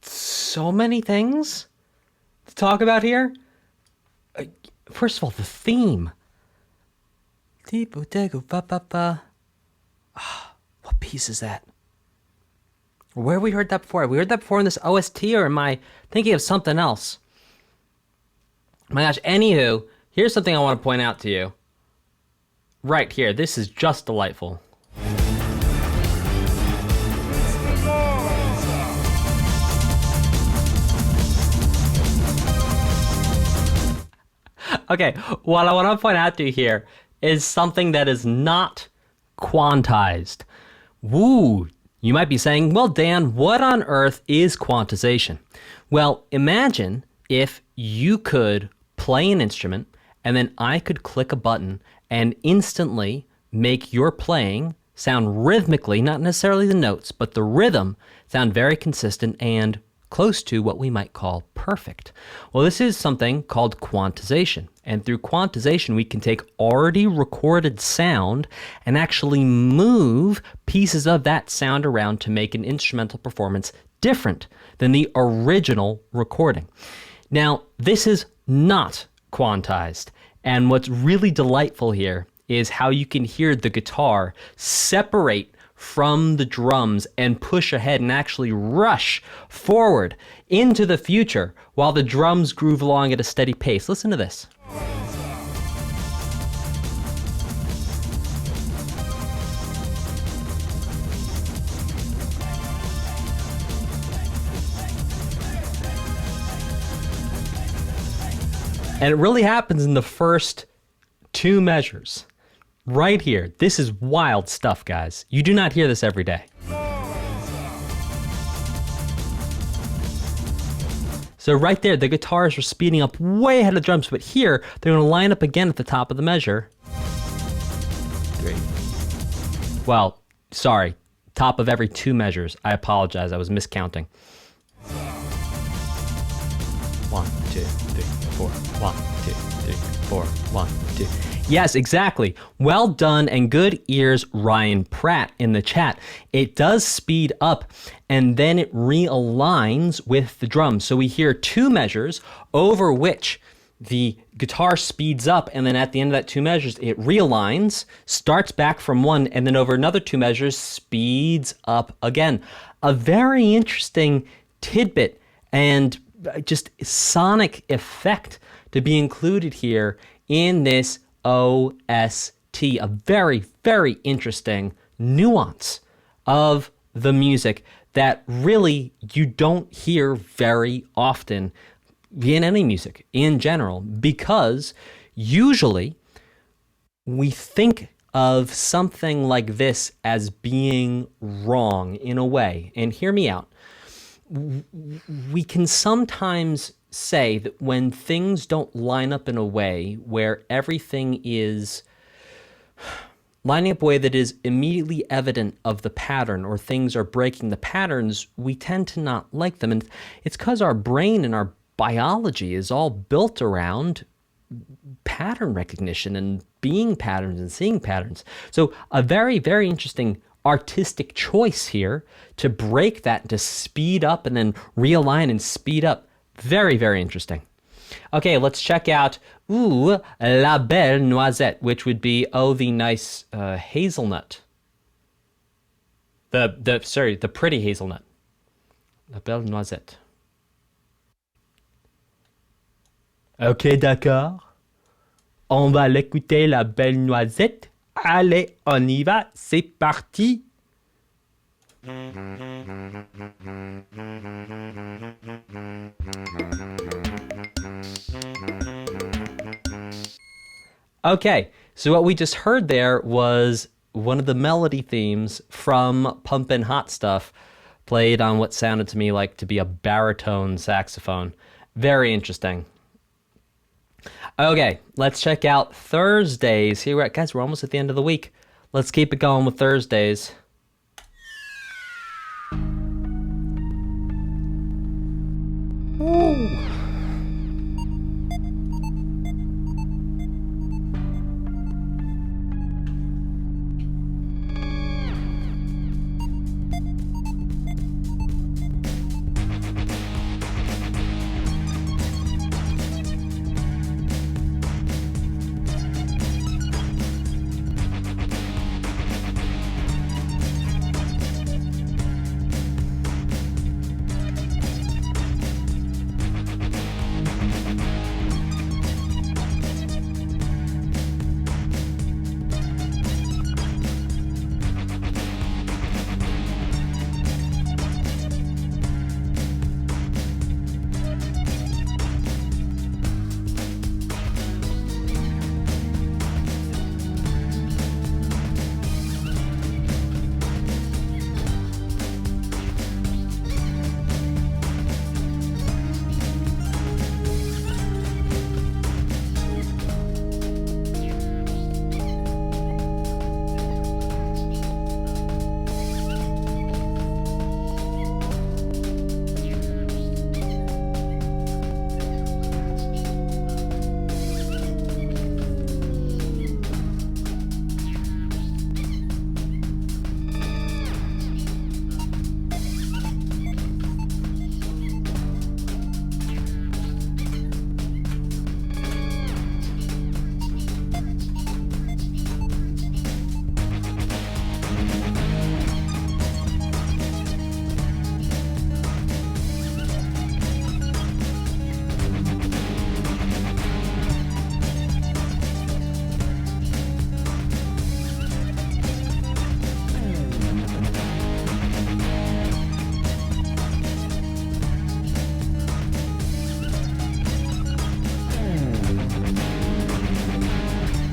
So many things to talk about here. First of all, the theme. What piece is that? Where have we heard that before? Have we heard that before in this OST, or am I thinking of something else? My gosh, anywho, here's something I want to point out to you. Right here, this is just delightful. Okay, what I want to point out to you here is something that is not quantized. Woo! You might be saying, well, Dan, what on earth is quantization? Well, imagine if you could play an instrument and then I could click a button and instantly make your playing sound rhythmically, not necessarily the notes, but the rhythm sound very consistent and close to what we might call perfect. Well, this is something called quantization. And through quantization, we can take already recorded sound and actually move pieces of that sound around to make an instrumental performance different than the original recording. Now, this is not quantized. And what's really delightful here is how you can hear the guitar separate from the drums and push ahead and actually rush forward into the future while the drums groove along at a steady pace. Listen to this. And it really happens in the first two measures. Right here. This is wild stuff, guys. You do not hear this every day. So right there, the guitars are speeding up way ahead of the drums, but here, they're going to line up again at the top of the measure. 3. Well, sorry. Top of every 2 measures. I apologize. I was miscounting. 1, 2, 3, 4. 1, 2, 3, 4. 1, 2. Yes, exactly. Well done and good ears, Ryan Pratt in the chat. It does speed up and then it realigns with the drums. So we hear 2 measures over which the guitar speeds up, and then at the end of that 2 measures, it realigns, starts back from 1, and then over another 2 measures, speeds up again. A very interesting tidbit and just sonic effect to be included here in this OST, a very, very interesting nuance of the music that really you don't hear very often in any music in general, because usually we think of something like this as being wrong in a way. And hear me out. We can sometimes say that when things don't line up in a way where everything is lining up a way that is immediately evident of the pattern, or things are breaking the patterns, we tend to not like them. And it's because our brain and our biology is all built around pattern recognition and being patterns and seeing patterns. So a very, very interesting artistic choice here to break that, to speed up and then realign and speed up. Very, very interesting. Okay, let's check out Ooh, la belle noisette, which would be, oh, the nice hazelnut. The pretty hazelnut. La belle noisette. Ok, d'accord. On va l'écouter, la belle noisette. Allez, on y va, c'est parti. Okay, so what we just heard there was one of the melody themes from Pumpin Hot Stuff, played on what sounded to me like to be a baritone saxophone. Very interesting. Okay, let's check out Thursdays. Here, guys, we're almost at the end of the week. Let's keep it going with Thursdays. Ooh.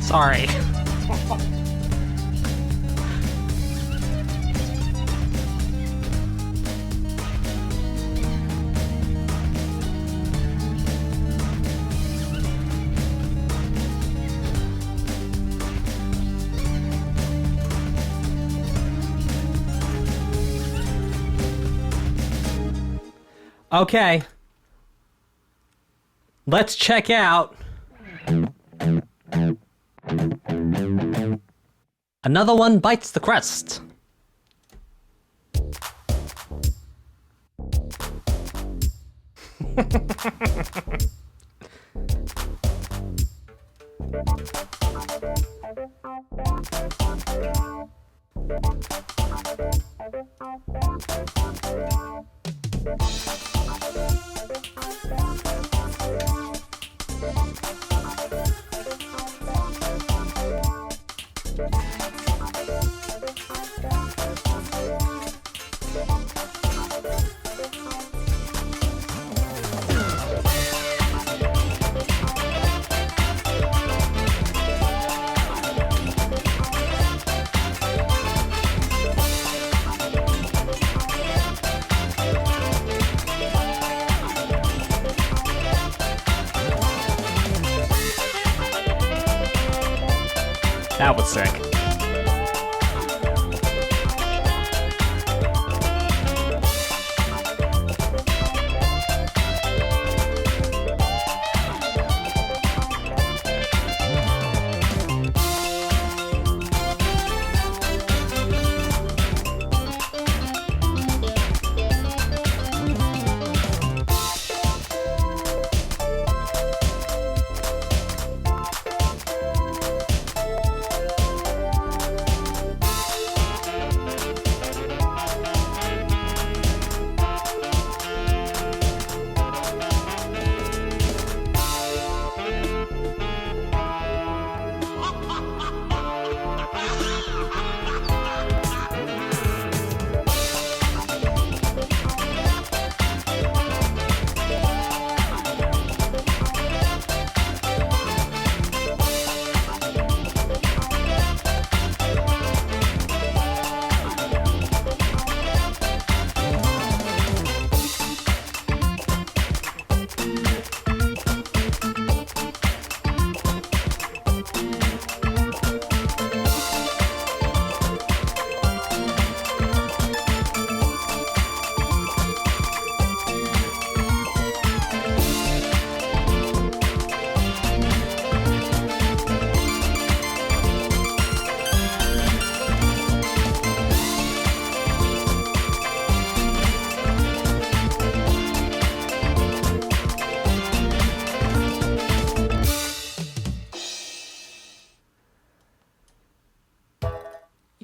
Sorry. Okay. Let's check out Another One Bites the Crust. That was sick.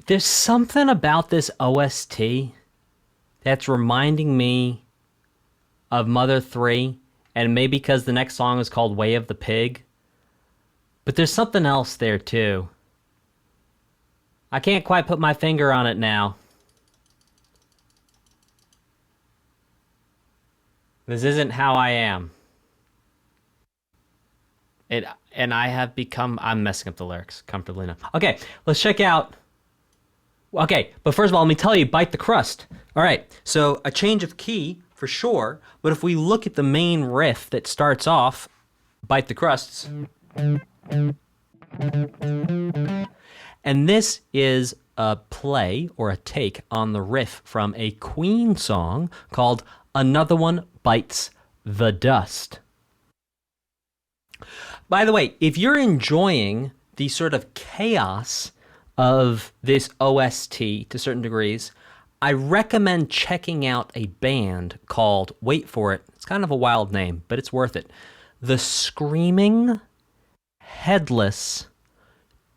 There's something about this OST that's reminding me of Mother 3, and maybe because the next song is called Way of the Pig. But there's something else there too. I can't quite put my finger on it now. This isn't how I am. And I have become... I'm messing up the lyrics comfortably now. Okay, let's check out... Okay, but first of all, let me tell you, Bite the Crust. All right, so a change of key for sure, but if we look at the main riff that starts off, Bite the Crusts, and this is a play or a take on the riff from a Queen song called Another One Bites the Dust. By the way, if you're enjoying the sort of chaos of this OST to certain degrees, I recommend checking out a band called, wait for it, it's kind of a wild name, but it's worth it, The Screaming Headless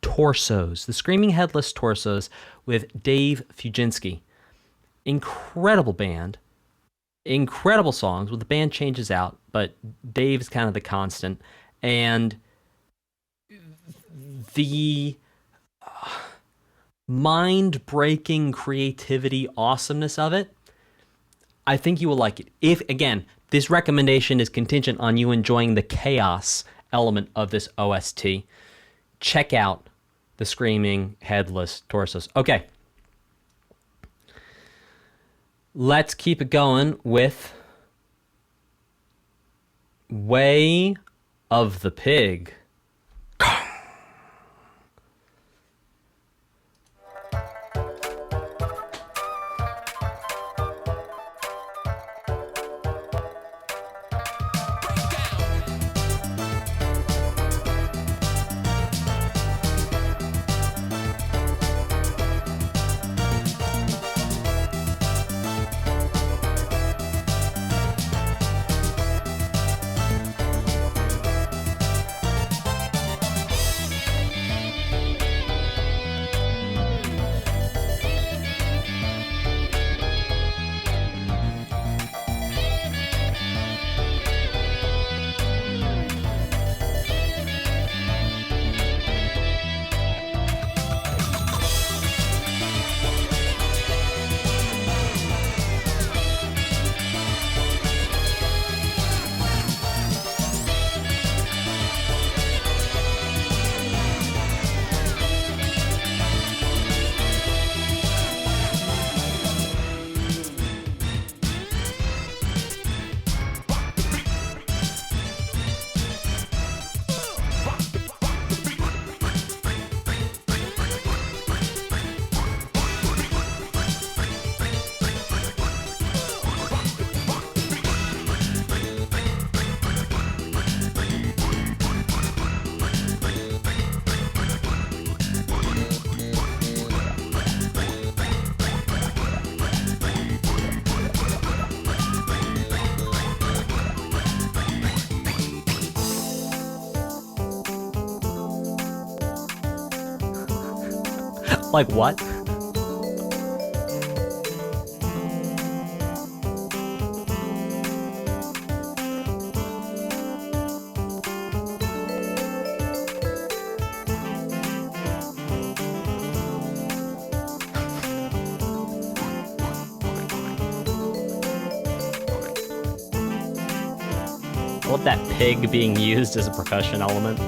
Torsos. The Screaming Headless Torsos with Dave Fuginski. Incredible band. Incredible songs. Well, the band changes out, but Dave's kind of the constant. And the mind-breaking creativity, awesomeness of it, I think you will like it. If, again, this recommendation is contingent on you enjoying the chaos element of this OST. check out the screaming headless torsos. Okay. Let's keep it going with Way of the Pig. Like what? I love that pig being used as a percussion element.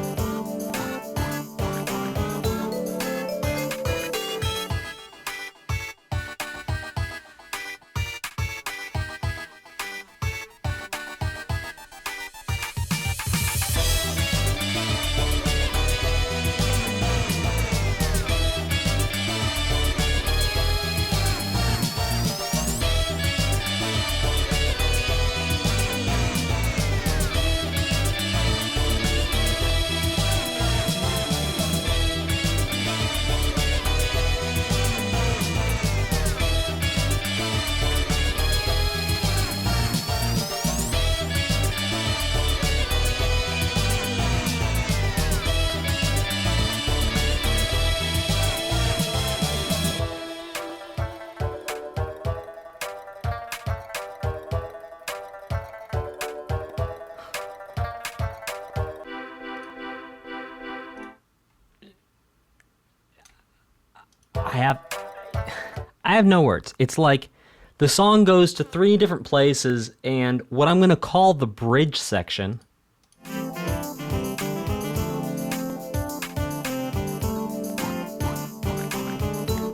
I have no words. It's like the song goes to 3 different places, and what I'm going to call the bridge section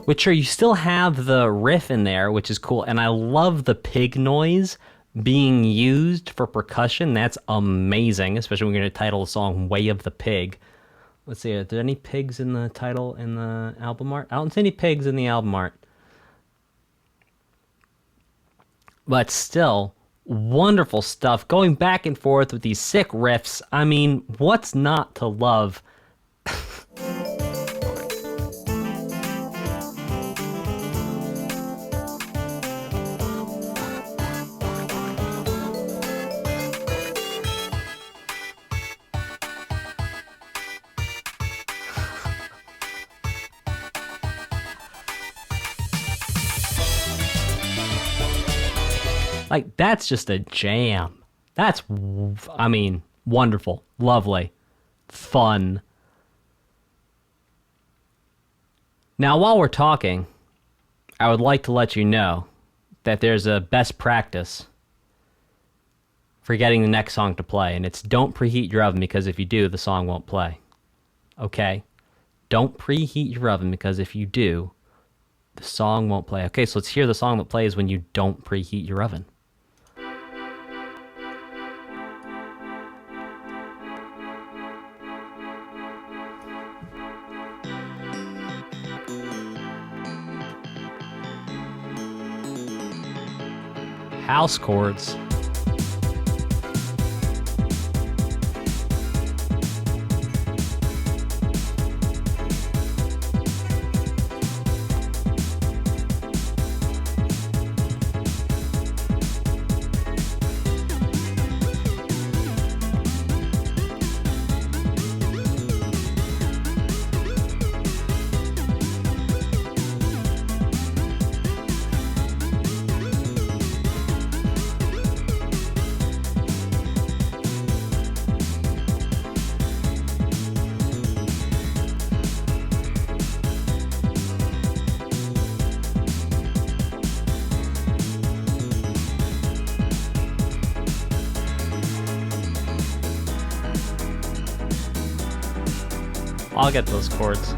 which sure, you still have the riff in there, which is cool, and I love the pig noise being used for percussion. That's amazing, especially when we're going to title the song Way of the Pig. Let's see, are there any pigs in the title, in the album art? I don't see any pigs in the album art. But still, wonderful stuff. Going back and forth with these sick riffs. I mean, what's not to love? Like, that's just a jam. That's, I mean, wonderful, lovely, fun. Now, while we're talking, I would like to let you know that there's a best practice for getting the next song to play, and it's don't preheat your oven, because if you do, the song won't play. Okay? Don't preheat your oven, because if you do, the song won't play. Okay, so let's hear the song that plays when you don't preheat your oven. House chords. I'll get those chords.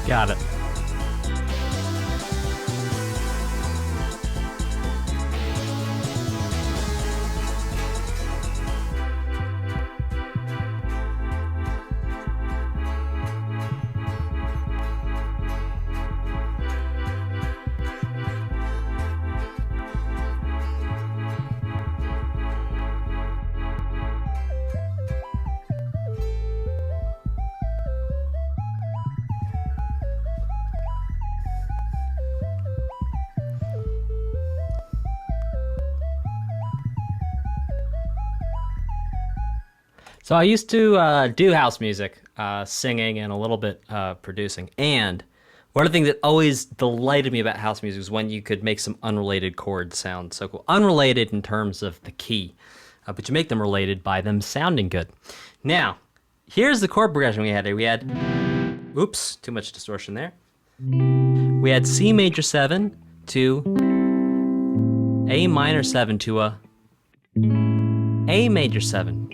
Got it. So I used to do house music, singing and a little bit producing. And one of the things that always delighted me about house music is when you could make some unrelated chords sound so cool. Unrelated in terms of the key, but you make them related by them sounding good. Now, here's the chord progression we had here. We had, oops, too much distortion there. We had C major 7 to A minor 7 to a A major 7.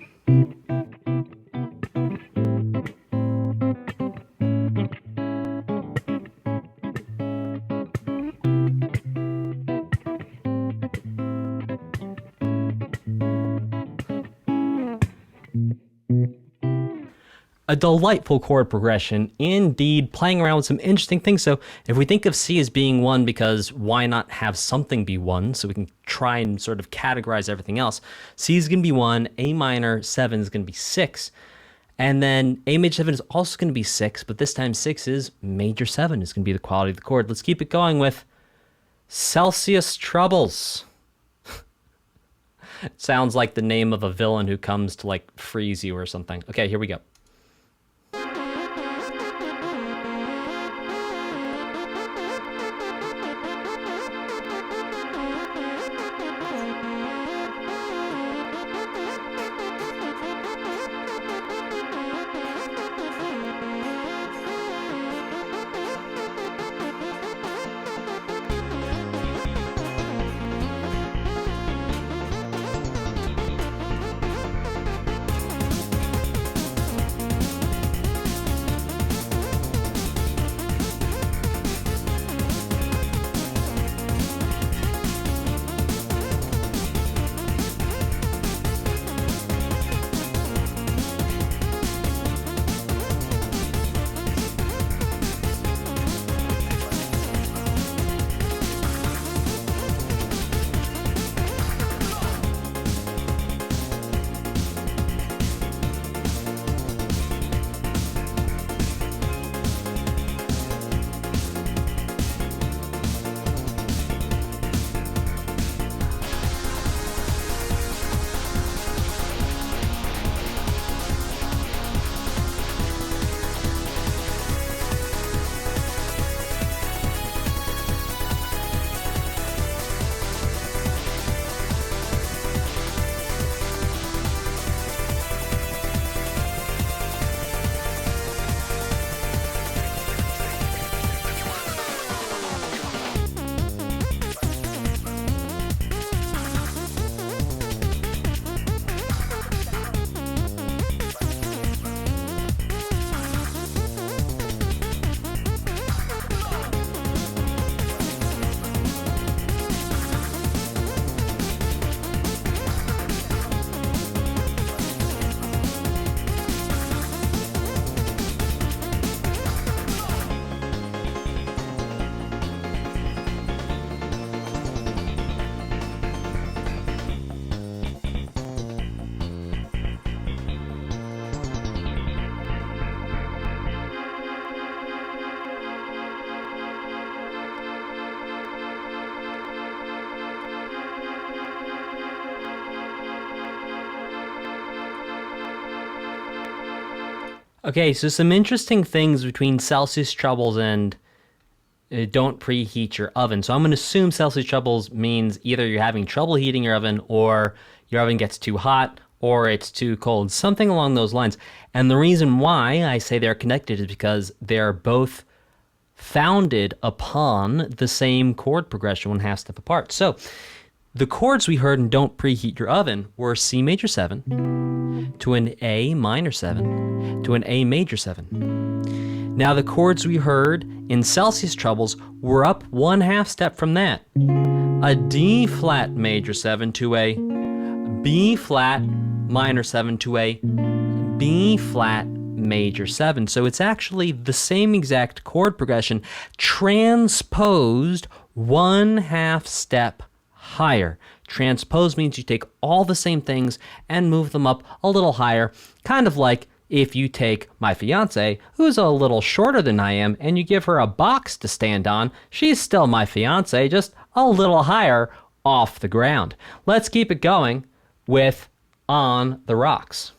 A delightful chord progression, indeed, playing around with some interesting things. So if we think of C as being 1, because why not have something be 1, so we can try and sort of categorize everything else. C is going to be 1, A minor 7 is going to be 6, and then A major 7 is also going to be 6, but this time 6 is major 7 is going to be the quality of the chord. Let's keep it going with Celsius Troubles. It sounds like the name of a villain who comes to like freeze you or something. Okay, here we go. Okay, so some interesting things between Celsius troubles and don't preheat your oven. So I'm going to assume Celsius troubles means either you're having trouble heating your oven, or your oven gets too hot, or it's too cold, something along those lines. And the reason why I say they're connected is because they're both founded upon the same chord progression, one half step apart. So the chords we heard in Don't Preheat Your Oven were C major 7 to an A minor 7 to an A major 7. Now the chords we heard in Celsius Troubles were up one half step from that. A D flat major 7 to a B flat minor 7 to a B flat major 7. So it's actually the same exact chord progression transposed one half step higher. Transpose means you take all the same things and move them up a little higher, kind of like if you take my fiance, who's a little shorter than I am, and you give her a box to stand on. She's still my fiance, just a little higher off the ground. Let's keep it going with On the Rocks.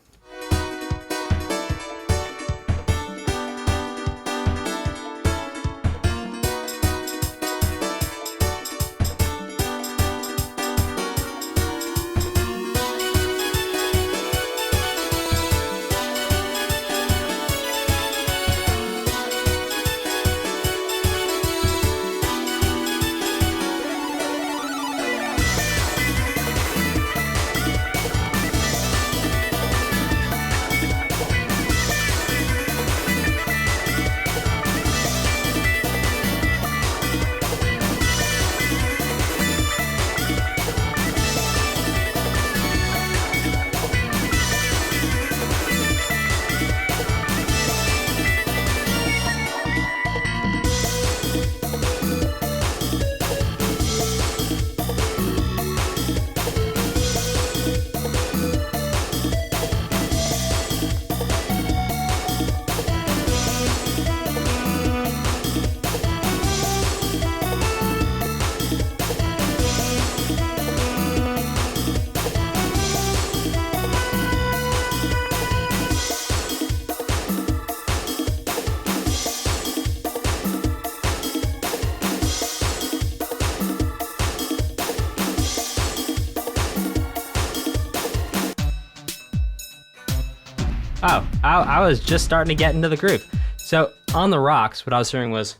Oh, I was just starting to get into the groove. So On the Rocks, what I was hearing was...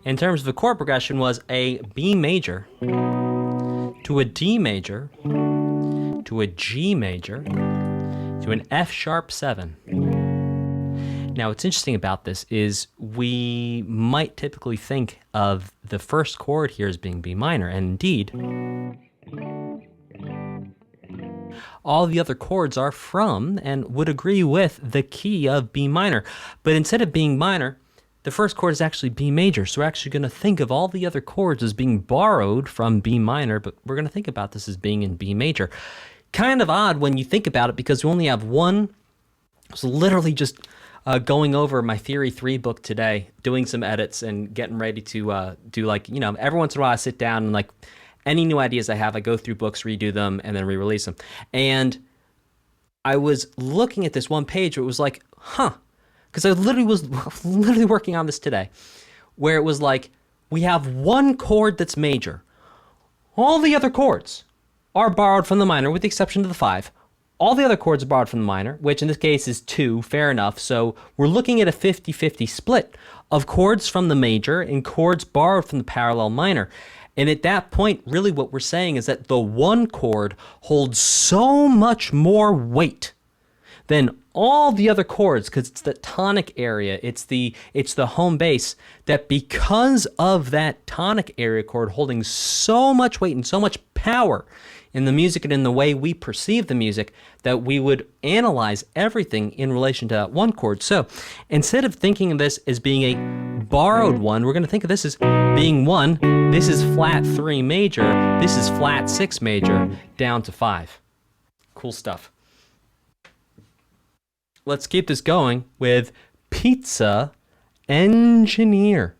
in terms of the chord progression, was a B major to a D major to a G major to an F sharp 7. Now, what's interesting about this is we might typically think of the first chord here as being B minor, and indeed, all the other chords are from and would agree with the key of B minor. But instead of being minor, the first chord is actually B major. So we're actually going to think of all the other chords as being borrowed from B minor, but we're going to think about this as being in B major. Kind of odd when you think about it, because we only have one. I was literally just going over my Theory 3 book today, doing some edits and getting ready to do, like, you know, every once in a while I sit down and, like, any new ideas I have, I go through books, redo them, and then re-release them. And I was looking at this one page where it was like, because I literally was working on this today, where it was like, we have one chord that's major. All the other chords are borrowed from the minor, with the exception of the 5. All the other chords are borrowed from the minor, which in this case is 2, fair enough. So we're looking at a 50-50 split of chords from the major and chords borrowed from the parallel minor. And at that point, really what we're saying is that the one chord holds so much more weight than all the other chords, because it's the tonic area, it's the home base, that because of that tonic area chord holding so much weight and so much power in the music and in the way we perceive the music, that we would analyze everything in relation to that one chord. So instead of thinking of this as being a borrowed one, we're going to think of this as being one. This is flat 3 major, this is flat 6 major, down to 5. Cool stuff. Let's keep this going with Pizza Engineer.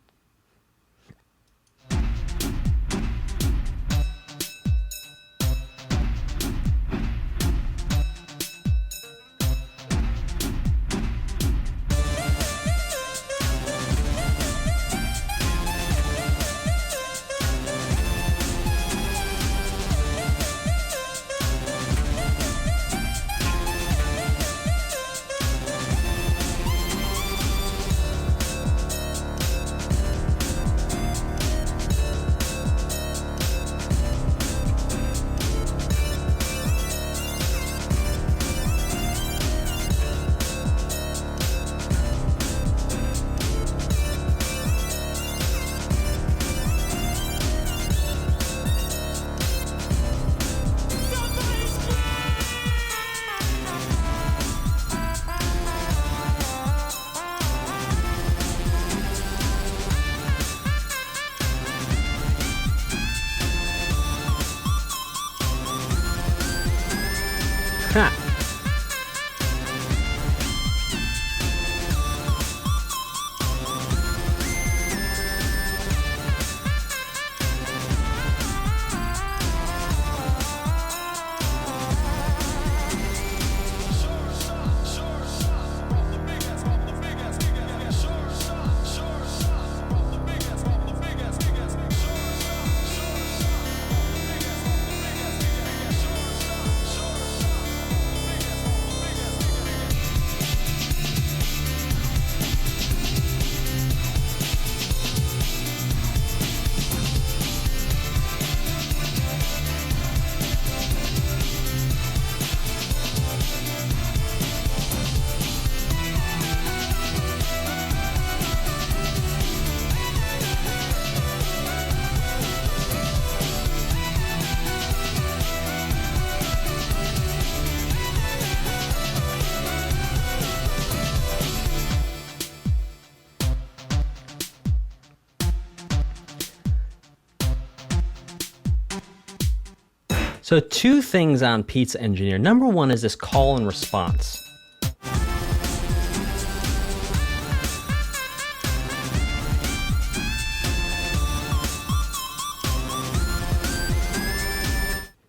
So 2 things on Pizza Engineer. Number 1 is this call and response.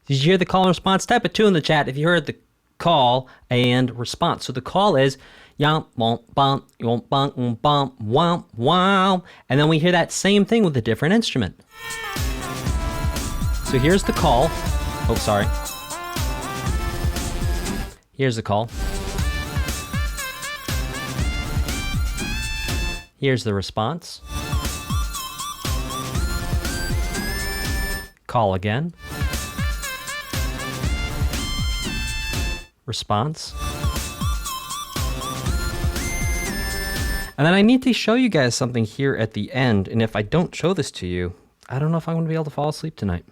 Did you hear the call and response? Type a 2 in the chat if you heard the call and response. So the call is yum bum bum yum bum bum wow wow, and then we hear that same thing with a different instrument. So here's the call. Oh, sorry. Here's the call. Here's the response. Call again. Response. And then I need to show you guys something here at the end, and if I don't show this to you, I don't know if I'm going to be able to fall asleep tonight.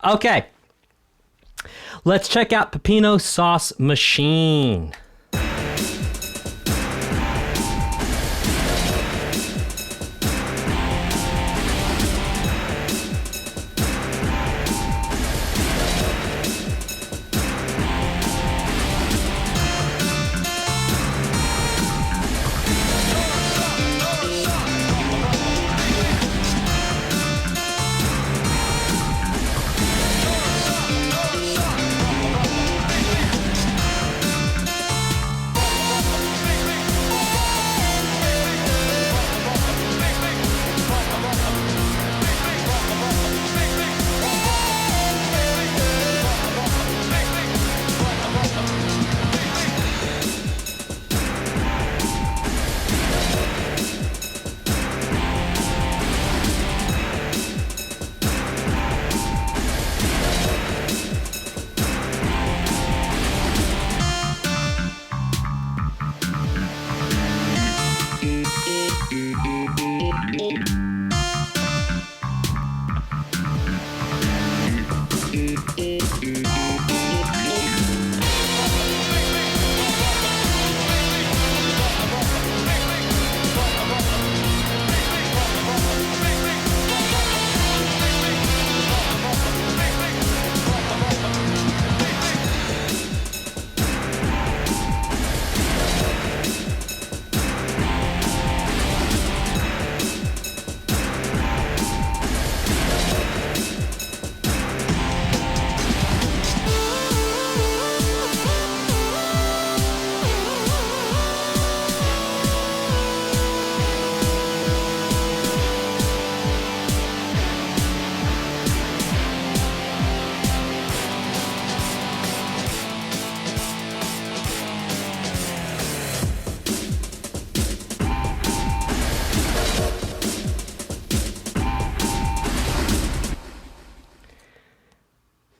Okay, let's check out Peppino Sauce Machine.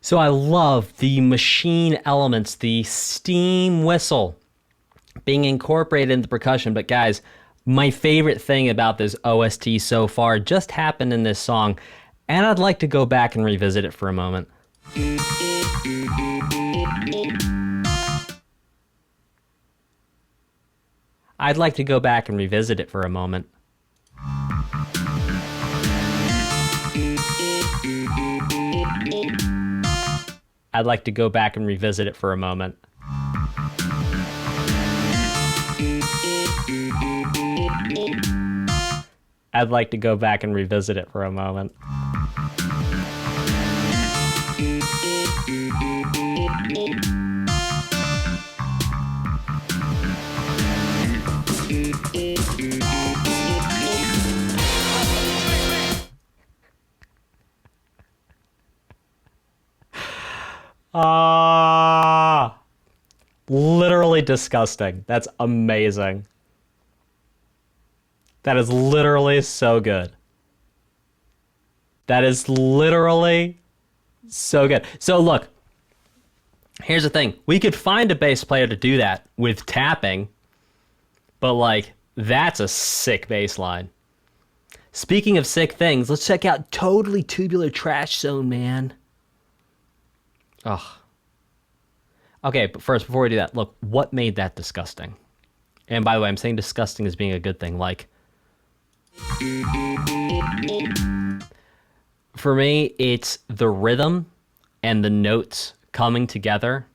So I love the machine elements, the steam whistle being incorporated into percussion. But guys, my favorite thing about this OST so far just happened in this song, and I'd like to go back and revisit it for a moment. I'd like to go back and revisit it for a moment. I'd like to go back and revisit it for a moment. I'd like to go back and revisit it for a moment. Literally disgusting. That's amazing. That is literally so good. That is literally so good. So look, here's the thing. We could find a bass player to do that with tapping, but like, that's a sick bass line. Speaking of sick things, let's check out Totally Tubular Trash Zone, man. Ugh. Okay, but first, before we do that, look, what made that disgusting? And by the way, I'm saying disgusting as being a good thing. Like, for me, it's the rhythm and the notes coming together.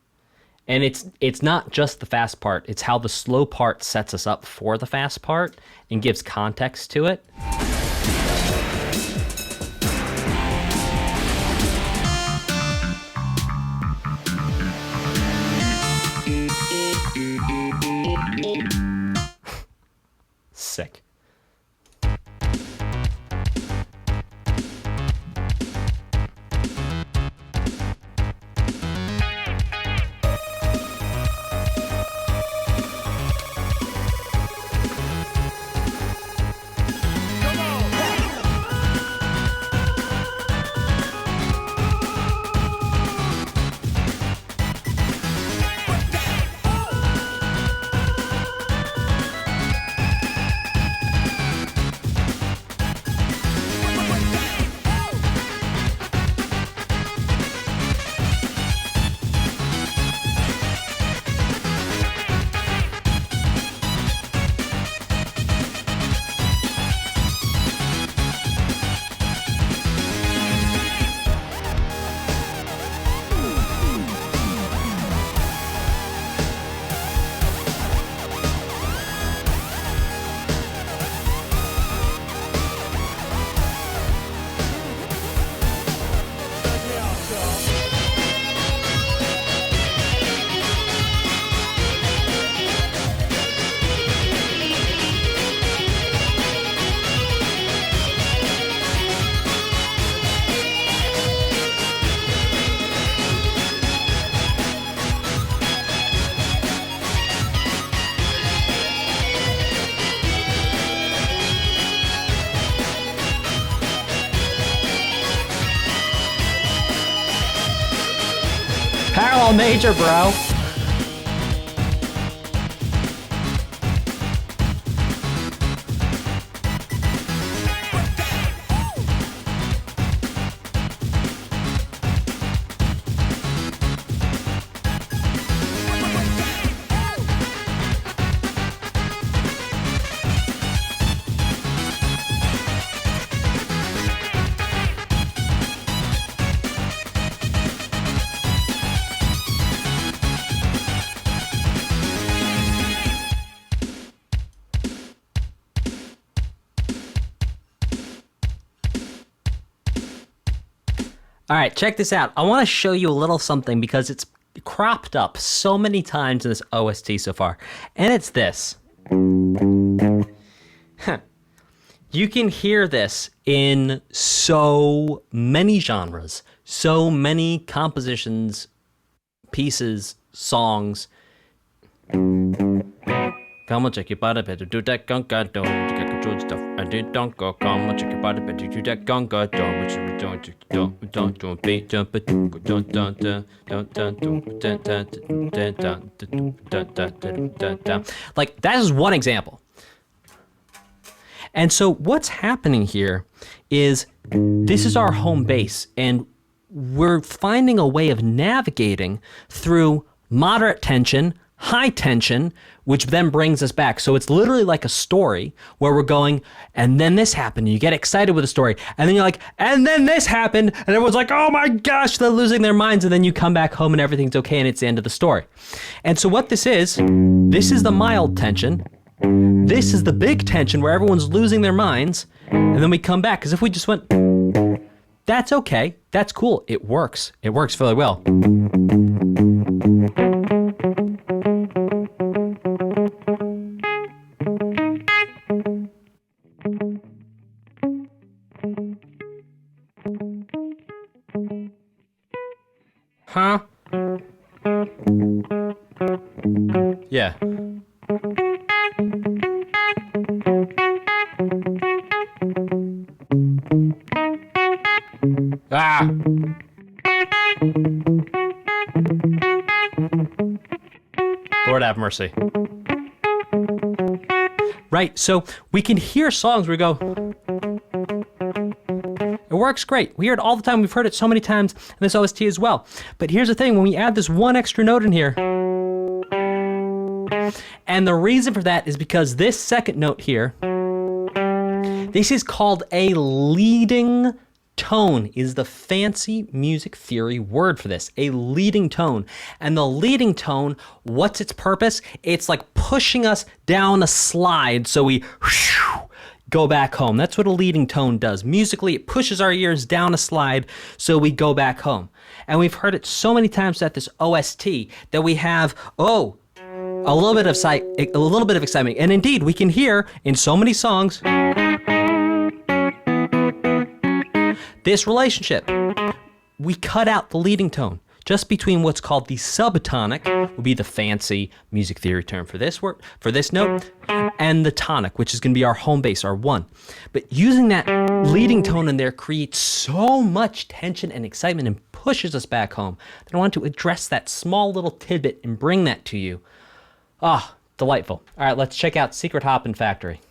And it's not just the fast part. It's how the slow part sets us up for the fast part and gives context to it. Sick. Parallel major, bro. All right, check this out. I want to show you a little something because it's cropped up so many times in this OST so far. And it's this. You can hear this in so many genres, so many compositions, pieces, songs. Come on, check your butt, better do that. George stuff. I did don't go come much your body, but you that gonga don't which you don't be jump it don't like that is one example. And so what's happening here is this is our home base, and we're finding a way of navigating through moderate tension, high tension, which then brings us back. So it's literally like a story where we're going, and then this happened. You get excited with the story, and then you're like, and then this happened, and everyone's like, oh my gosh, they're losing their minds, and then you come back home and everything's okay, and it's the end of the story. And so what this is the mild tension. This is the big tension where everyone's losing their minds, and then we come back. Because if we just went, that's okay, that's cool, it works. It works fairly well. Huh? Yeah. Ah! Lord have mercy. Right, so we can hear songs where we go, it works great. We hear it all the time. We've heard it so many times in this OST as well. But here's the thing, when we add this one extra note in here, and the reason for that is because this second note here, this is called a leading tone, is the fancy music theory word for this, a leading tone. And the leading tone, what's its purpose? It's like pushing us down a slide so we go back home. That's what a leading tone does. Musically, it pushes our ears down a slide so we go back home. And we've heard it so many times at this OST that we have, a little bit of excitement. And indeed, we can hear in so many songs this relationship. We cut out the leading tone just between what's called the subtonic, will be the fancy music theory term for this word, for this note, and the tonic, which is going to be our home base, our one. But using that leading tone in there creates so much tension and excitement and pushes us back home that I want to address that small little tidbit and bring that to you. Ah, delightful. All right, let's check out Secret Hoppin Factory.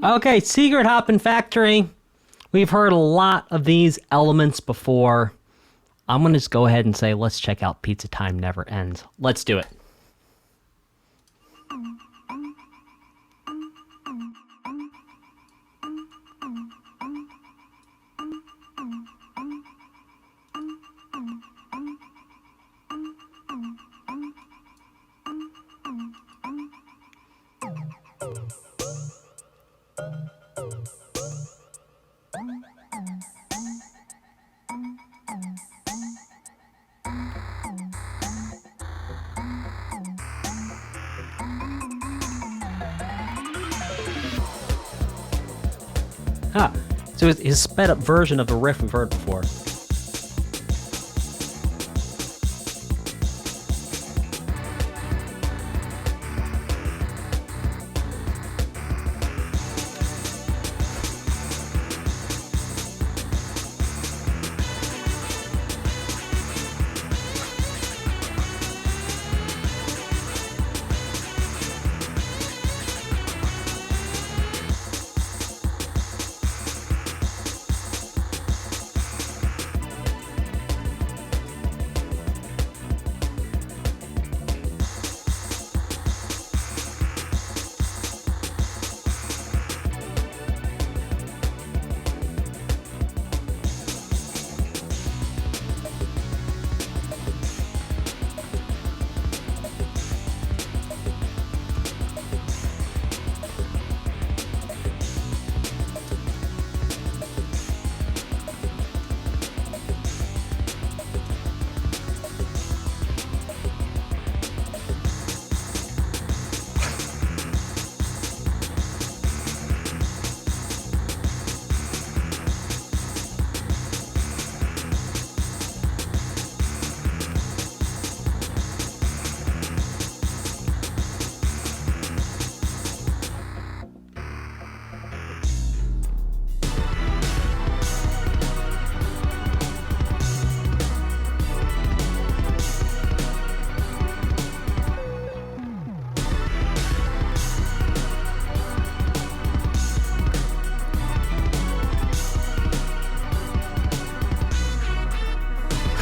Okay, Secret Hoppin Factory. We've heard a lot of these elements before. I'm going to just go ahead and say, let's check out Pizza Time Never Ends. Let's do it. Huh. So it's his sped up version of a riff we've heard before.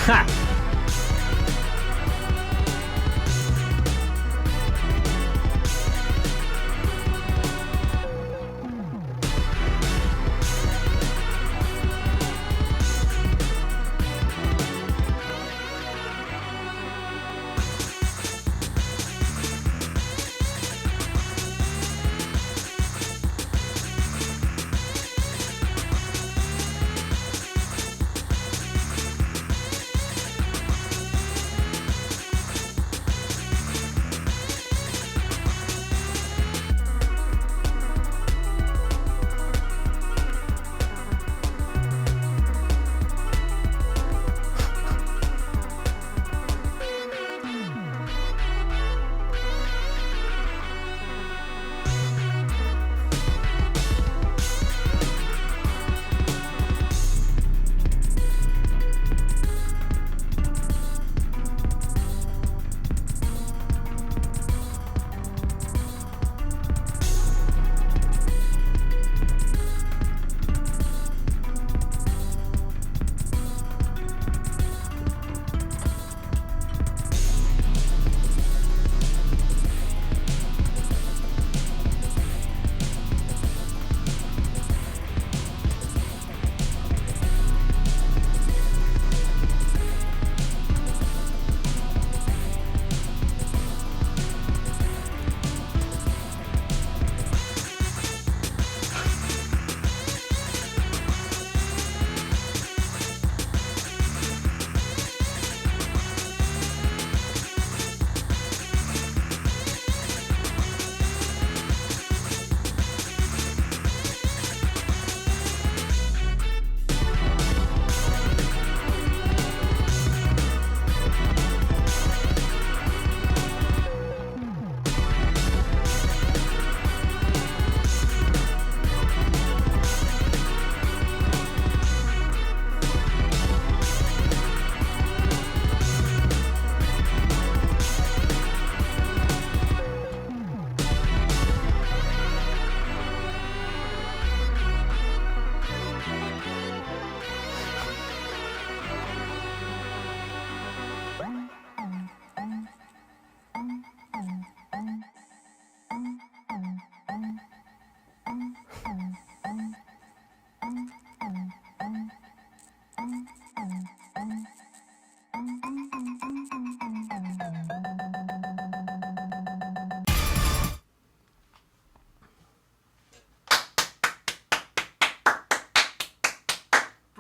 Ha!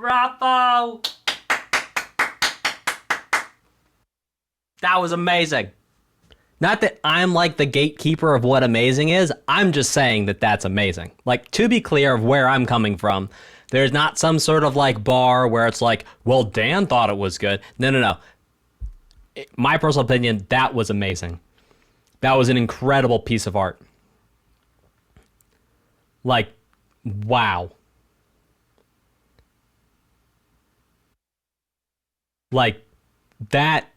Bravo! That was amazing. Not that I'm like the gatekeeper of what amazing is. I'm just saying that that's amazing. Like, to be clear of where I'm coming from, there's not some sort of like bar where it's like, well, Dan thought it was good. No. My personal opinion, that was amazing. That was an incredible piece of art. Like, wow. Like, that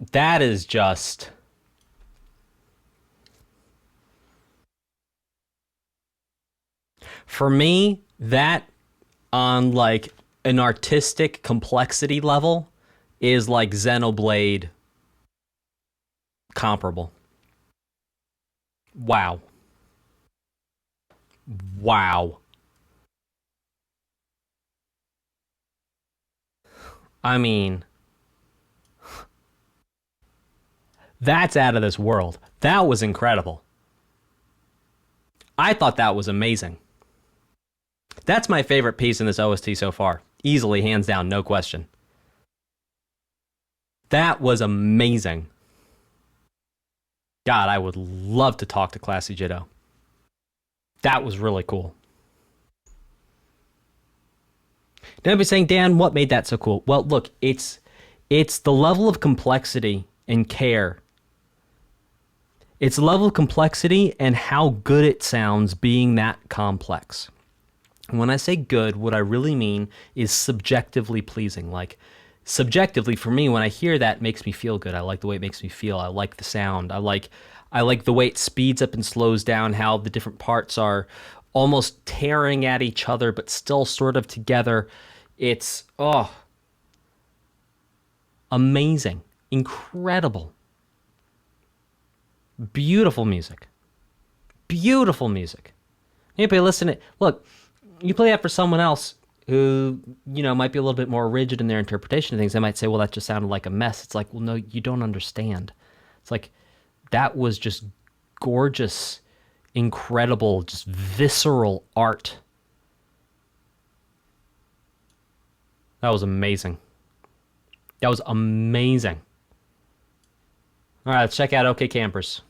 is just... For me, that on like an artistic complexity level is like Xenoblade comparable. Wow. I mean, that's out of this world. That was incredible. I thought that was amazing. That's my favorite piece in this OST so far. Easily, hands down, no question. That was amazing. God, I would love to talk to Classy Jiddo. That was really cool. Then I'd be saying, Dan, what made that so cool? Well, look, it's the level of complexity and care. It's the level of complexity and how good it sounds being that complex. When I say good, what I really mean is subjectively pleasing. Like, subjectively, for me, when I hear that, it makes me feel good. I like the way it makes me feel. I like the sound. I like the way it speeds up and slows down, how the different parts are almost tearing at each other, but still sort of together. It's, amazing. Incredible. Beautiful music. Beautiful music. Anybody listening? Look, you play that for someone else who, might be a little bit more rigid in their interpretation of things. They might say, well, that just sounded like a mess. It's like, well, no, you don't understand. It's like, that was just gorgeous, incredible, just visceral art. That was amazing. That was amazing. All right, let's check out OK Campers.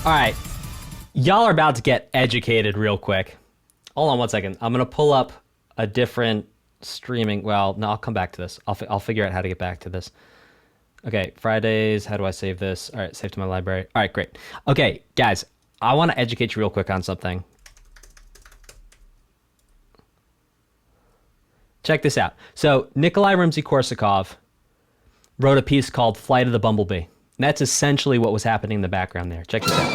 All right, y'all are about to get educated real quick. Hold on one second. I'm going to pull up a different streaming. Well, no, I'll come back to this. I'll figure out how to get back to this. Okay, Fridays. How do I save this? All right, save to my library. All right, great. Okay, guys, I want to educate you real quick on something. Check this out. So Nikolai Rimsky-Korsakov wrote a piece called Flight of the Bumblebee. And that's essentially what was happening in the background there. Check this out.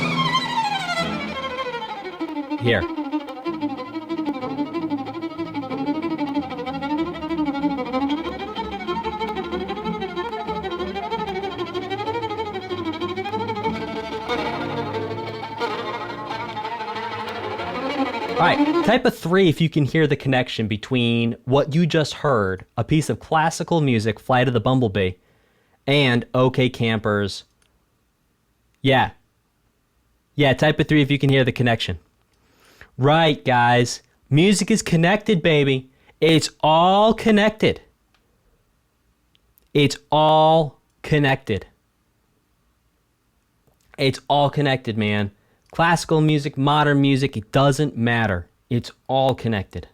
Here. All right, type a 3 if you can hear the connection between what you just heard, a piece of classical music, Flight of the Bumblebee, and OK Campers. Yeah, type a 3 if you can hear the connection. Right, guys. Music is connected, baby. It's all connected. It's all connected. It's all connected, man. Classical music, modern music, it doesn't matter. It's all connected.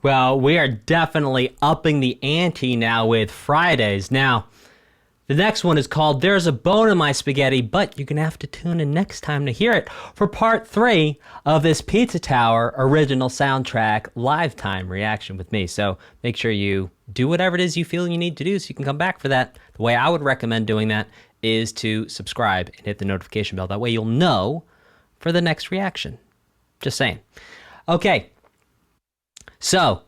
Well, we are definitely upping the ante now with Fridays. Now, the next one is called There's a Bone in My Spaghetti, but you're going to have to tune in next time to hear it for part 3 of this Pizza Tower original soundtrack live time reaction with me. So make sure you do whatever it is you feel you need to do so you can come back for that. The way I would recommend doing that is to subscribe and hit the notification bell. That way you'll know for the next reaction. Just saying. Okay. So,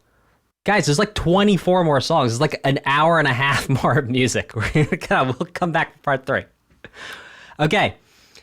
guys, there's like 24 more songs. It's like an hour and a half more of music. We'll come back for part 3. Okay,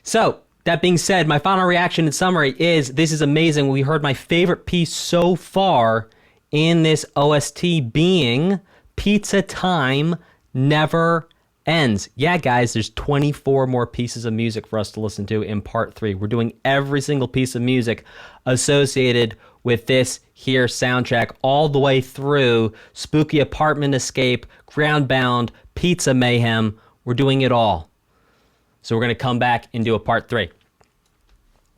so that being said, my final reaction and summary is this is amazing. We heard my favorite piece so far in this OST being Pizza Time Never Ends. Yeah, guys, there's 24 more pieces of music for us to listen to in part 3. We're doing every single piece of music associated with this here soundtrack all the way through Spooky Apartment Escape, Groundbound, Pizza Mayhem. We're doing it all. So we're going to come back and do a part 3.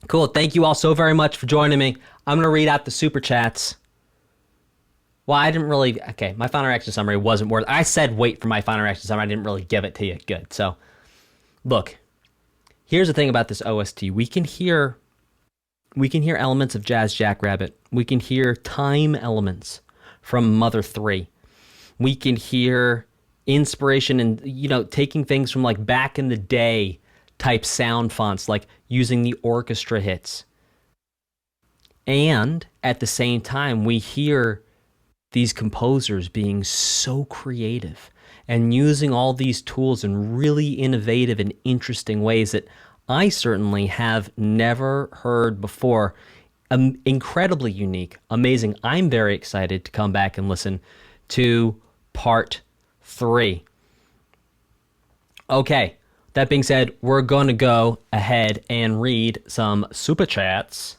Cool. Thank you all so very much for joining me. I'm going to read out the super chats. Well, I didn't really... Okay, my final reaction summary wasn't worth... I said wait for my final reaction summary. I didn't really give it to you. Good. So, look. Here's the thing about this OST. We can hear elements of Jazz Jackrabbit. We can hear time elements from Mother 3. We can hear inspiration and, taking things from like back in the day type sound fonts, like using the orchestra hits. And at the same time, we hear these composers being so creative and using all these tools in really innovative and interesting ways that I certainly have never heard before. Incredibly unique, amazing. I'm very excited to come back and listen to part 3. Okay, that being said, we're going to go ahead and read some super chats.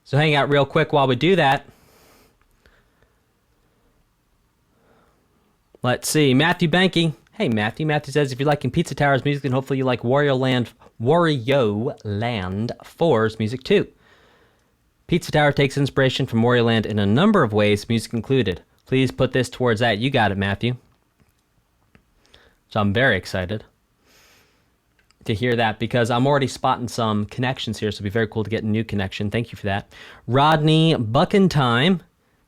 So hang out real quick while we do that. Let's see. Matthew Banky. Hey, Matthew. Matthew says, if you're liking Pizza Tower's music, then hopefully you like Wario Land 4's music too. Pizza Tower takes inspiration from Wario Land in a number of ways, music included. Please put this towards that. You got it, Matthew. So I'm very excited to hear that because I'm already spotting some connections here, so it'll be very cool to get a new connection. Thank you for that. Rodney Buckentime.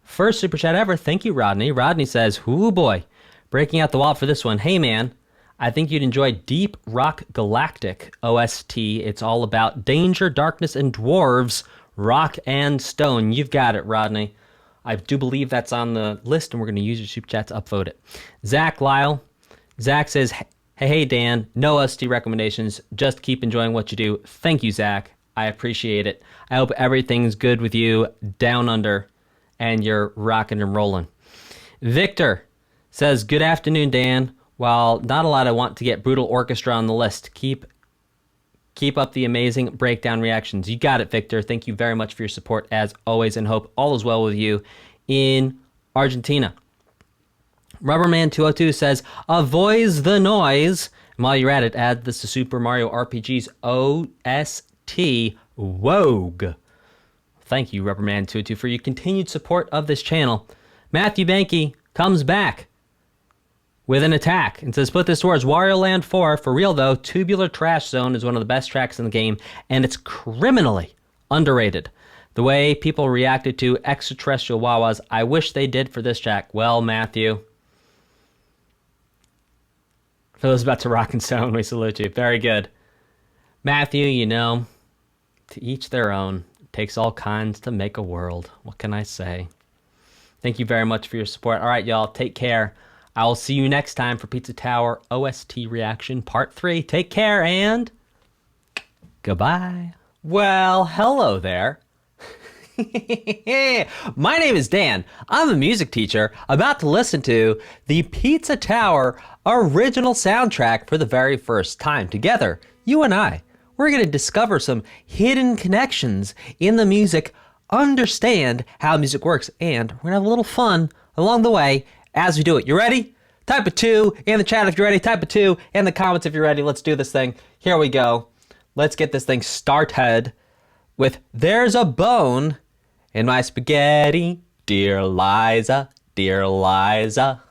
First super chat ever. Thank you, Rodney. Rodney says, ooh boy. Breaking out the wall for this one. Hey, man, I think you'd enjoy Deep Rock Galactic OST. It's all about danger, darkness, and dwarves, rock and stone. You've got it, Rodney. I do believe that's on the list, and we're going to use your super chat to upvote it. Zach Lyle. Zach says, hey, Dan, no OST recommendations. Just keep enjoying what you do. Thank you, Zach. I appreciate it. I hope everything's good with you down under, and you're rocking and rolling. Victor says, good afternoon, Dan. While not a lot, I want to get Brutal Orchestra on the list. Keep up the amazing breakdown reactions. You got it, Victor. Thank you very much for your support, as always, and hope all is well with you in Argentina. Rubberman202 says, avoid the noise. And while you're at it, add this to Super Mario RPG's OST, Wogue. Thank you, Rubberman202, for your continued support of this channel. Matthew Banky comes back with an attack and says, put this towards Wario Land 4. For real, though, Tubular Trash Zone is one of the best tracks in the game, and it's criminally underrated. The way people reacted to Extraterrestrial Wahwahs, I wish they did for this track. Well, Matthew, for those about to rock and stone, we salute you. Very good. Matthew, to each their own. It takes all kinds to make a world. What can I say? Thank you very much for your support. All right, y'all, take care. I will see you next time for Pizza Tower OST Reaction Part 3. Take care and goodbye. Well, hello there. My name is Dan. I'm a music teacher about to listen to the Pizza Tower original soundtrack for the very first time. Together, you and I, we're going to discover some hidden connections in the music, understand how music works, and we're going to have a little fun along the way as we do it. You ready? Type a 2 in the chat if you're ready. Type a 2 in the comments if you're ready. Let's do this thing. Here we go. Let's get this thing started with There's a Bone in My Spaghetti. Dear Liza, dear Liza.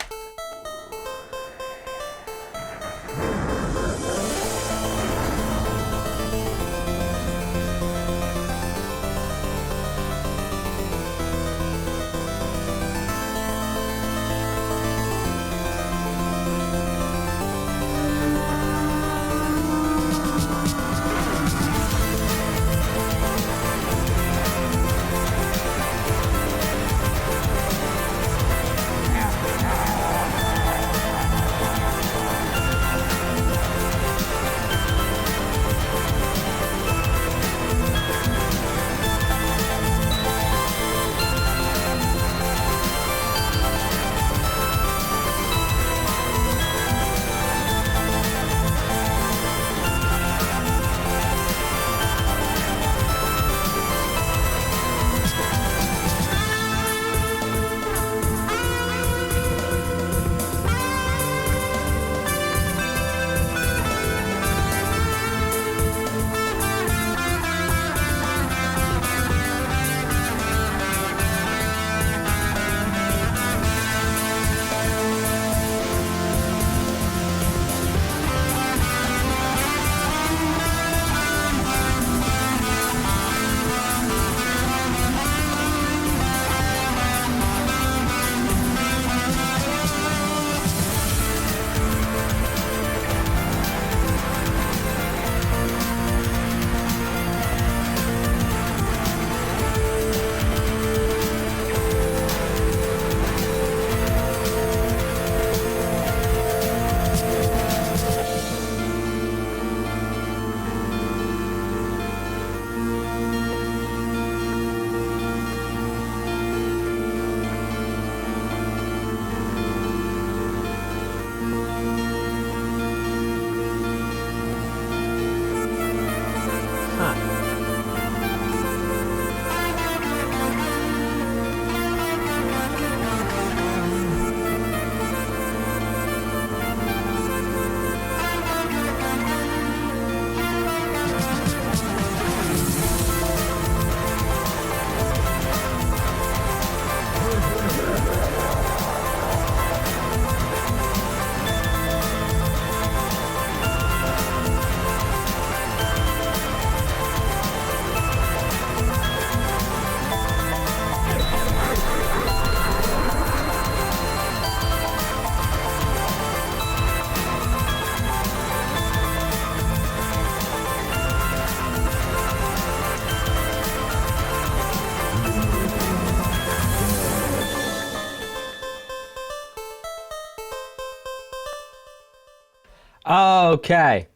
Okay.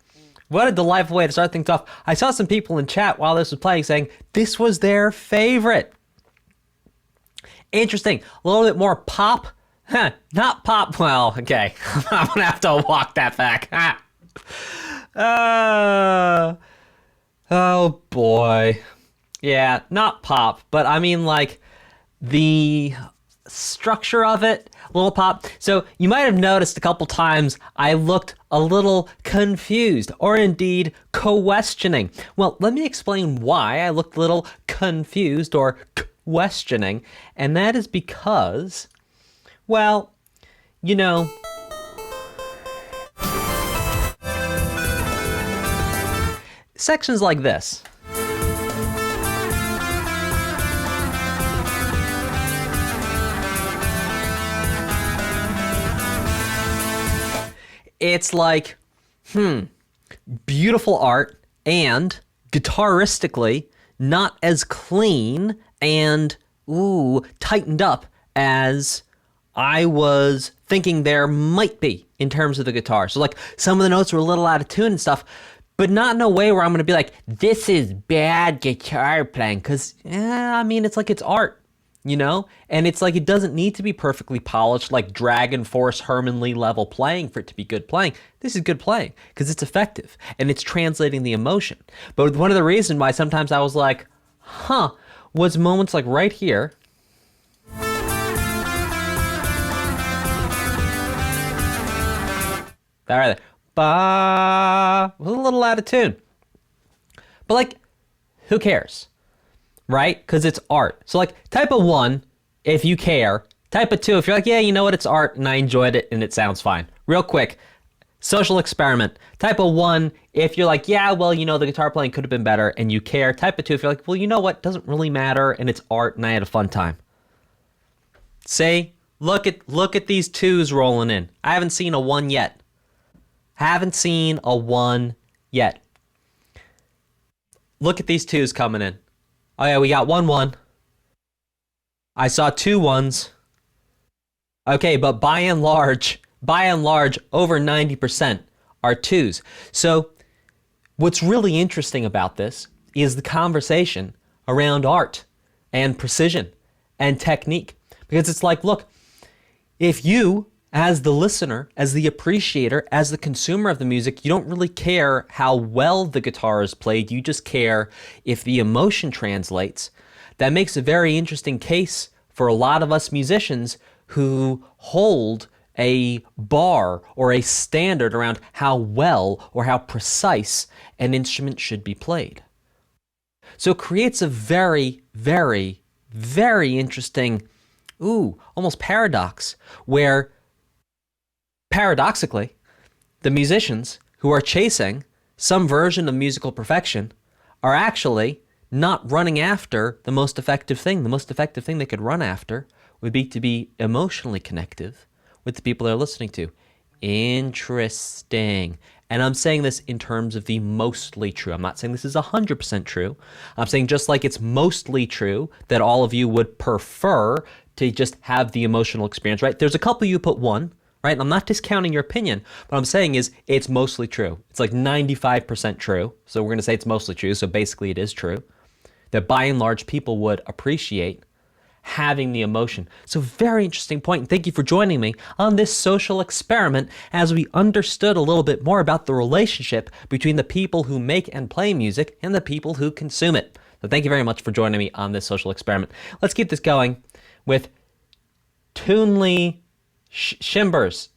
What a delightful way to start things off. I saw some people in chat while this was playing saying this was their favorite. Interesting. A little bit more pop. Huh, not pop. Well, okay. I'm going to have to walk that back. Oh, boy. Yeah, not pop. But I mean, like, the structure of it, a little pop. So you might have noticed a couple times I looked a little confused, or indeed questioning. Well, let me explain why I looked a little confused or questioning, and that is because, well, you know, sections like this. It's like, beautiful art and guitaristically not as clean and, tightened up as I was thinking there might be in terms of the guitar. So like some of the notes were a little out of tune and stuff, but not in a way where I'm going to be like, this is bad guitar playing. Because, I mean, it's like it's art, you know? And it's like it doesn't need to be perfectly polished, like Dragon Force Herman Lee level playing for it to be good playing. This is good playing because it's effective and it's translating the emotion. But one of the reasons why sometimes I was like, was moments like right here. That right there. Ba was a little out of tune. But like, who cares? Right? Because it's art. So like type of 1, if you care. Type a 2 if you're like, yeah, you know what, it's art and I enjoyed it and it sounds fine. Real quick, social experiment. Type a 1 if you're like, yeah, well, you know, the guitar playing could have been better and you care. Type a 2 if you're like, well, you know what, doesn't really matter and it's art and I had a fun time. Say, look at these 2s rolling in. I haven't seen a 1 yet. Haven't seen a 1 yet. Look at these 2s coming in. Oh yeah, we got 1-1. I saw 2 1s. Okay, but by and large, over 90% are 2s. So what's really interesting about this is the conversation around art and precision and technique. Because it's like, look, if you, as the listener, as the appreciator, as the consumer of the music, you don't really care how well the guitar is played, you just care if the emotion translates. That makes a very interesting case for a lot of us musicians who hold a bar or a standard around how well or how precise an instrument should be played. So it creates a very, very, very interesting, almost paradox, where paradoxically, the musicians who are chasing some version of musical perfection are actually not running after the most effective thing. The most effective thing they could run after would be to be emotionally connective with the people they're listening to. Interesting. And I'm saying this in terms of the mostly true. I'm not saying this is 100% true. I'm saying just like it's mostly true that all of you would prefer to just have the emotional experience, right? There's a couple you put 1, right? I'm not discounting your opinion. What I'm saying is it's mostly true. It's like 95% true. So we're going to say it's mostly true. So basically it is true that by and large people would appreciate having the emotion. So very interesting point. And thank you for joining me on this social experiment as we understood a little bit more about the relationship between the people who make and play music and the people who consume it. So thank you very much for joining me on this social experiment. Let's keep this going with Tunnely Shimbers.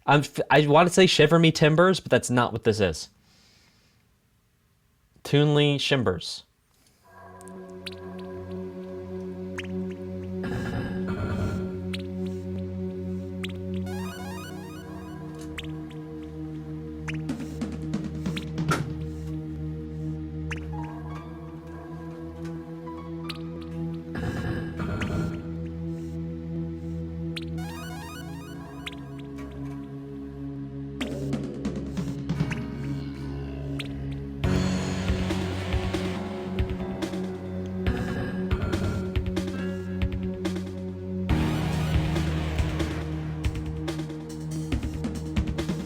I want to say Shiver Me Timbers, but that's not what this is. Tunnely Shimbers.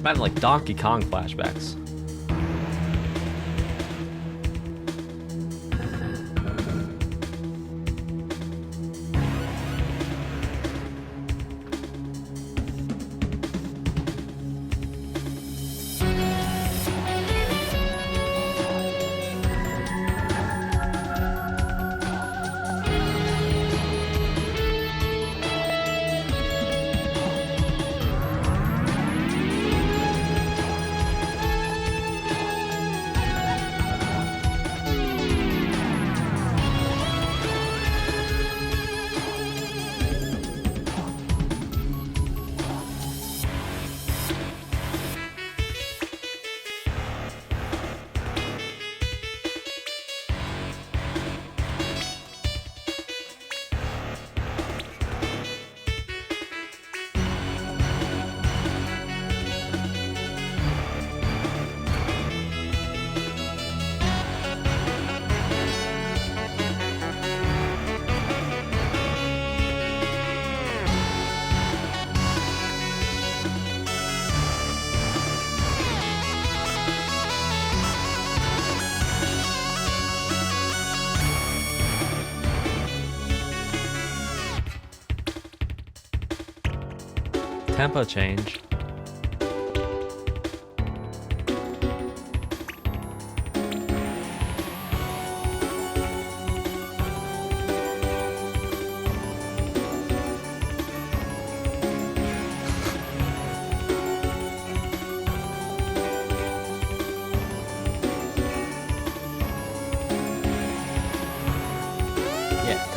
I'm having like Donkey Kong flashbacks. Tempo change.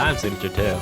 time signature too.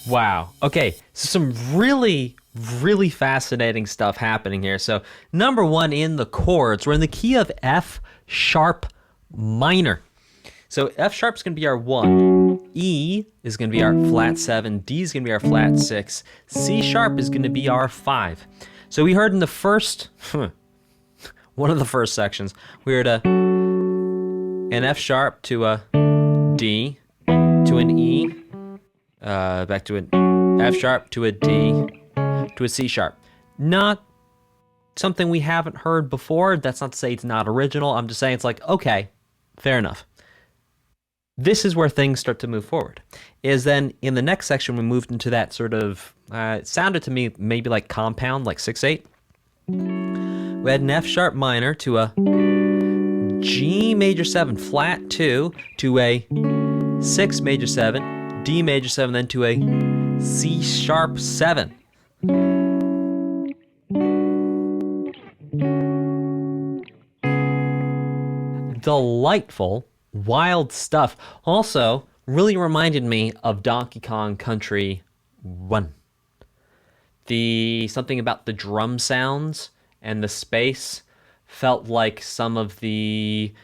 Wow. Okay, so some really, really fascinating stuff happening here. So, number one in the chords, we're in the key of F sharp minor. So F sharp is going to be our 1, E is going to be our flat 7, D is going to be our flat 6, C sharp is going to be our 5. So we heard in the first, one of the first sections, we heard an F sharp to a D, to an E, back to an F sharp, to a D, to a C sharp. Not something we haven't heard before. That's not to say it's not original. I'm just saying it's like, okay, fair enough. This is where things start to move forward. Is then in the next section, we moved into that sort of, it sounded to me maybe like compound, like 6/8. We had an F sharp minor to a G major 7 flat 2 to a 6 major 7, D major 7, then to a C sharp 7. Delightful, wild stuff. Also, really reminded me of Donkey Kong Country 1. Something about the drum sounds and the space felt like some of the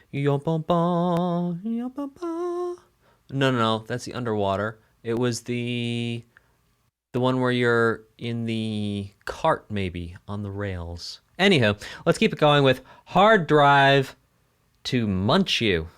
No, that's the underwater. It was the one where you're in the cart, maybe, on the rails. Anywho, let's keep it going with Hard Drive to Munch You.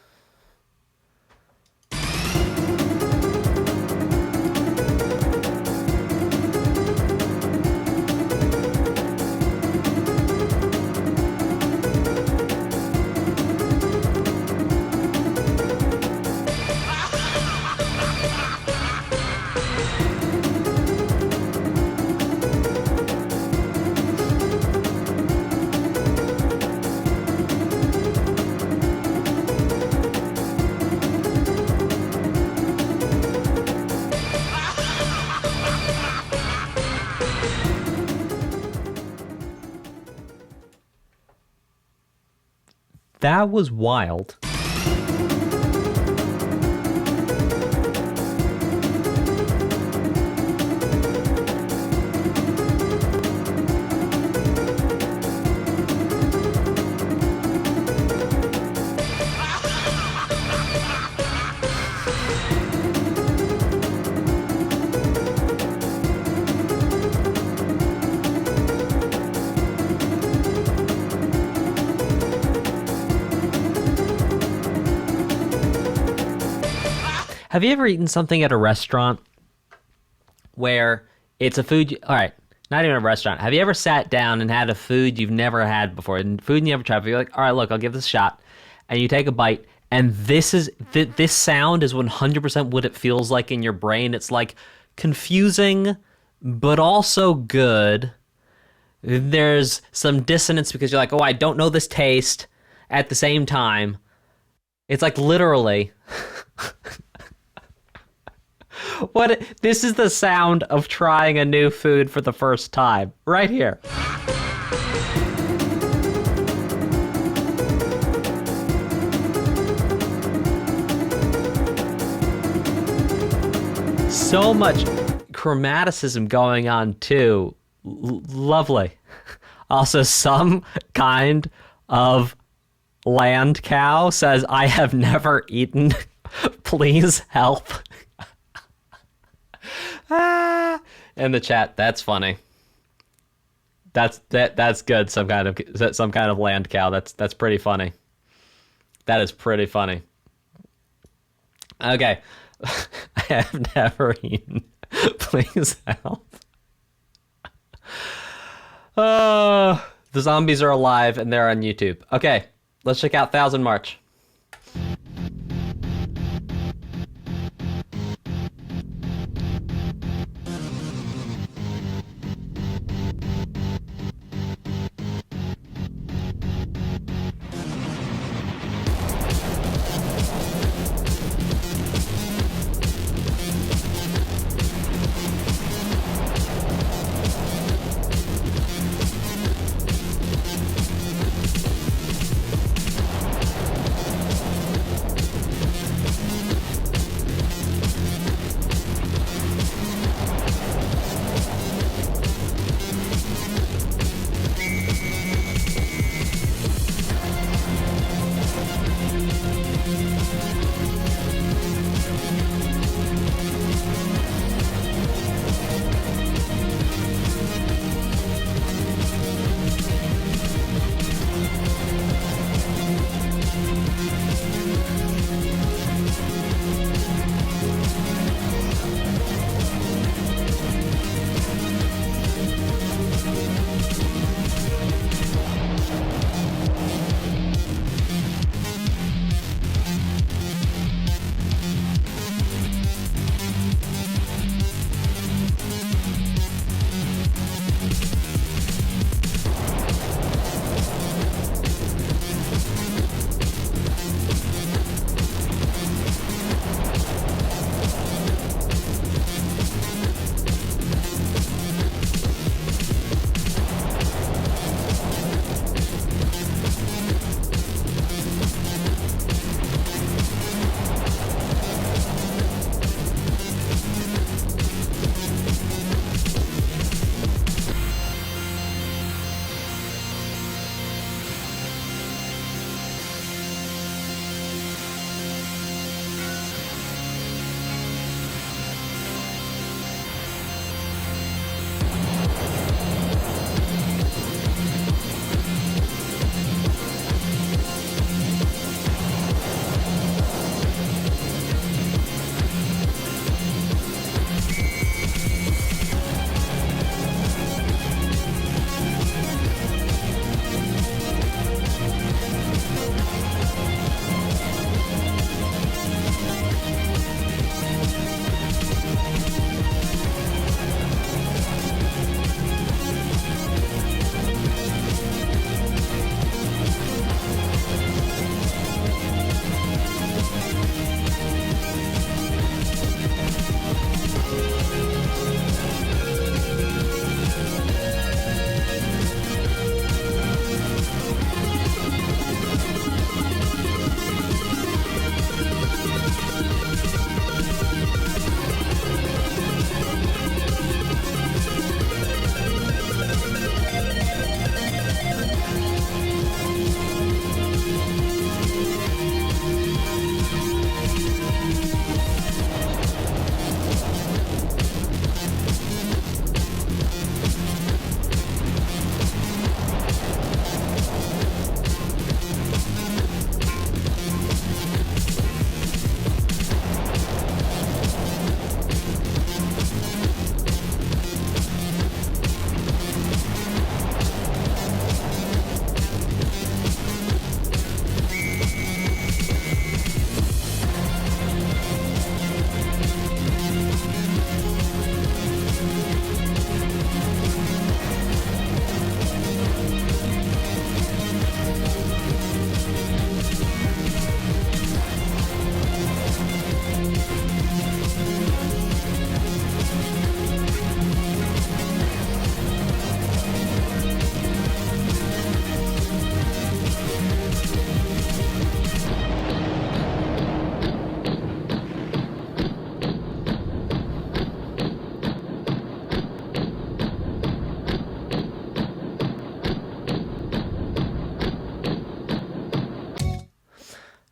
That was wild. Have you ever eaten something at a restaurant where it's a food, all right, not even a restaurant. Have you ever sat down and had a food you've never had before, and food you never tried, but you're like, all right, look, I'll give this a shot. And you take a bite, and this sound is 100% what it feels like in your brain. It's like confusing, but also good. There's some dissonance because you're like, oh, I don't know this taste at the same time. It's like literally... This is the sound of trying a new food for the first time, right here. So much chromaticism going on too. Lovely. Also, some kind of land cow says, I have never eaten. Please help. In the chat, that's funny. That's good. Some kind of land cow. That's pretty funny. That is pretty funny. Okay. I have never eaten. Please help. The zombies are alive and they're on YouTube. Okay, let's check out Thousand March.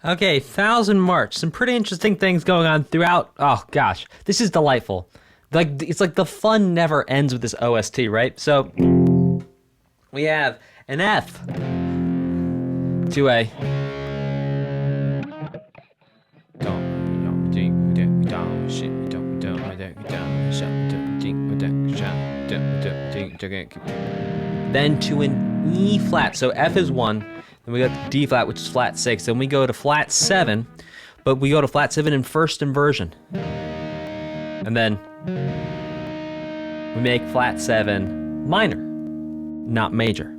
Okay, Thousand March. Some pretty interesting things going on throughout. Oh gosh, this is delightful. Like it's like the fun never ends with this OST, right? So we have an F to a then to an E flat. So F is 1, then we got D flat, which is flat 6, then we go to flat 7, but we go to flat 7 in first inversion. And then we make flat 7 minor, not major.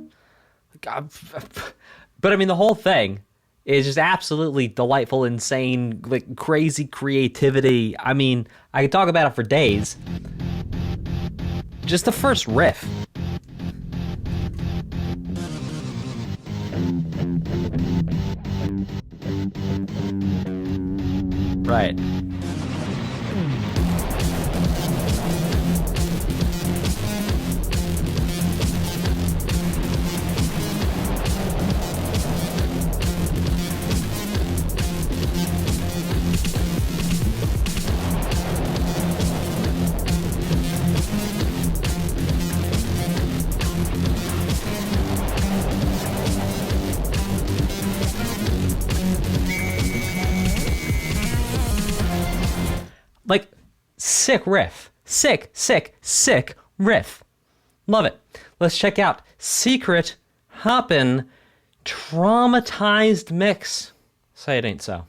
But I mean, the whole thing is just absolutely delightful, insane, like crazy creativity. I mean, I could talk about it for days. Just the first riff. Right. Like, sick riff. Sick riff. Love it. Let's check out Secret Hoppin' Traumatized Mix. Say it ain't so.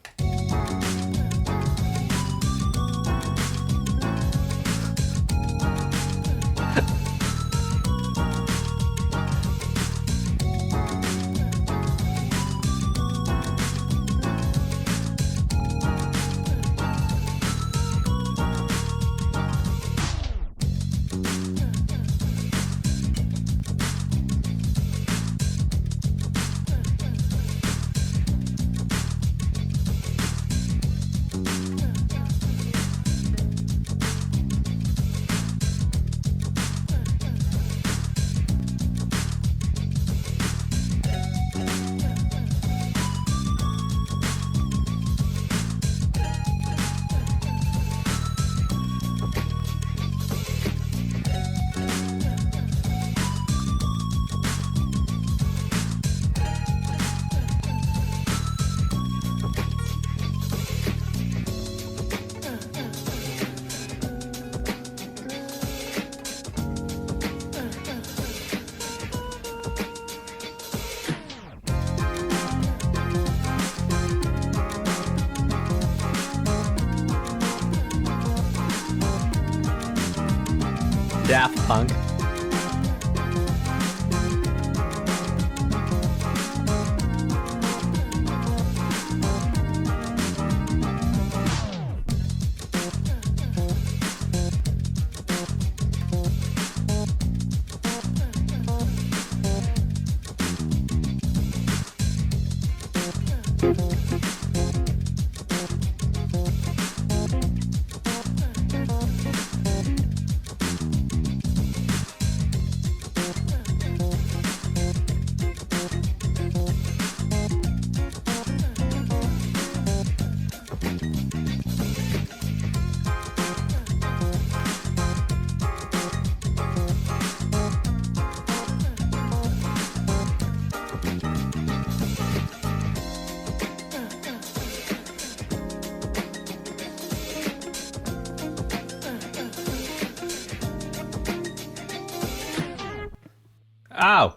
Daft Punk. Oh,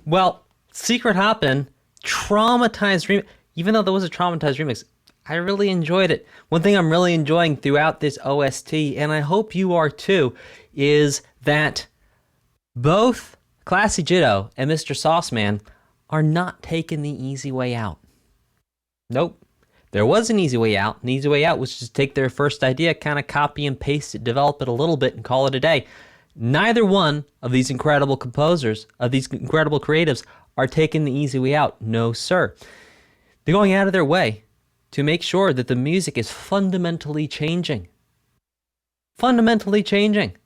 well, Secret Hoppin', traumatized remix. Even though there was a traumatized remix, I really enjoyed it. One thing I'm really enjoying throughout this OST, and I hope you are too, is that both Classy Jiddo and Mr. Sauceman are not taking the easy way out. Nope. There was an easy way out. An easy way out was just take their first idea, kind of copy and paste it, develop it a little bit, and call it a day. Neither one of these incredible composers, of these incredible creatives, are taking the easy way out. No, sir. They're going out of their way to make sure that the music is fundamentally changing. Fundamentally changing.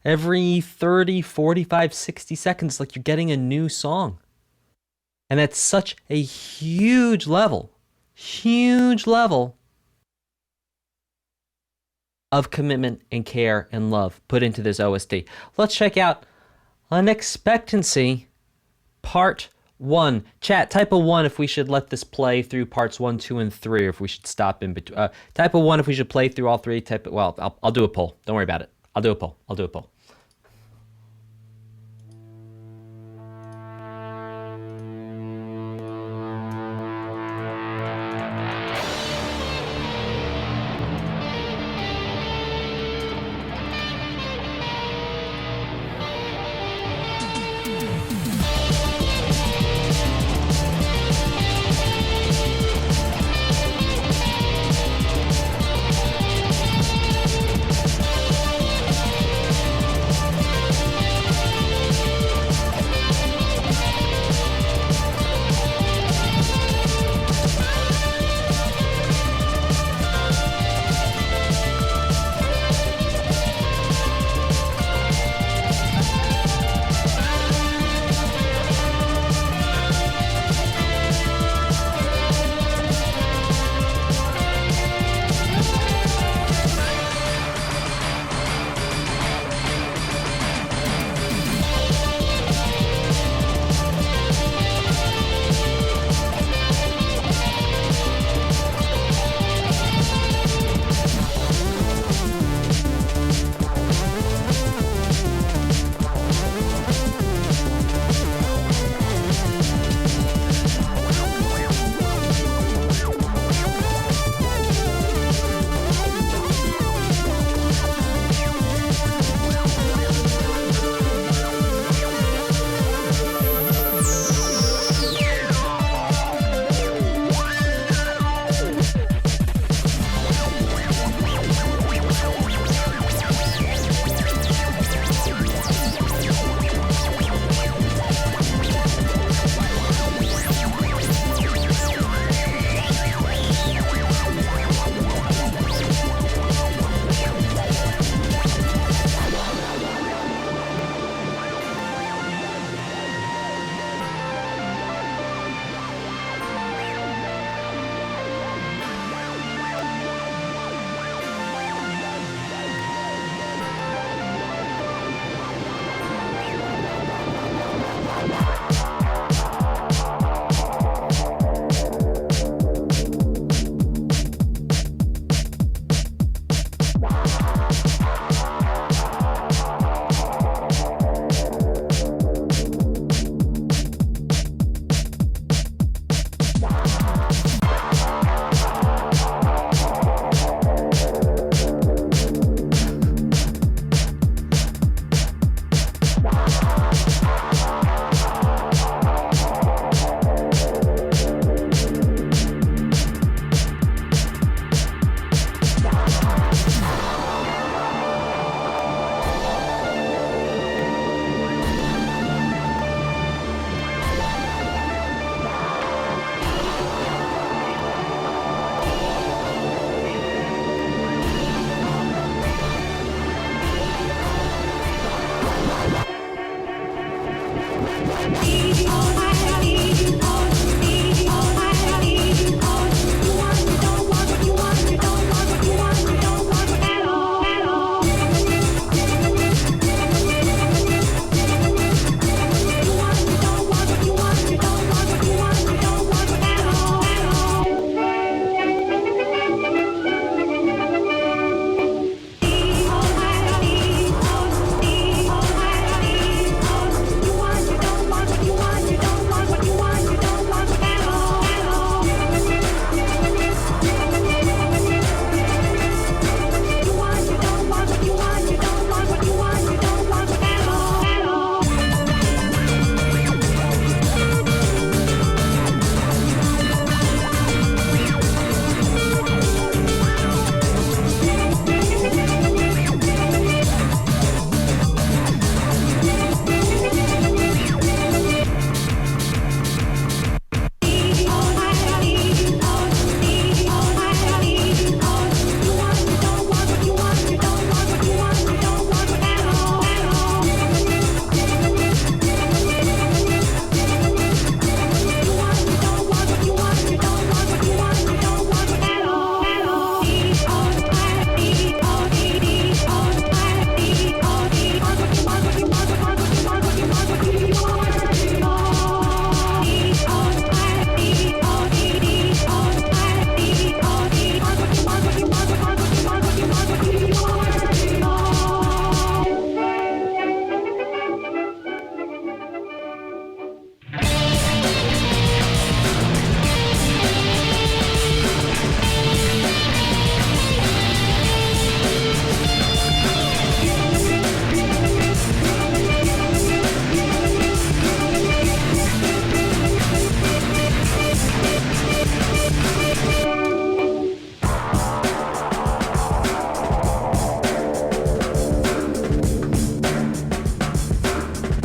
Every 30, 45, 60 seconds, like you're getting a new song. And that's such a huge level of commitment and care and love put into this OST. Let's check out Unexpectancy Part 1. Chat, type a 1 if we should let this play through parts 1, 2, and 3, or if we should stop in between. Type a 1 if we should play through all 3. Well, I'll do a poll. Don't worry about it. I'll do a poll.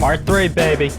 Part 3, baby.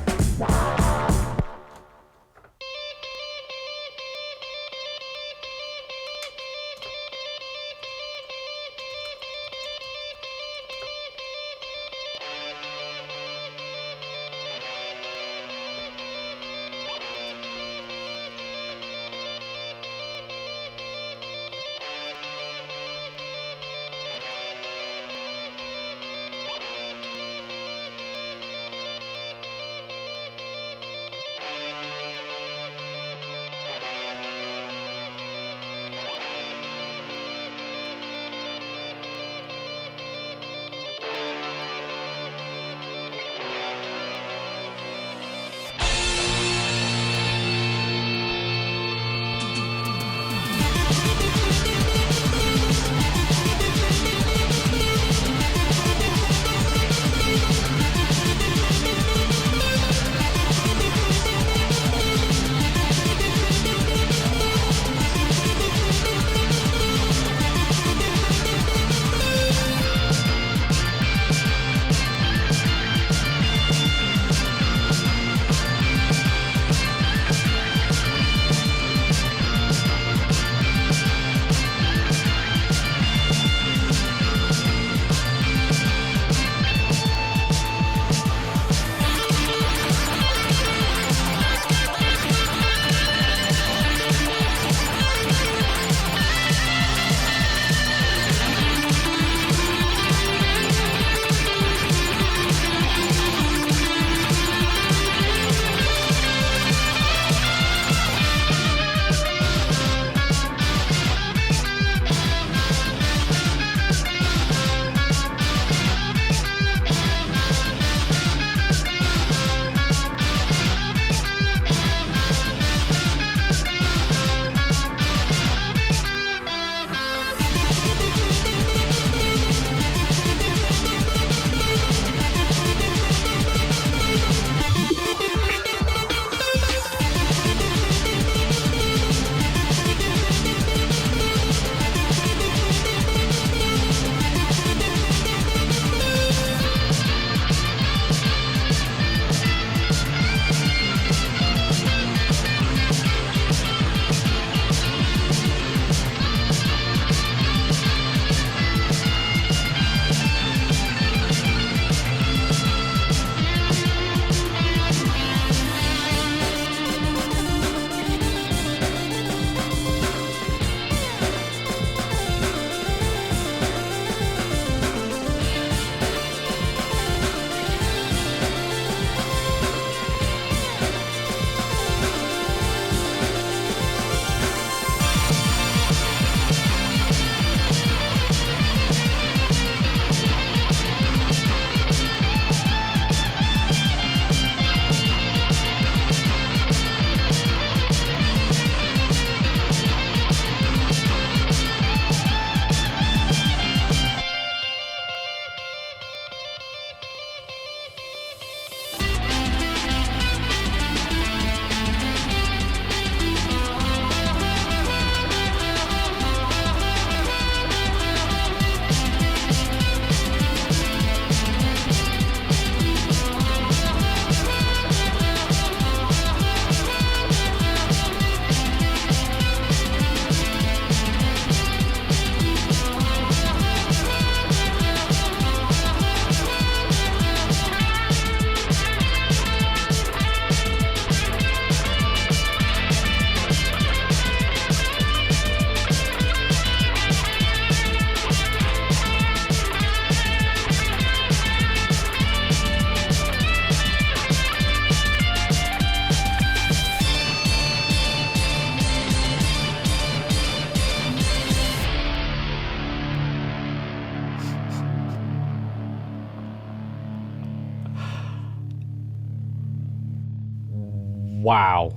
Wow.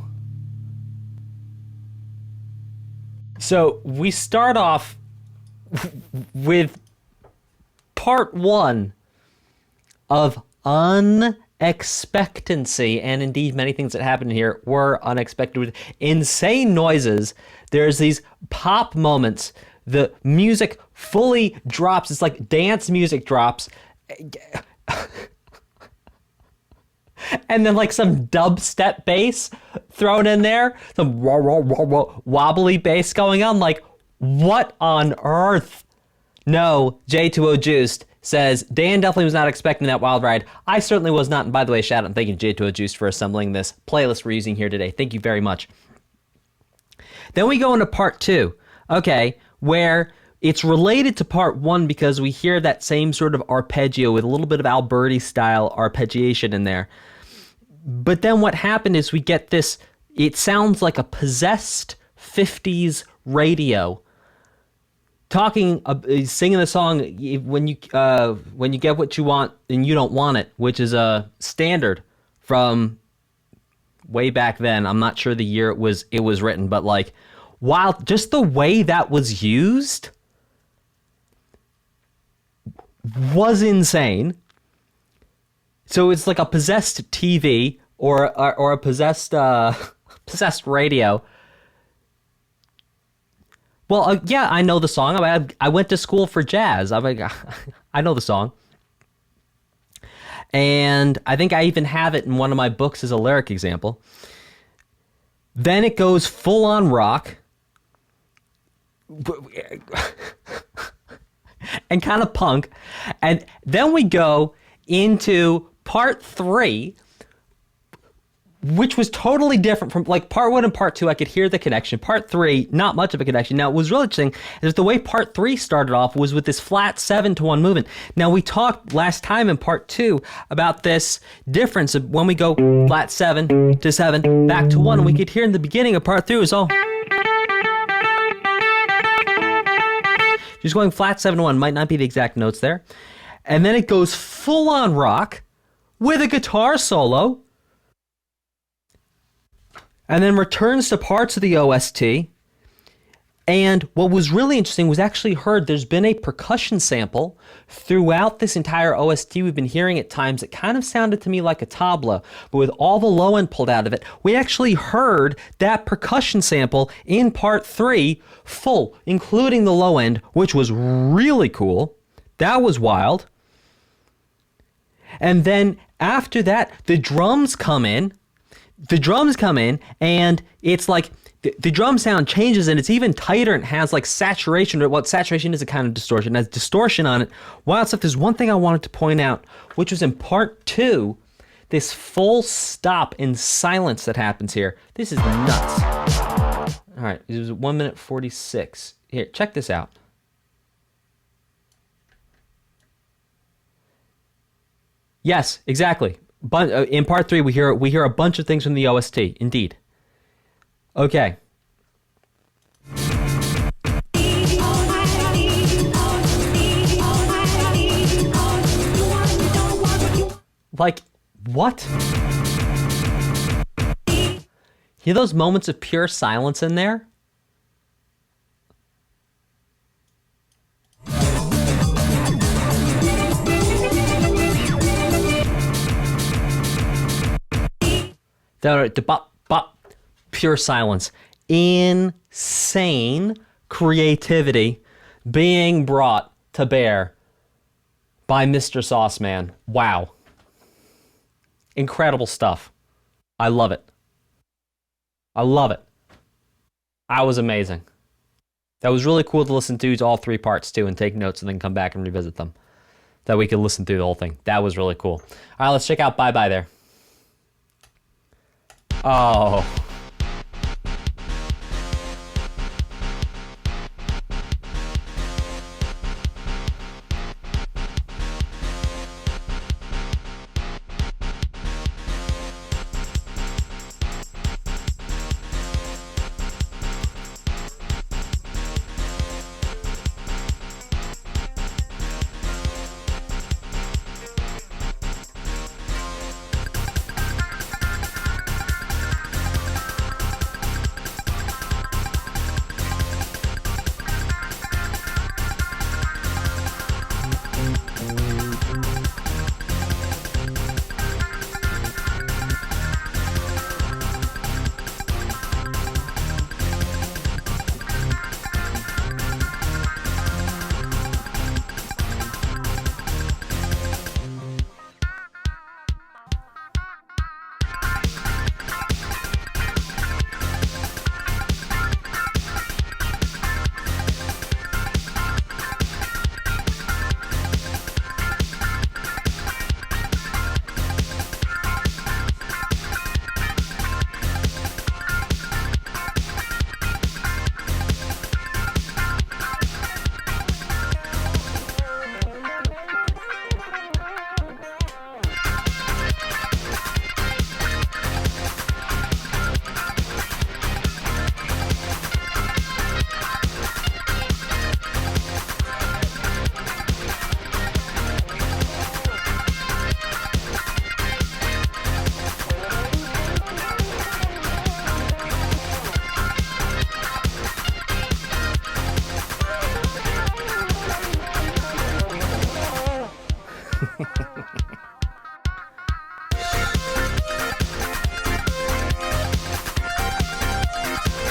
So we start off with part one of unexpectancy, and indeed many things that happened here were unexpected with insane noises. There's these pop moments. The music fully drops. It's like dance music drops. And then like some dubstep bass thrown in there, some wobbly bass going on. Like, what on earth? No, J2O Juiced says, Dan definitely was not expecting that wild ride. I certainly was not. And by the way, shout out and thank you to J2O Juiced for assembling this playlist we're using here today. Thank you very much. Then we go into part 2, okay, where it's related to part 1 because we hear that same sort of arpeggio with a little bit of Alberti-style arpeggiation in there. But then what happened is we get this, it sounds like a possessed 50s radio talking, singing the song, when you get what you want and you don't want it, which is a standard from way back then. I'm not sure the year it was written, but like, while just the way that was used was insane. So it's like a possessed TV or a possessed possessed radio. Well, yeah, I know the song. I went to school for jazz. I'm like, I know the song. And I think I even have it in one of my books as a lyric example. Then it goes full on rock. And kind of punk. And then we go into part 3, which was totally different from, like, part 1 and part 2, I could hear the connection. Part 3, not much of a connection. Now, what was really interesting is the way part 3 started off was with this flat 7-to-1 movement. Now, we talked last time in part 2 about this difference of when we go flat 7 to 7, back to 1, and we could hear in the beginning of part 3 it was all... Just going flat 7 to 1, might not be the exact notes there. And then it goes full on rock with a guitar solo. And then returns to parts of the OST. And what was really interesting was actually heard there's been a percussion sample throughout this entire OST we've been hearing at times. It kind of sounded to me like a tabla, but with all the low end pulled out of it, we actually heard that percussion sample in part 3 full, including the low end, which was really cool. That was wild. And then after that, the drums come in. And it's like the drum sound changes and it's even tighter and has like saturation, or what saturation is a kind of distortion. It has distortion on it. Wild stuff. There's one thing I wanted to point out, which was in part 2, this full stop in silence that happens here. This is nuts. All right, it was 1 minute 46. Here, check this out. Yes, exactly. But in part 3, we hear a bunch of things from the OST. Indeed. Okay. Like, what? Hear those moments of pure silence in there? Pure silence. Insane creativity being brought to bear by Mr. Sauceman. Wow. Incredible stuff. I love it. I love it. That was amazing. That was really cool to listen to all 3 parts too and take notes and then come back and revisit them. That we could listen through the whole thing. That was really cool. All right, let's check out Bye Bye there. Oh.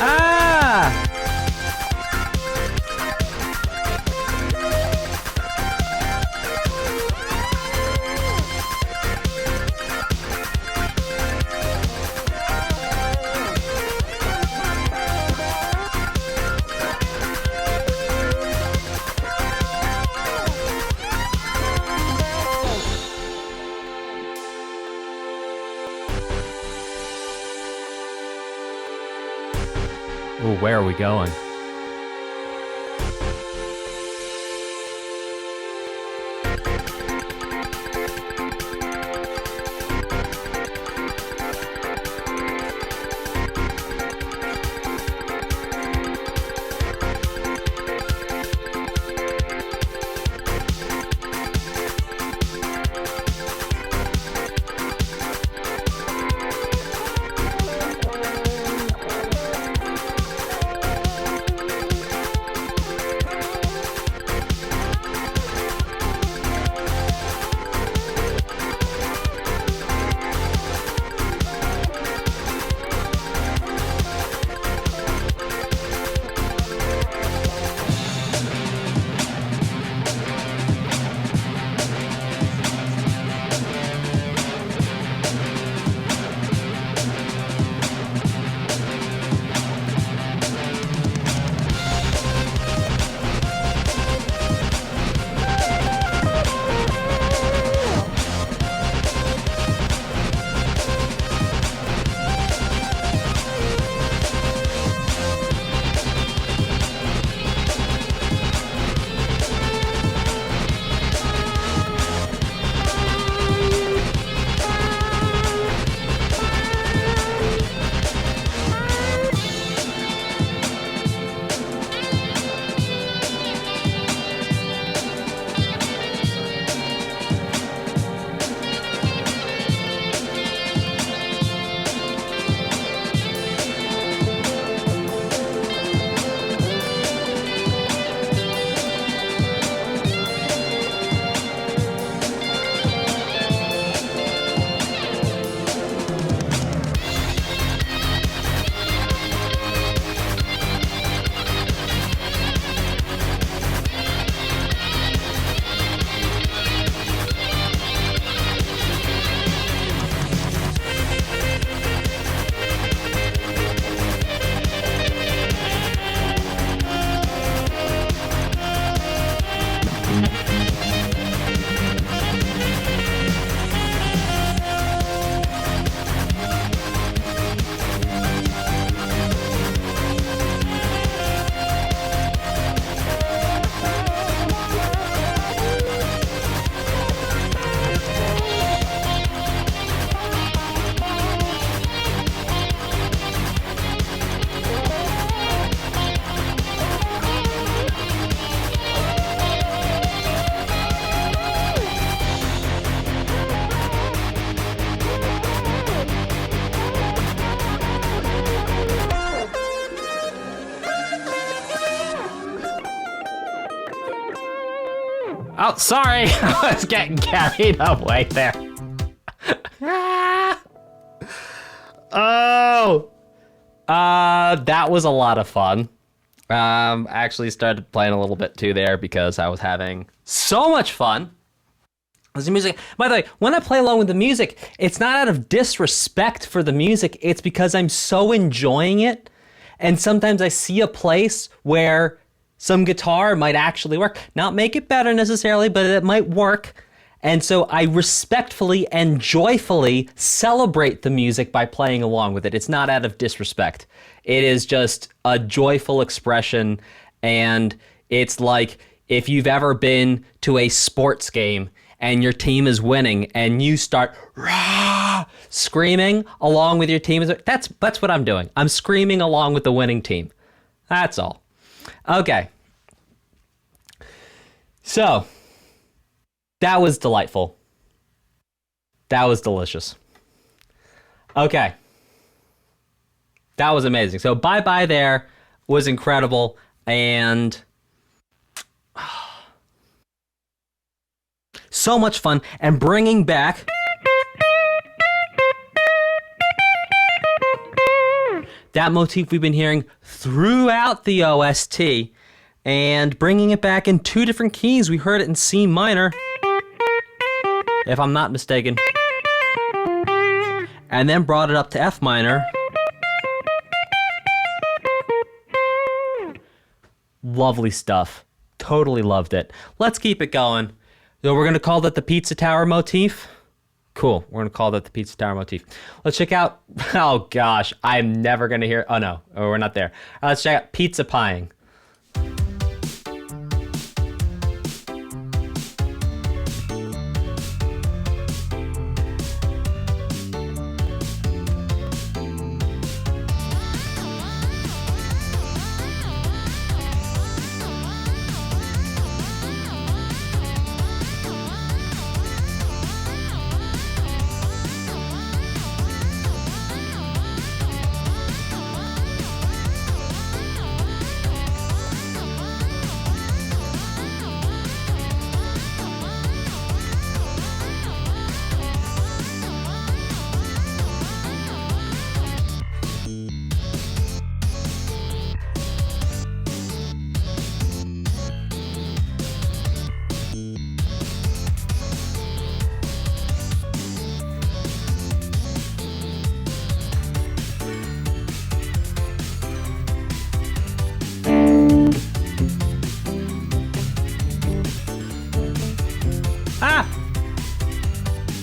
Ah! Ooh, where are we going? Oh, sorry. I was getting carried away there. Oh. That was a lot of fun. I actually started playing a little bit too there because I was having so much fun. The music. By the way, when I play along with the music, it's not out of disrespect for the music. It's because I'm so enjoying it. And sometimes I see a place where some guitar might actually work. Not make it better necessarily, but it might work. And so I respectfully and joyfully celebrate the music by playing along with it. It's not out of disrespect. It is just a joyful expression. And it's like if you've ever been to a sports game and your team is winning and you start rah, screaming along with your team. That's what I'm doing. I'm screaming along with the winning team. That's all. Okay. So, that was delightful. That was delicious. Okay. That was amazing. So, Bye there was incredible. And so so much fun, and bringing back that motif we've been hearing throughout the OST, and bringing it back in 2 different keys. We heard it in C minor, if I'm not mistaken, and then brought it up to F minor. Lovely stuff. Totally loved it. Let's keep it going. So we're going to call that the Pizza Tower motif. Cool. We're going to call that the Pizza Tower motif. Let's check out... Oh, gosh. I'm never going to hear... Oh, no. Oh, we're not there. Let's check out Pizza Pieing.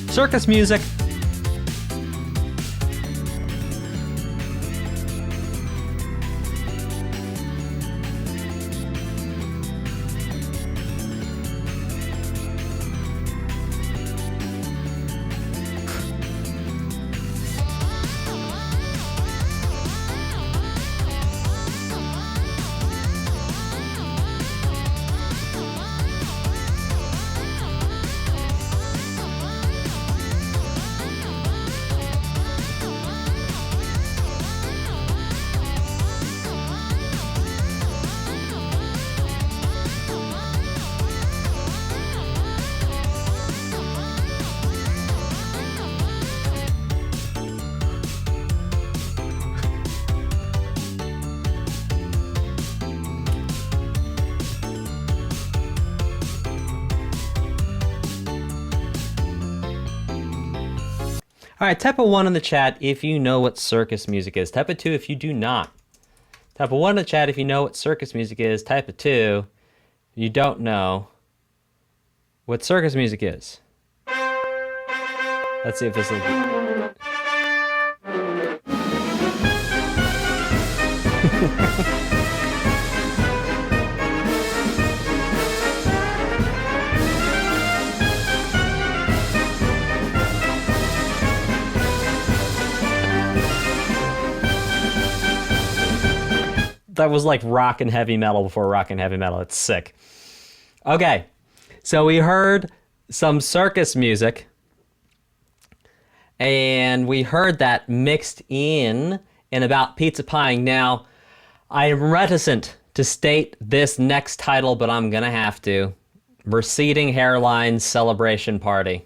Circus music. All right, type a 1 in the chat if you know what circus music is. Type a 2 if you do not. Type a 1 in the chat if you know what circus music is. Type a 2 if you don't know what circus music is. Let's see if this will... That was like rock and heavy metal before rock and heavy metal. It's sick. Okay, so we heard some circus music, and we heard that mixed in about pizza pieing. Now, I am reticent to state this next title, but I'm gonna have to. Receding Hairline Celebration Party.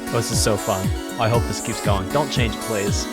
Oh, this is so fun. I hope this keeps going. Don't change, please.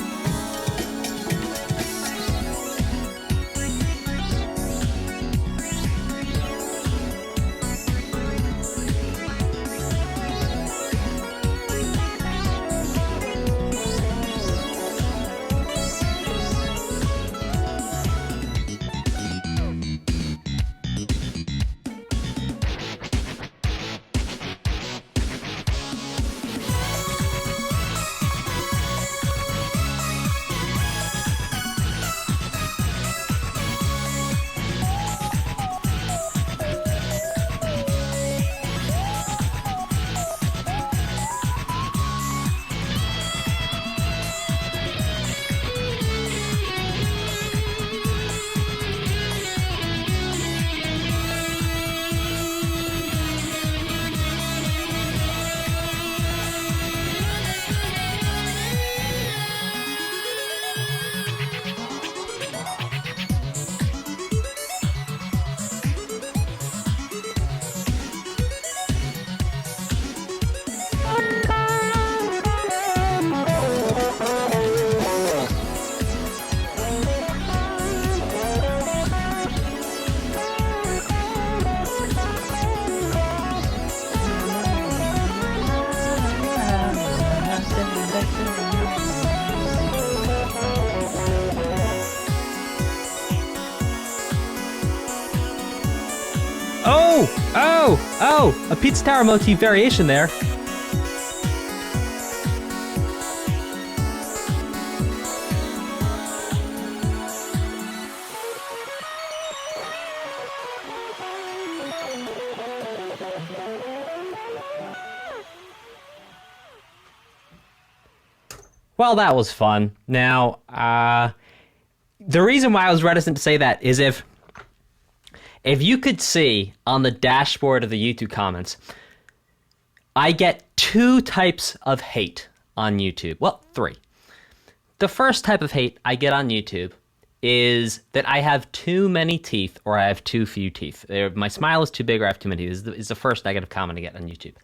A Pizza Tower motif variation there. Well, that was fun. Now, the reason why I was reticent to say that is if you could see on the dashboard of the YouTube comments, I get 2 types of hate on YouTube. Well, 3. The first type of hate I get on YouTube is that I have too many teeth or I have too few teeth. My smile is too big or I have too many teeth. Is the first negative comment I get on YouTube.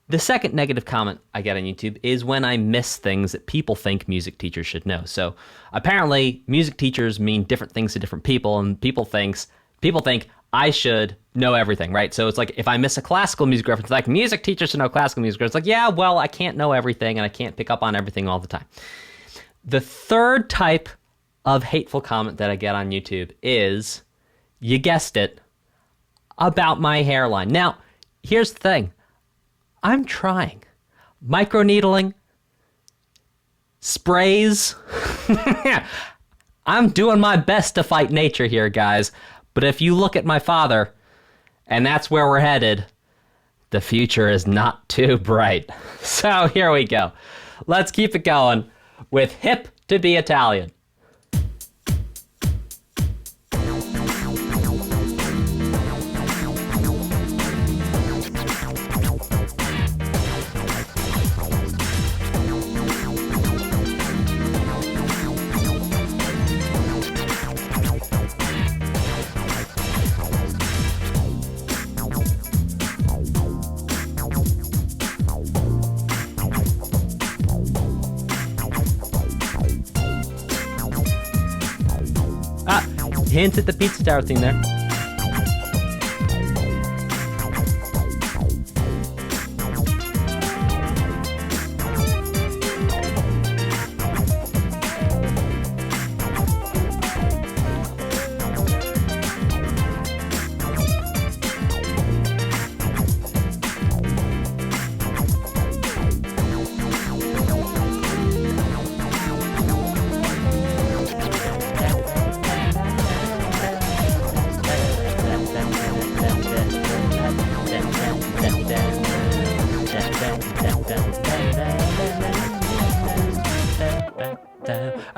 The second negative comment I get on YouTube is when I miss things that people think music teachers should know. So apparently music teachers mean different things to different people, and people think I should know everything, right? So it's like if I miss a classical music reference, like music teachers should know classical music. It's like, yeah, well, I can't know everything and I can't pick up on everything all the time. The third type of hateful comment that I get on YouTube is, you guessed it, about my hairline. Now, here's the thing. I'm trying. Microneedling, sprays. I'm doing my best to fight nature here, guys. But if you look at my father, and that's where we're headed, the future is not too bright. So here we go. Let's keep it going with Hip to Be Italian. Hint at the Pizza Tower theme there.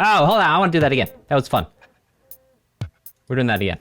Oh, hold on. I want to do that again. That was fun. We're doing that again.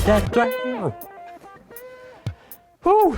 That's right. Whew.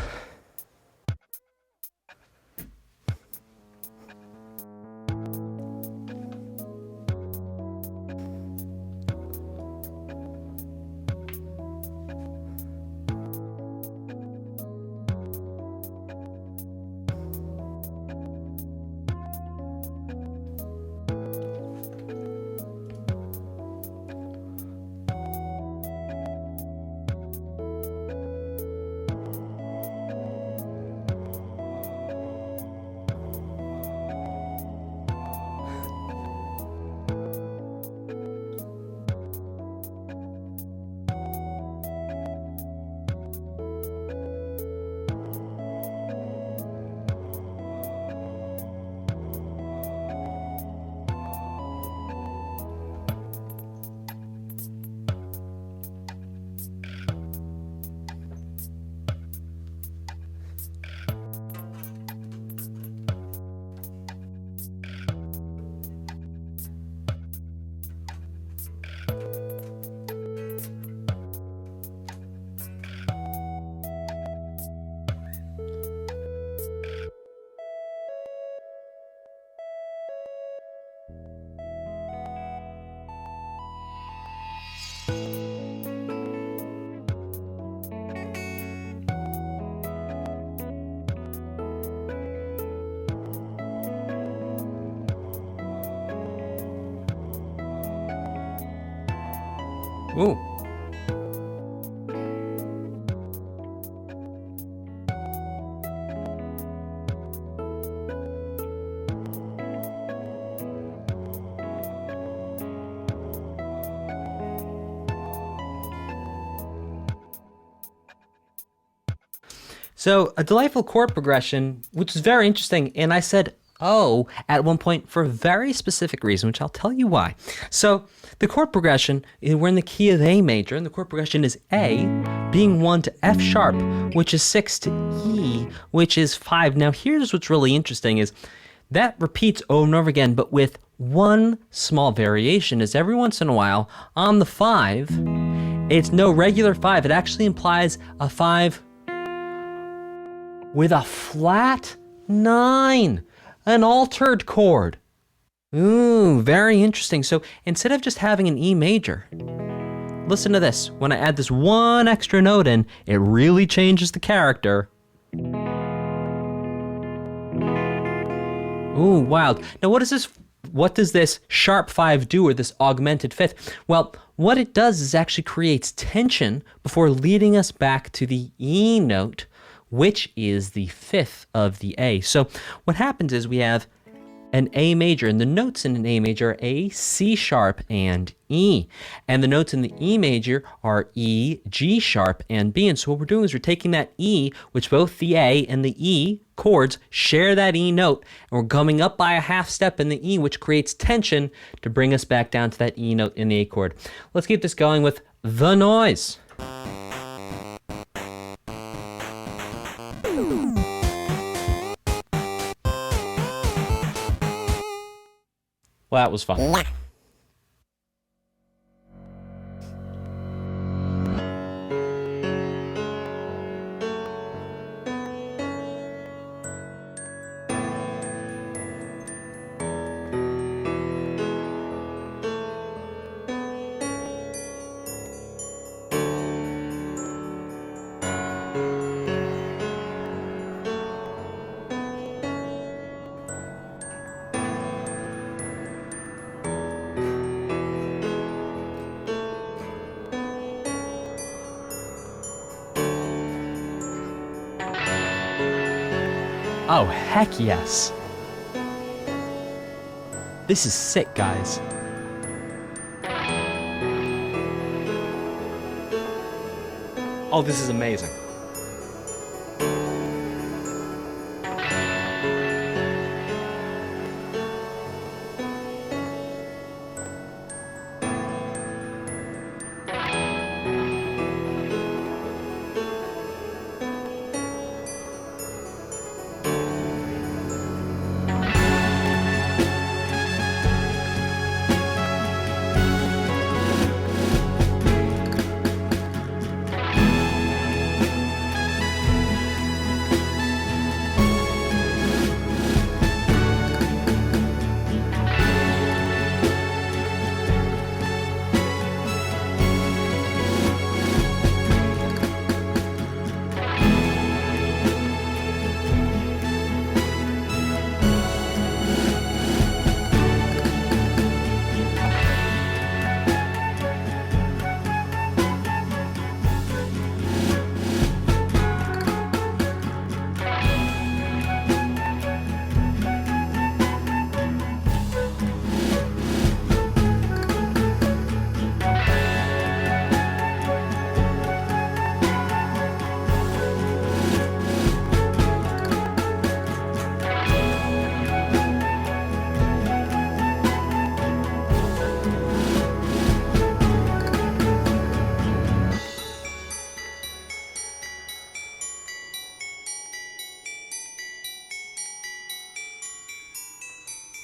Ooh. So, a delightful chord progression, which is very interesting, and I said, oh, at one point for a very specific reason, which I'll tell you why. So, the chord progression, we're in the key of A major, and the chord progression is A, being 1 to F sharp, which is 6 to E, which is 5. Now, here's what's really interesting is that repeats over and over again, but with one small variation, is every once in a while, on the 5, it's no regular 5. It actually implies a 5 with a flat 9, an altered chord. Ooh, very interesting. So instead of just having an E major, listen to this. When I add this one extra note in, it really changes the character. Ooh, wild. Now what does this sharp 5 do, or this augmented 5th? Well, what it does is actually creates tension before leading us back to the E note, which is the 5th of the A. So what happens is we have an A major, and the notes in an A major are A, C sharp, and E. And the notes in the E major are E, G sharp, and B. And so what we're doing is we're taking that E, which both the A and the E chords share that E note, and we're coming up by a half step in the E, which creates tension to bring us back down to that E note in the A chord. Let's keep this going with The Noise. Well, that was fun. Oh, heck yes. This is sick, guys. Oh, this is amazing.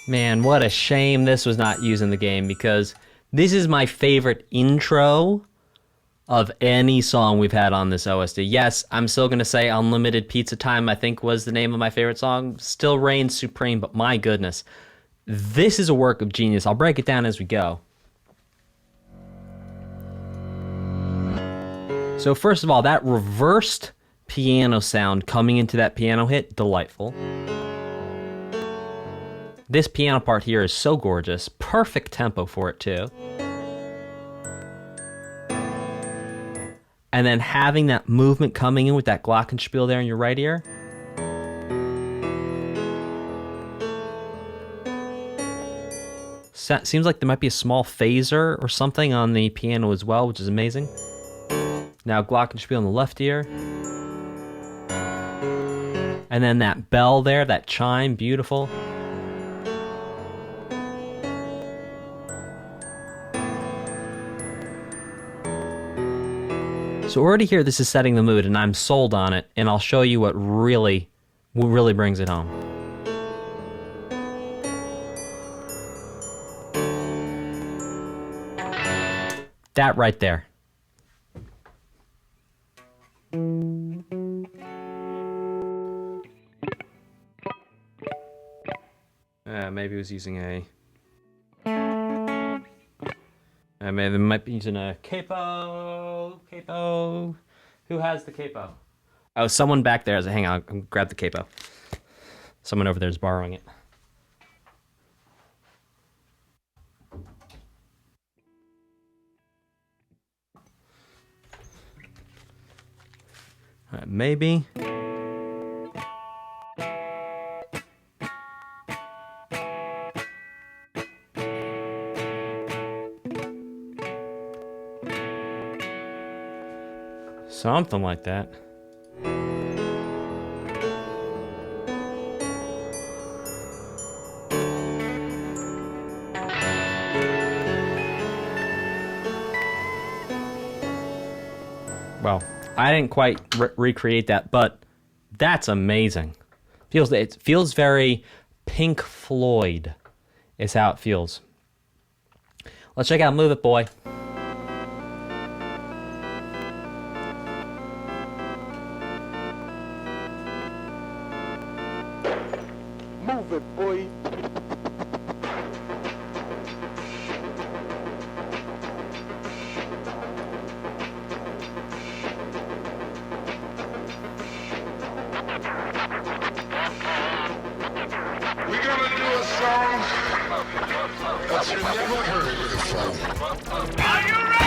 Man, what a shame this was not used in the game, because This is my favorite intro of any song we've had on this OST. Yes, I'm still going to say Unlimited Pizza Time, I think was the name of my favorite song. Still reigns supreme, but my goodness. This is a work of genius. I'll break it down as we go. So first of all, that reversed piano sound coming into that piano hit, delightful. This piano part here is so gorgeous. Perfect tempo for it too. And then having that movement coming in with that glockenspiel there in your right ear. Seems like there might be a small phaser or something on the piano as well, which is amazing. Now glockenspiel in the left ear. And then that bell there, that chime, beautiful. So already here, this is setting the mood, and I'm sold on it, and I'll show you what really brings it home. That right there. Maybe he was using a... maybe they might be using a capo. Who has the capo? Oh, someone back there. Hang on, I'll grab the capo. Someone over there is borrowing it. All right, maybe. Something like that. Well, I didn't quite recreate that, but that's amazing. It feels very Pink Floyd is how it feels. Let's check out Move It Boy. Move it, boy. We're gonna do a song that you never heard before. Are you ready?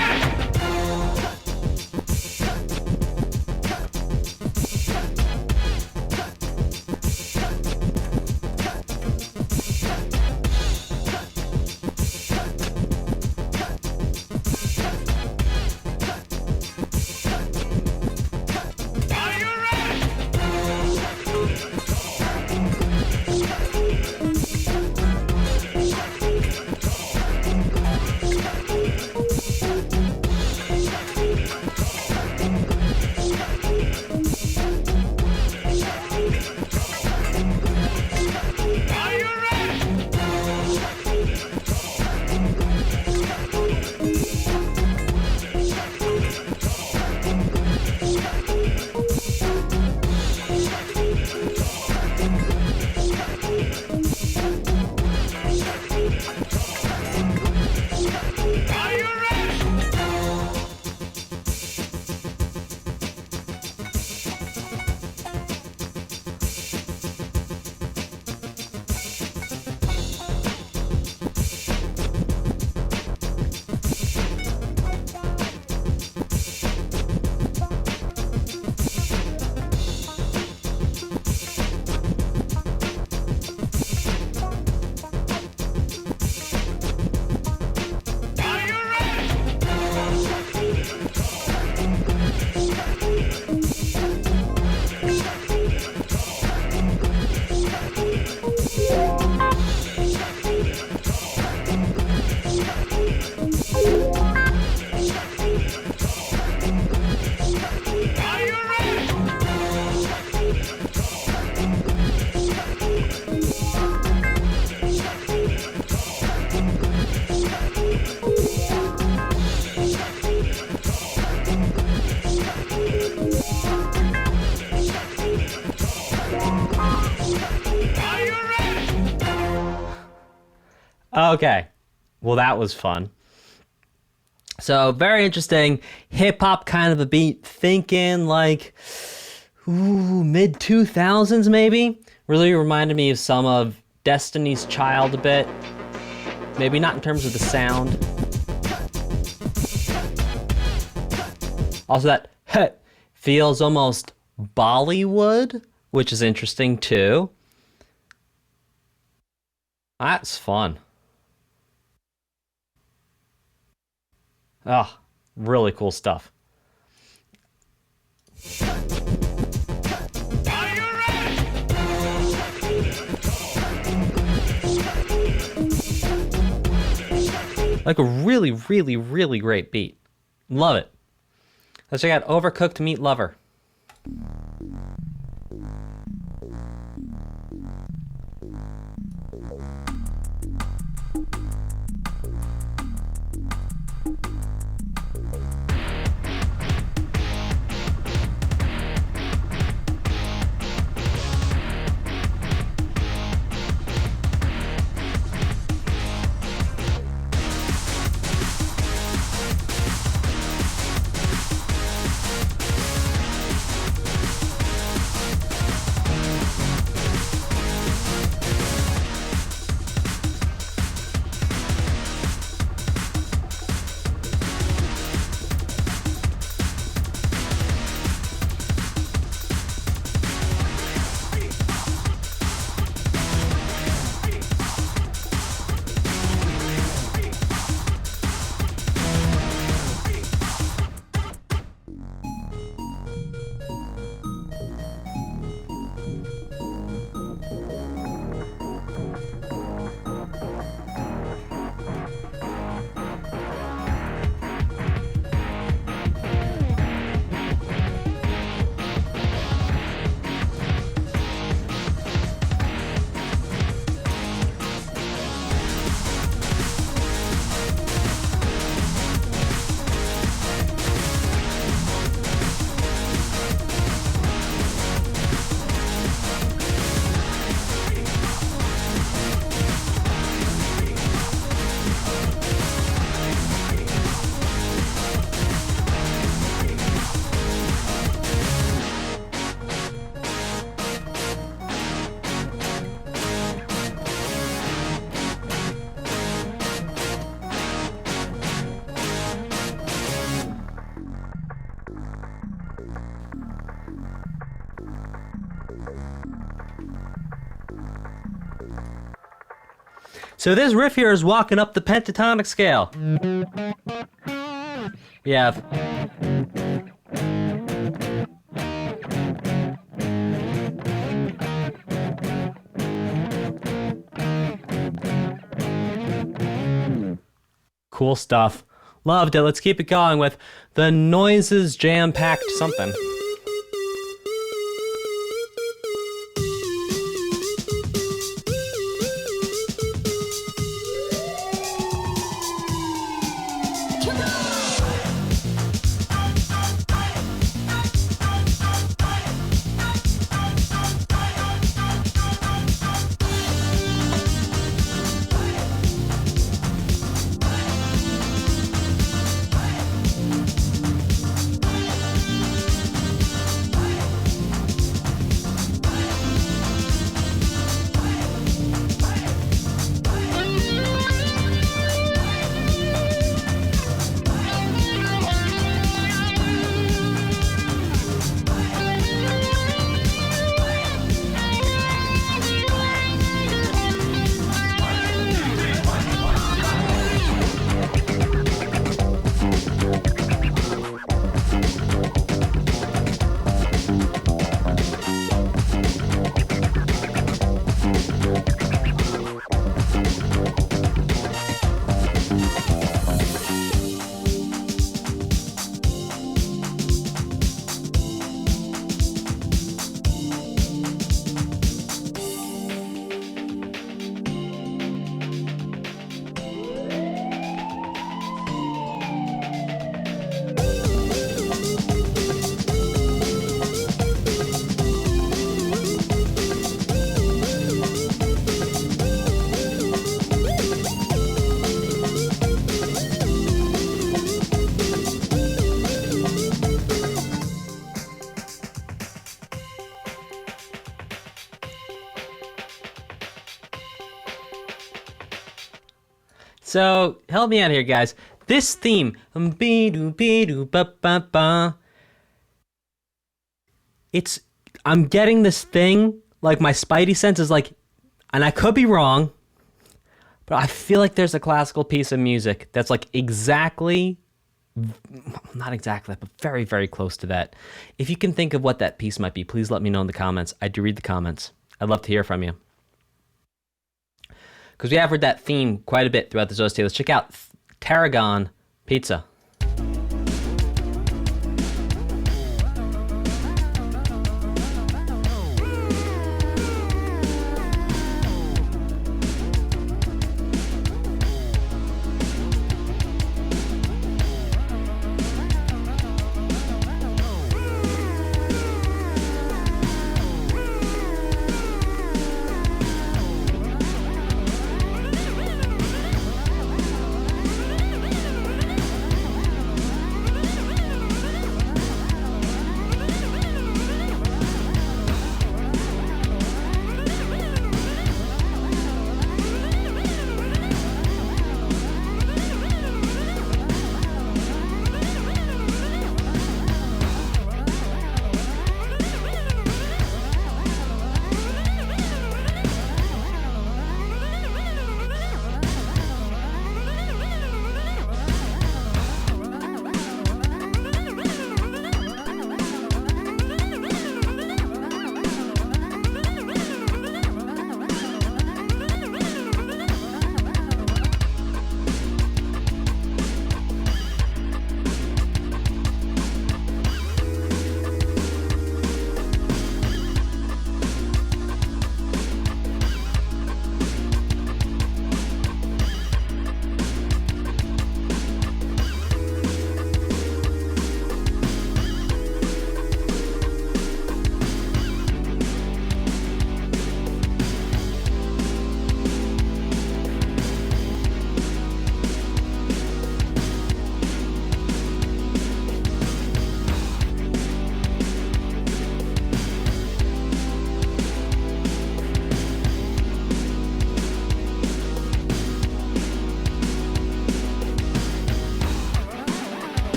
Okay. Well, that was fun. So, very interesting. Hip hop kind of a beat. Thinking like, mid 2000s maybe. Really reminded me of some of Destiny's Child a bit. Maybe not in terms of the sound. Also, that feels almost Bollywood, which is interesting too. That's fun. Ah, really cool stuff. Like a really, really, really great beat. Love it. Let's check out Overcooked Meat Lover. So this riff here is walking up the pentatonic scale. We have cool stuff. Loved it. Let's keep it going with the noises jam-packed something. So help me out here, guys. This theme, I'm getting this thing, like my spidey sense is like, and I could be wrong, but I feel like there's a classical piece of music that's like exactly, not exactly, but very, very close to that. If you can think of what that piece might be, please let me know in the comments. I do read the comments. I'd love to hear from you. Because we have heard that theme quite a bit throughout this OST. Let's check out Terragon Pizza.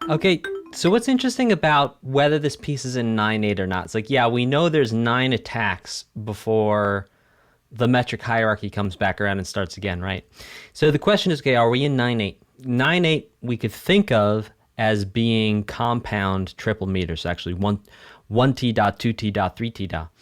Okay, so what's interesting about whether this piece is in 9/8 or not? It's like, yeah, we know there's 9 attacks before the metric hierarchy comes back around and starts again, right? So the question is, okay, are we in 9/8? 9/8 we could think of as being compound triple meters, so actually 1T dot, 2T dot, 3T dot.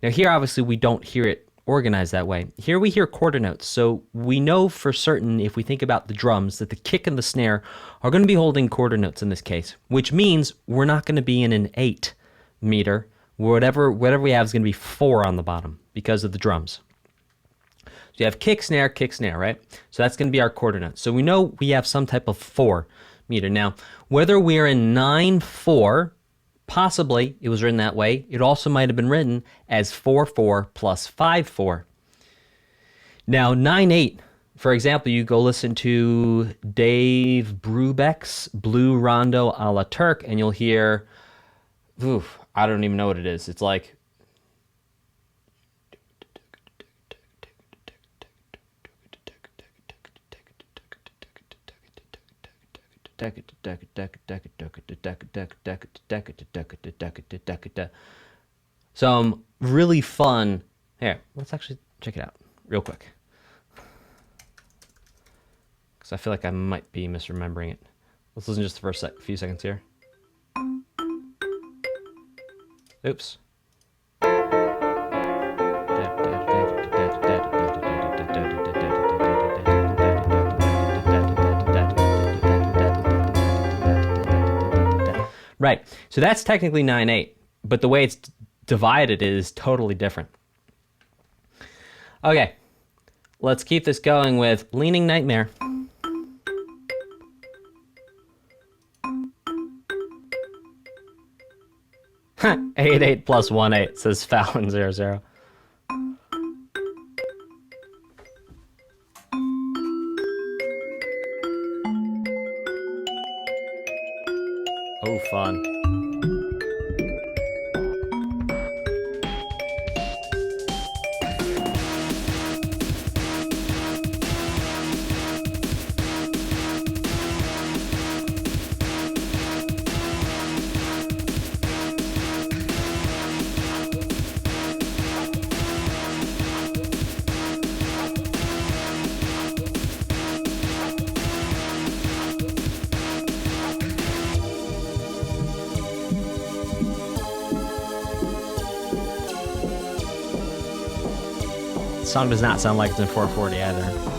Now here, obviously, we don't hear it organized that way. Here we hear quarter notes, so we know for certain, if we think about the drums, that the kick and the snare are going to be holding quarter notes in this case, which means we're not going to be in an 8 meter. Whatever we have is going to be 4 on the bottom because of the drums. So you have kick, snare, right? So that's going to be our quarter note. So we know we have some type of 4 meter. Now, whether we're in 9/4, possibly it was written that way. It also might have been written as 4/4 plus 5/4. Now, 9/8, for example, you go listen to Dave Brubeck's Blue Rondo a la Turk, and you'll hear, I don't even know what it is. It's like, some really fun. Here, let's actually check it out real quick, because I feel like I might be misremembering it. Let's listen just for a few seconds here. Oops. Right. So that's technically 9/8, but the way it's divided is totally different. Okay. Let's keep this going with Leaning Nightmare. Huh, 8/8 plus 1/8, says Fallon00. Oh, fun. The song does not sound like it's in 440 either.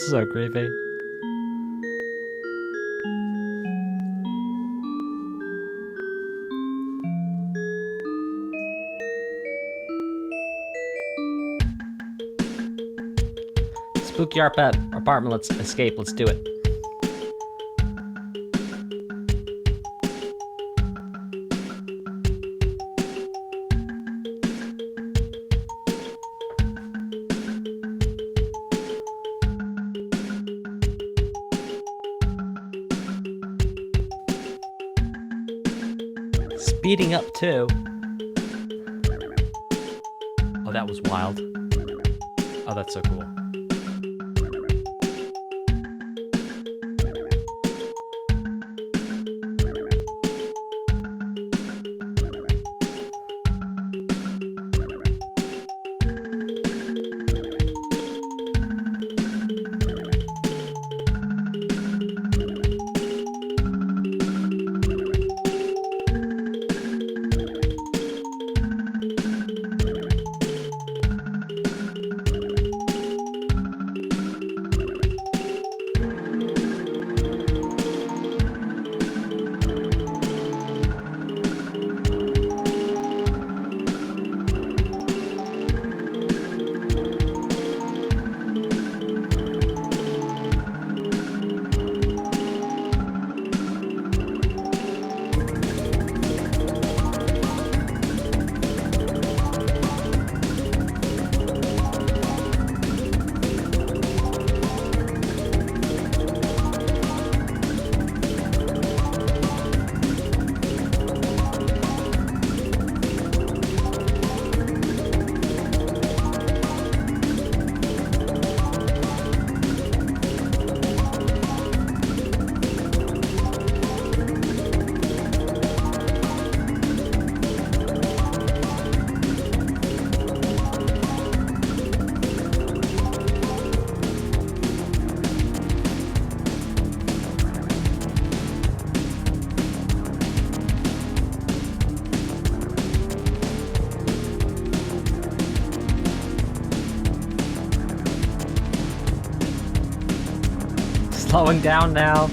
So creepy. Spooky apartment, let's escape, let's do it. Speeding up too. Oh, that was wild. Oh, that's so cool. Slowing down now.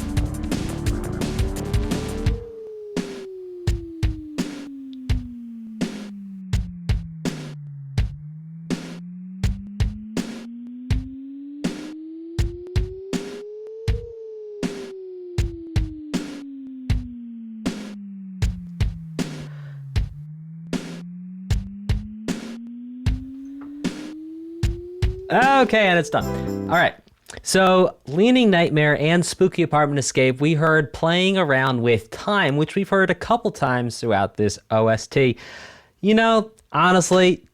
Okay, and it's done. All right. So, Leaning Nightmare and Spooky Apartment Escape, we heard playing around with time, which we've heard a couple times throughout this OST. You know, honestly,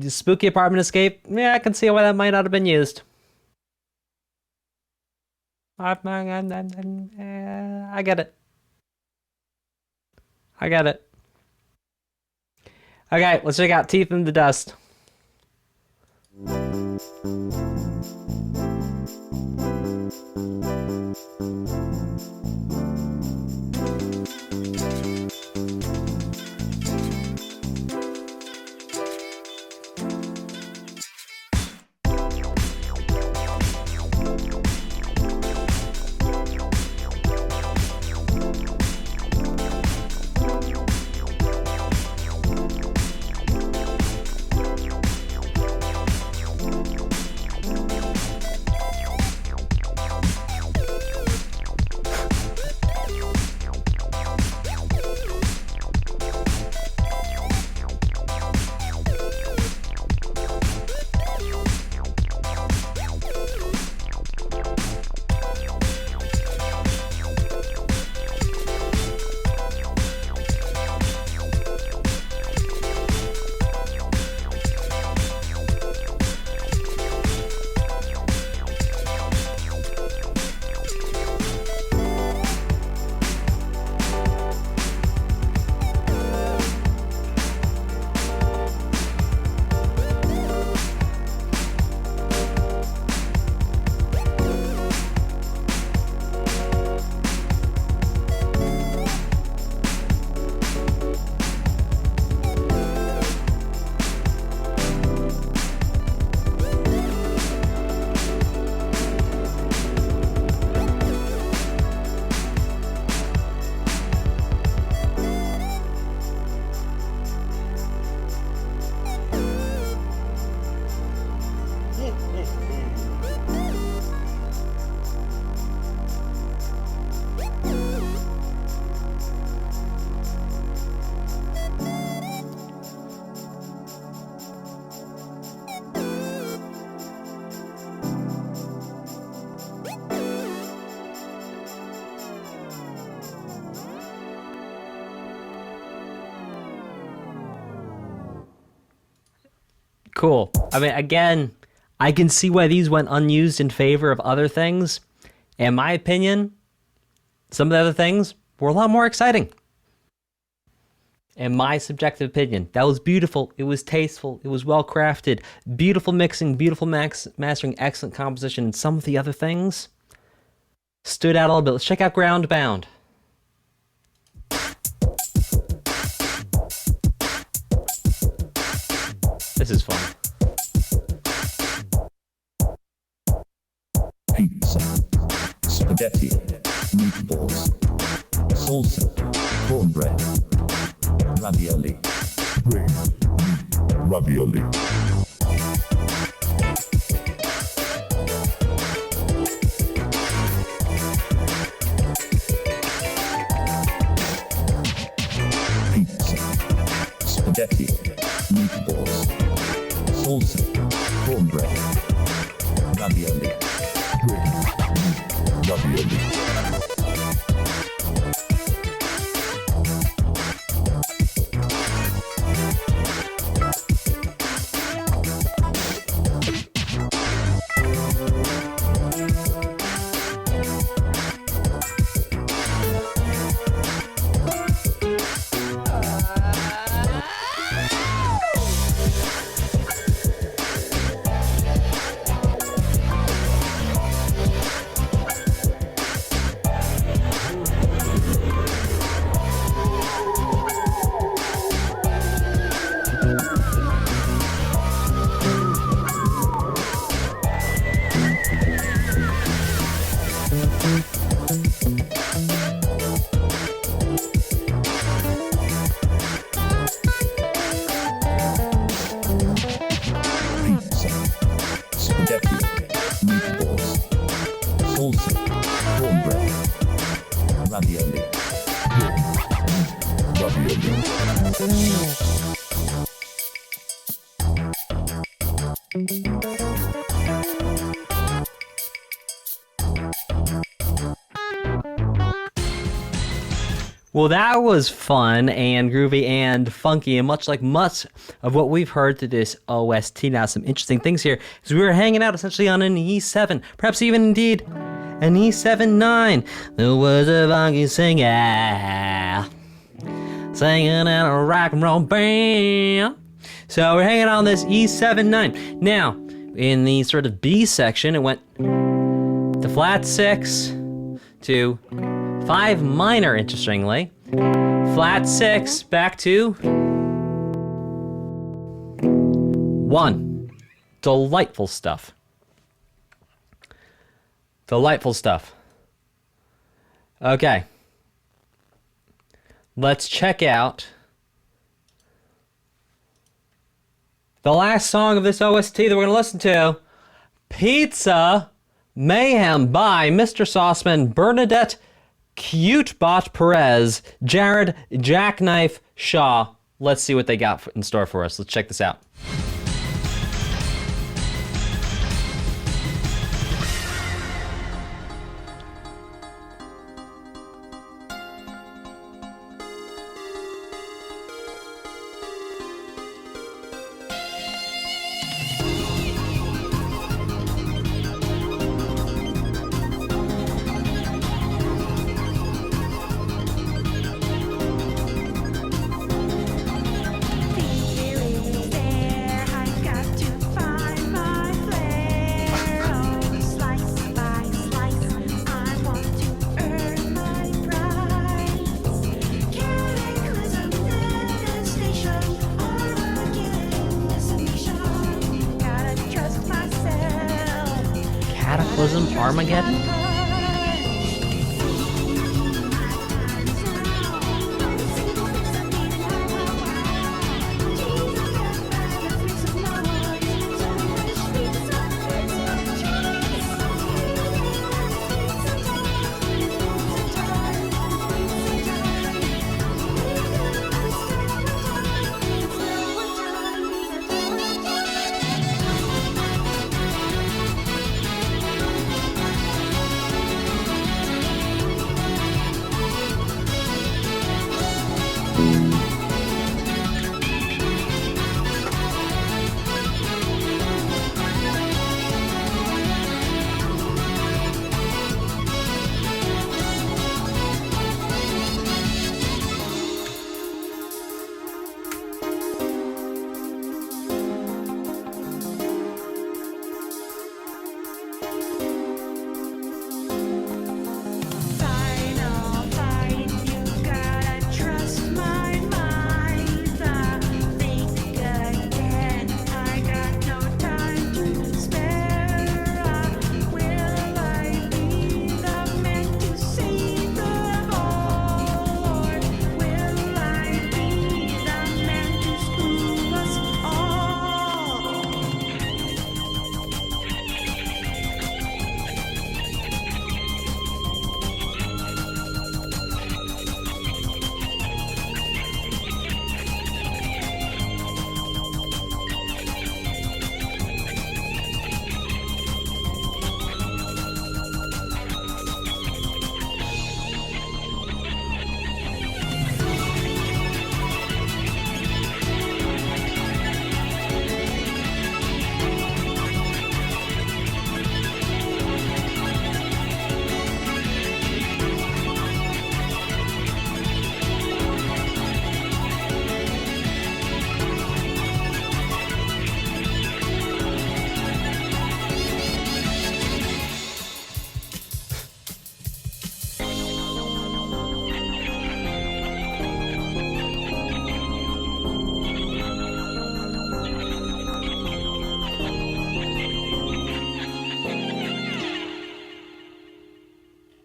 Spooky Apartment Escape, yeah, I can see why that might not have been used. I get it. I get it. Okay, let's check out Teeth in the Dust. Cool. I mean, again, I can see why these went unused in favor of other things. In my opinion, some of the other things were a lot more exciting. In my subjective opinion, that was beautiful. It was tasteful. It was well crafted. Beautiful mixing, beautiful mastering, excellent composition. And some of the other things stood out a little bit. Let's check out Groundbound. This is fun. Pizza, spaghetti, meatballs, salsa, cornbread, ravioli, Bring me ravioli. pizza, spaghetti, meatballs, salsa, cornbread, ravioli, Bring me ravioli. pizza, spaghetti, meatballs, salsa, cornbread, ravioli, Ravioli. Well, that was fun and groovy and funky, and much of what we've heard through this OST. Now, some interesting things here is we were hanging out essentially on an E7, perhaps even indeed an E7-9. There was a funky singer singing in a rock and roll band. So we're hanging out on this E7-9. Now, in the sort of B section, it went to flat 6 to 5 minor, interestingly. Flat 6 back to 1. Delightful stuff. Delightful stuff. Okay. Let's check out the last song of this OST that we're going to listen to. Pizza Mayhem by Mr. Sauceman, Bernadette Cutebot Perez, Jared Jackknife Shaw. Let's see what they got in store for us. Let's check this out. Cataclysm Armageddon?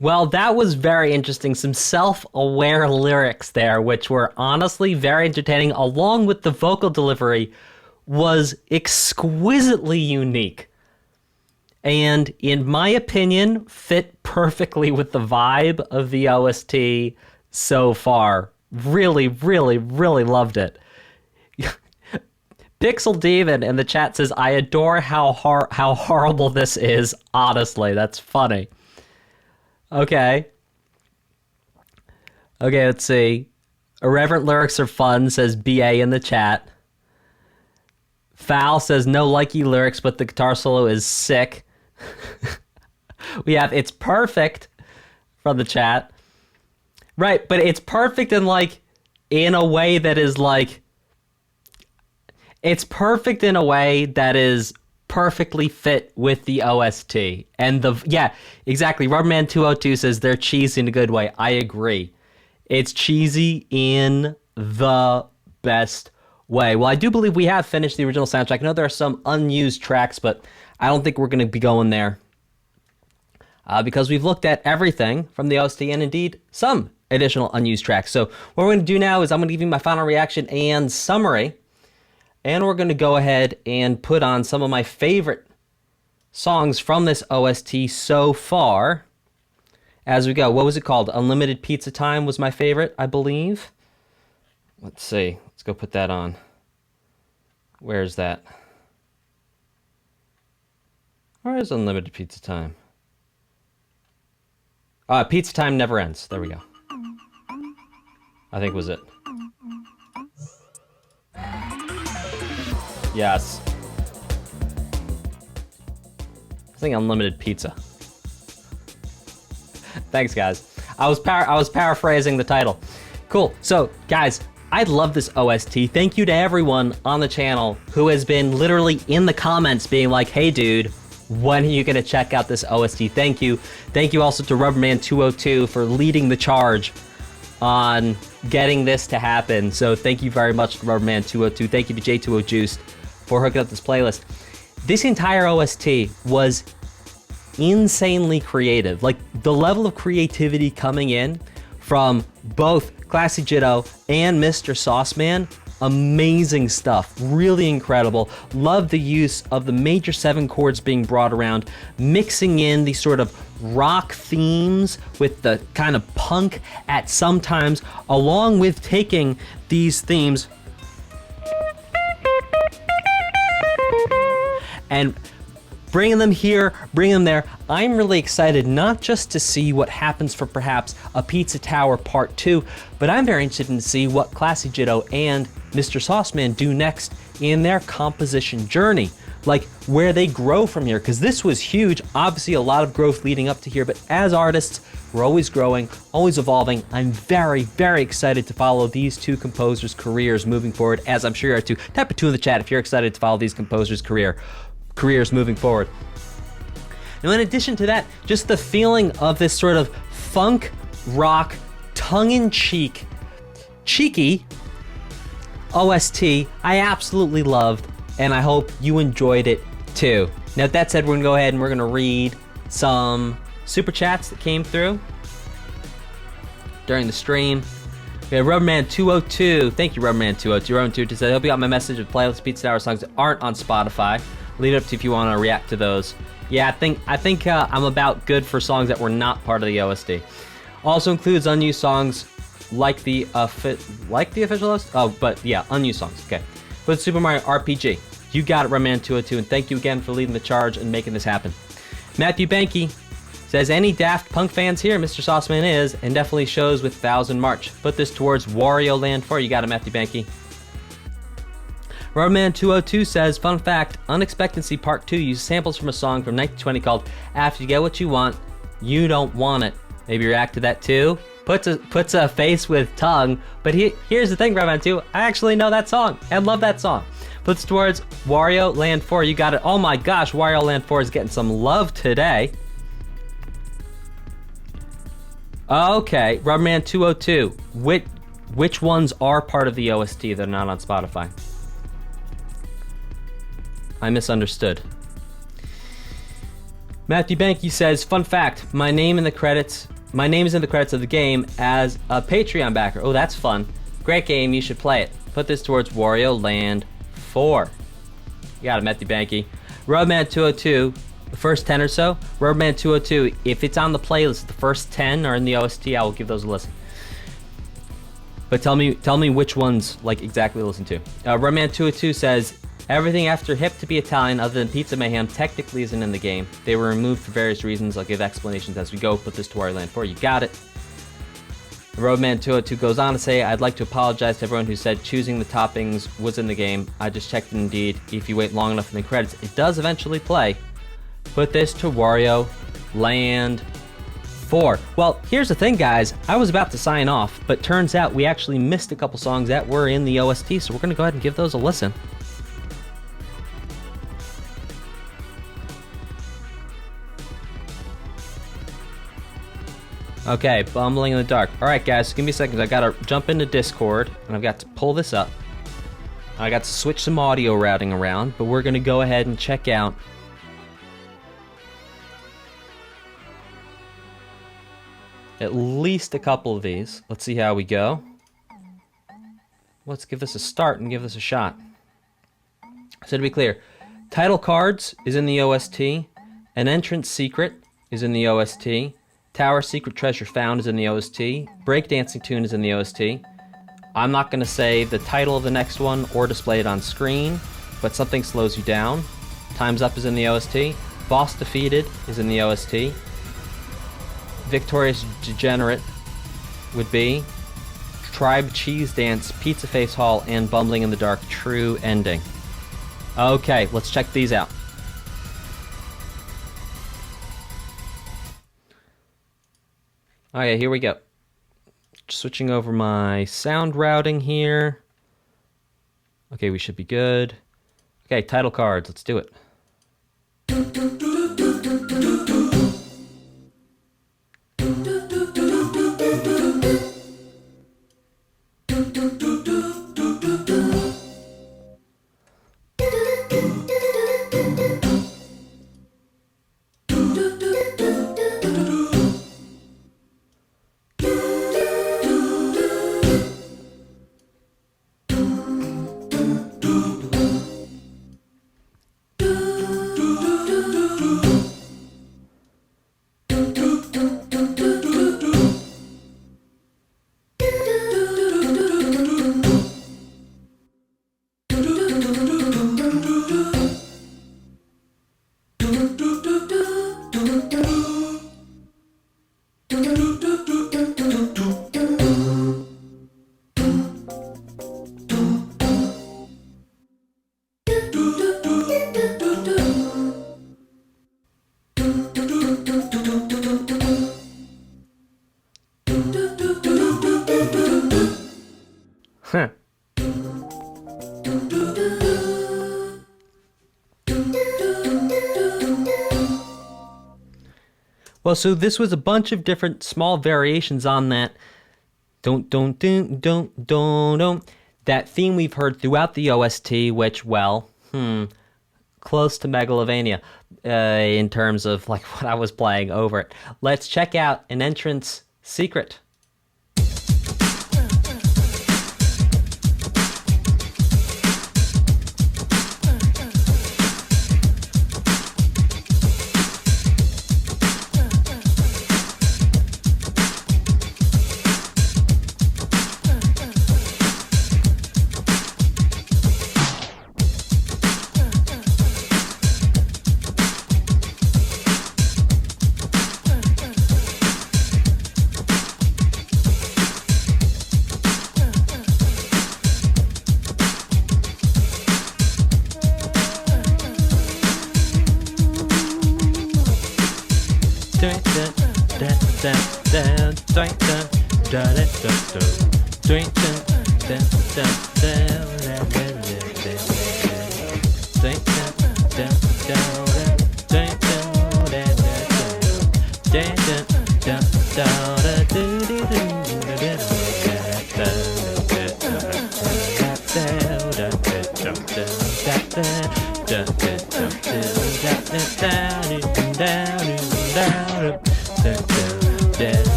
Well, that was very interesting. Some self-aware lyrics there, which were honestly very entertaining, along with the vocal delivery was exquisitely unique. And in my opinion, fit perfectly with the vibe of the OST so far. Really, really, really loved it. Pixel Demon in the chat says, I adore how horrible this is. Honestly, that's funny. Okay. Okay, let's see. Irreverent lyrics are fun, says BA in the chat. Foul says no likey lyrics, but the guitar solo is sick. We have it's perfect from the chat. Right, but it's perfect in a way that is it's perfect in a way that is perfectly fit with the OST. And exactly. Rubberman 202 says they're cheesy in a good way. I agree. It's cheesy in the best way. Well, I do believe we have finished the original soundtrack. I know there are some unused tracks, but I don't think we're going to be going there. Because we've looked at everything from the OST and indeed some additional unused tracks. So what we're going to do now is I'm going to give you my final reaction and summary. And we're going to go ahead and put on some of my favorite songs from this OST so far as we go. What was it called? Unlimited Pizza Time was my favorite, I believe. Let's see. Let's go put that on. Where's that? Where is Unlimited Pizza Time? Pizza Time Never Ends. There we go. I think was it. Yes. I think Unlimited Pizza. Thanks, guys. I was paraphrasing the title. Cool. So, guys, I love this OST. Thank you to everyone on the channel who has been literally in the comments being like, hey, dude, when are you going to check out this OST? Thank you. Thank you also to Rubberman202 for leading the charge on getting this to happen. So thank you very much to Rubberman202. Thank you to J2O Juiced for hooking up this playlist. This entire OST was insanely creative. Like, the level of creativity coming in from both Classy Jitto and Mr. Sauceman, amazing stuff, really incredible. Love the use of the major 7 chords being brought around, mixing in these sort of rock themes with the kind of punk at some times, along with taking these themes and bringing them here, bringing them there. I'm really excited not just to see what happens for perhaps a Pizza Tower Part 2, but I'm very interested in to see what Classy Jitto and Mr. Sauceman do next in their composition journey. Like, where they grow from here, because this was huge. Obviously, a lot of growth leading up to here, but as artists, we're always growing, always evolving. I'm very, very excited to follow these two composers' careers moving forward, as I'm sure you are too. Type a 2 in the chat if you're excited to follow these composers' careers moving forward. Now, in addition to that, just the feeling of this sort of funk, rock, tongue-in-cheek, cheeky OST, I absolutely loved, and I hope you enjoyed it too. Now, with that said, we're gonna go ahead and we're gonna read some super chats that came through during the stream. We have Rubberman202. Thank you, Rubberman202. Rubberman202 said, I hope you got my message of playlist Pizza Tower songs that aren't on Spotify. Leave it up to if you want to react to those. Yeah, I think I'm about good for songs that were not part of the OST. Also includes unused songs like the official list. Oh, but yeah, unused songs. Okay. But Super Mario RPG. You got it, Rubberman202, and thank you again for leading the charge and making this happen. Matthew Banky says, any Daft Punk fans here? Mr. Sauceman is, and definitely shows with 1000 March. Put this towards Wario Land 4. You got it, Matthew Banky. Rubberman202 says, fun fact, Unexpectancy Part 2 uses samples from a song from 1920 called After You Get What You Want, You Don't Want It. Maybe react to that too? Puts a face with tongue, but here's the thing, Rubberman2, I actually know that song and love that song. Puts towards Wario Land 4. You got it. Oh my gosh, Wario Land 4 is getting some love today. Okay, Rubberman202. Which ones are part of the OST that are not on Spotify? I misunderstood. Matthew Banky says, fun fact, my name is in the credits of the game as a Patreon backer. Oh, that's fun. Great game, you should play it. Put this towards Wario Land 4. You got it, Matthew Banky. Rubberman202, the first 10 or so. Rubberman202, if it's on the playlist, the first 10 are in the OST, I will give those a listen. But tell me which ones, like, exactly to listen to. Rubberman202 says, everything after Hip to be Italian other than Pizza Mayhem technically isn't in the game. They were removed for various reasons. I'll give explanations as we go. Put this to Wario Land 4. You got it. Roadman 202 goes on to say, I'd like to apologize to everyone who said choosing the toppings was in the game. I just checked Indeed. If you wait long enough in the credits, it does eventually play. Put this to Wario Land 4. Well, here's the thing, guys. I was about to sign off, but turns out we actually missed a couple songs that were in the OST, so we're going to go ahead and give those a listen. Okay, Bumbling in the Dark. Alright guys, give me a second. I gotta jump into Discord, and I've got to pull this up. I got to switch some audio routing around, but we're gonna go ahead and check out at least a couple of these. Let's see how we go. Let's give this a start and give this a shot. So to be clear, title cards is in the OST, an entrance secret is in the OST, Tower Secret Treasure Found is in the OST. Breakdancing Tune is in the OST. I'm not going to say the title of the next one or display it on screen, but Something Slows You Down. Time's Up is in the OST. Boss Defeated is in the OST. Victorious Degenerate would be Tribe Cheese Dance, Pizza Face Hall, and Bumbling in the Dark True Ending. Okay, let's check these out. Okay, here we go. Switching over my sound routing here. Okay, we should be good. Okay, title cards, let's do it. Huh. Well, so this was a bunch of different small variations on that don't, that theme we've heard throughout the OST, which, well, close to Megalovania in terms of like what I was playing over it. Let's check out an entrance secret.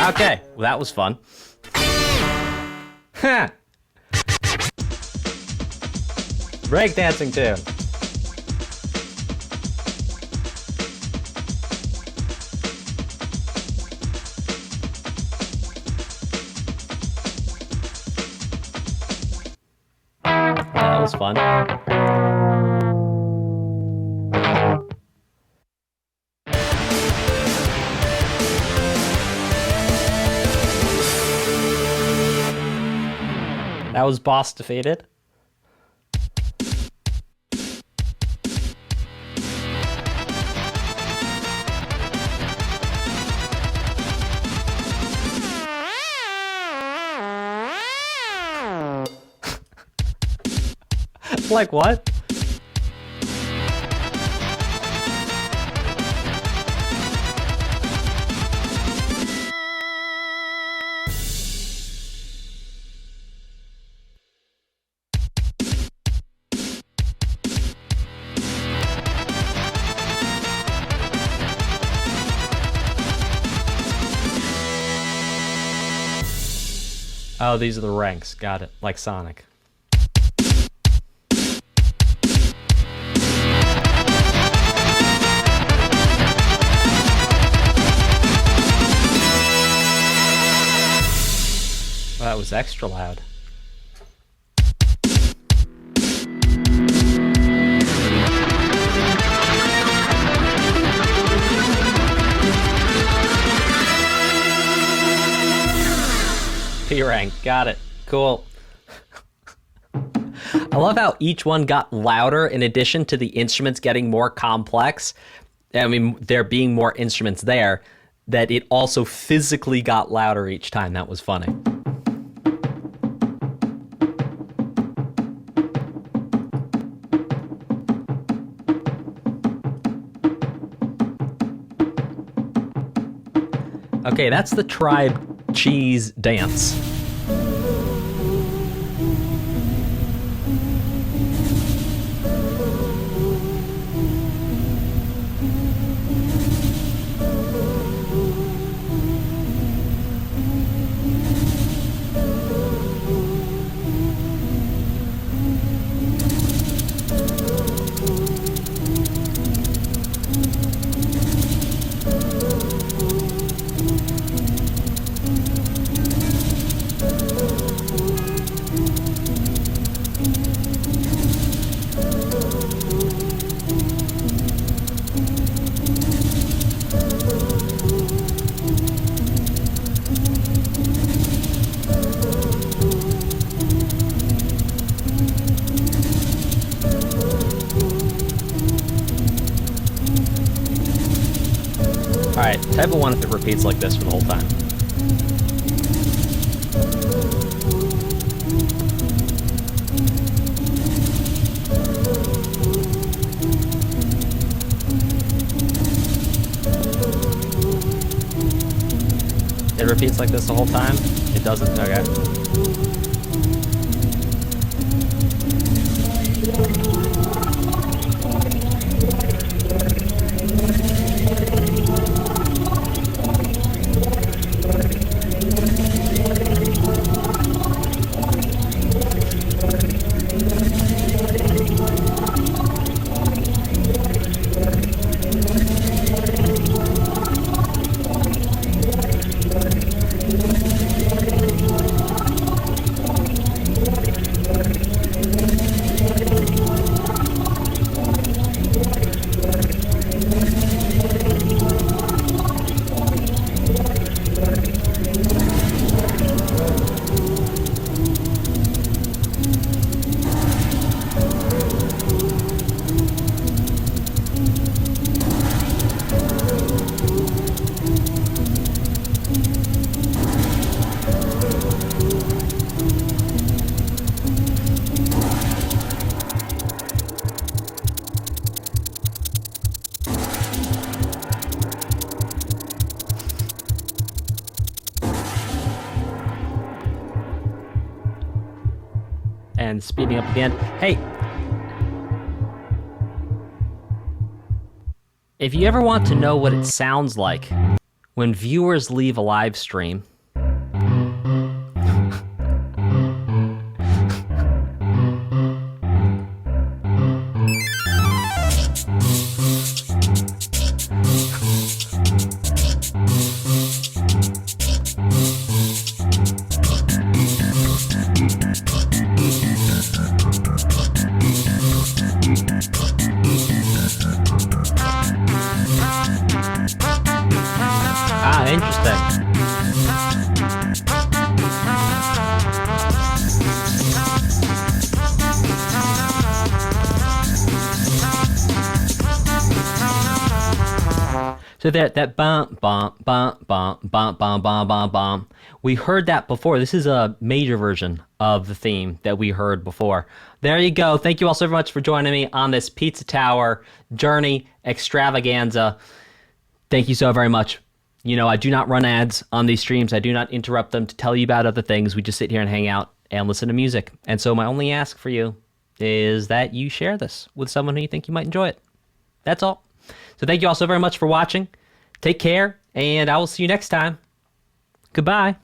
Okay, well, that was fun. Huh. Breakdancing too. That was fun. That was boss defeated. Like what? Oh, these are the ranks. Got it. Like Sonic. Well, that was extra loud. P rank, got it. Cool. I love how each one got louder in addition to the instruments getting more complex. I mean, there being more instruments there, that it also physically got louder each time. That was funny. Okay, that's the tribe cheese dance. Alright, type of one if it repeats like this for the whole time. It repeats like this the whole time? It doesn't? Okay. And speeding up again. Hey! If you ever want to know what it sounds like when viewers leave a live stream. Interesting. So that bump, bump, bump, bump, bump, bump, bump, bump, bump. We heard that before. This is a major version of the theme that we heard before. There you go. Thank you all so much for joining me on this Pizza Tower journey extravaganza. Thank you so very much. You know, I do not run ads on these streams. I do not interrupt them to tell you about other things. We just sit here and hang out and listen to music. And so my only ask for you is that you share this with someone who you think you might enjoy it. That's all. So thank you all so very much for watching. Take care, and I will see you next time. Goodbye.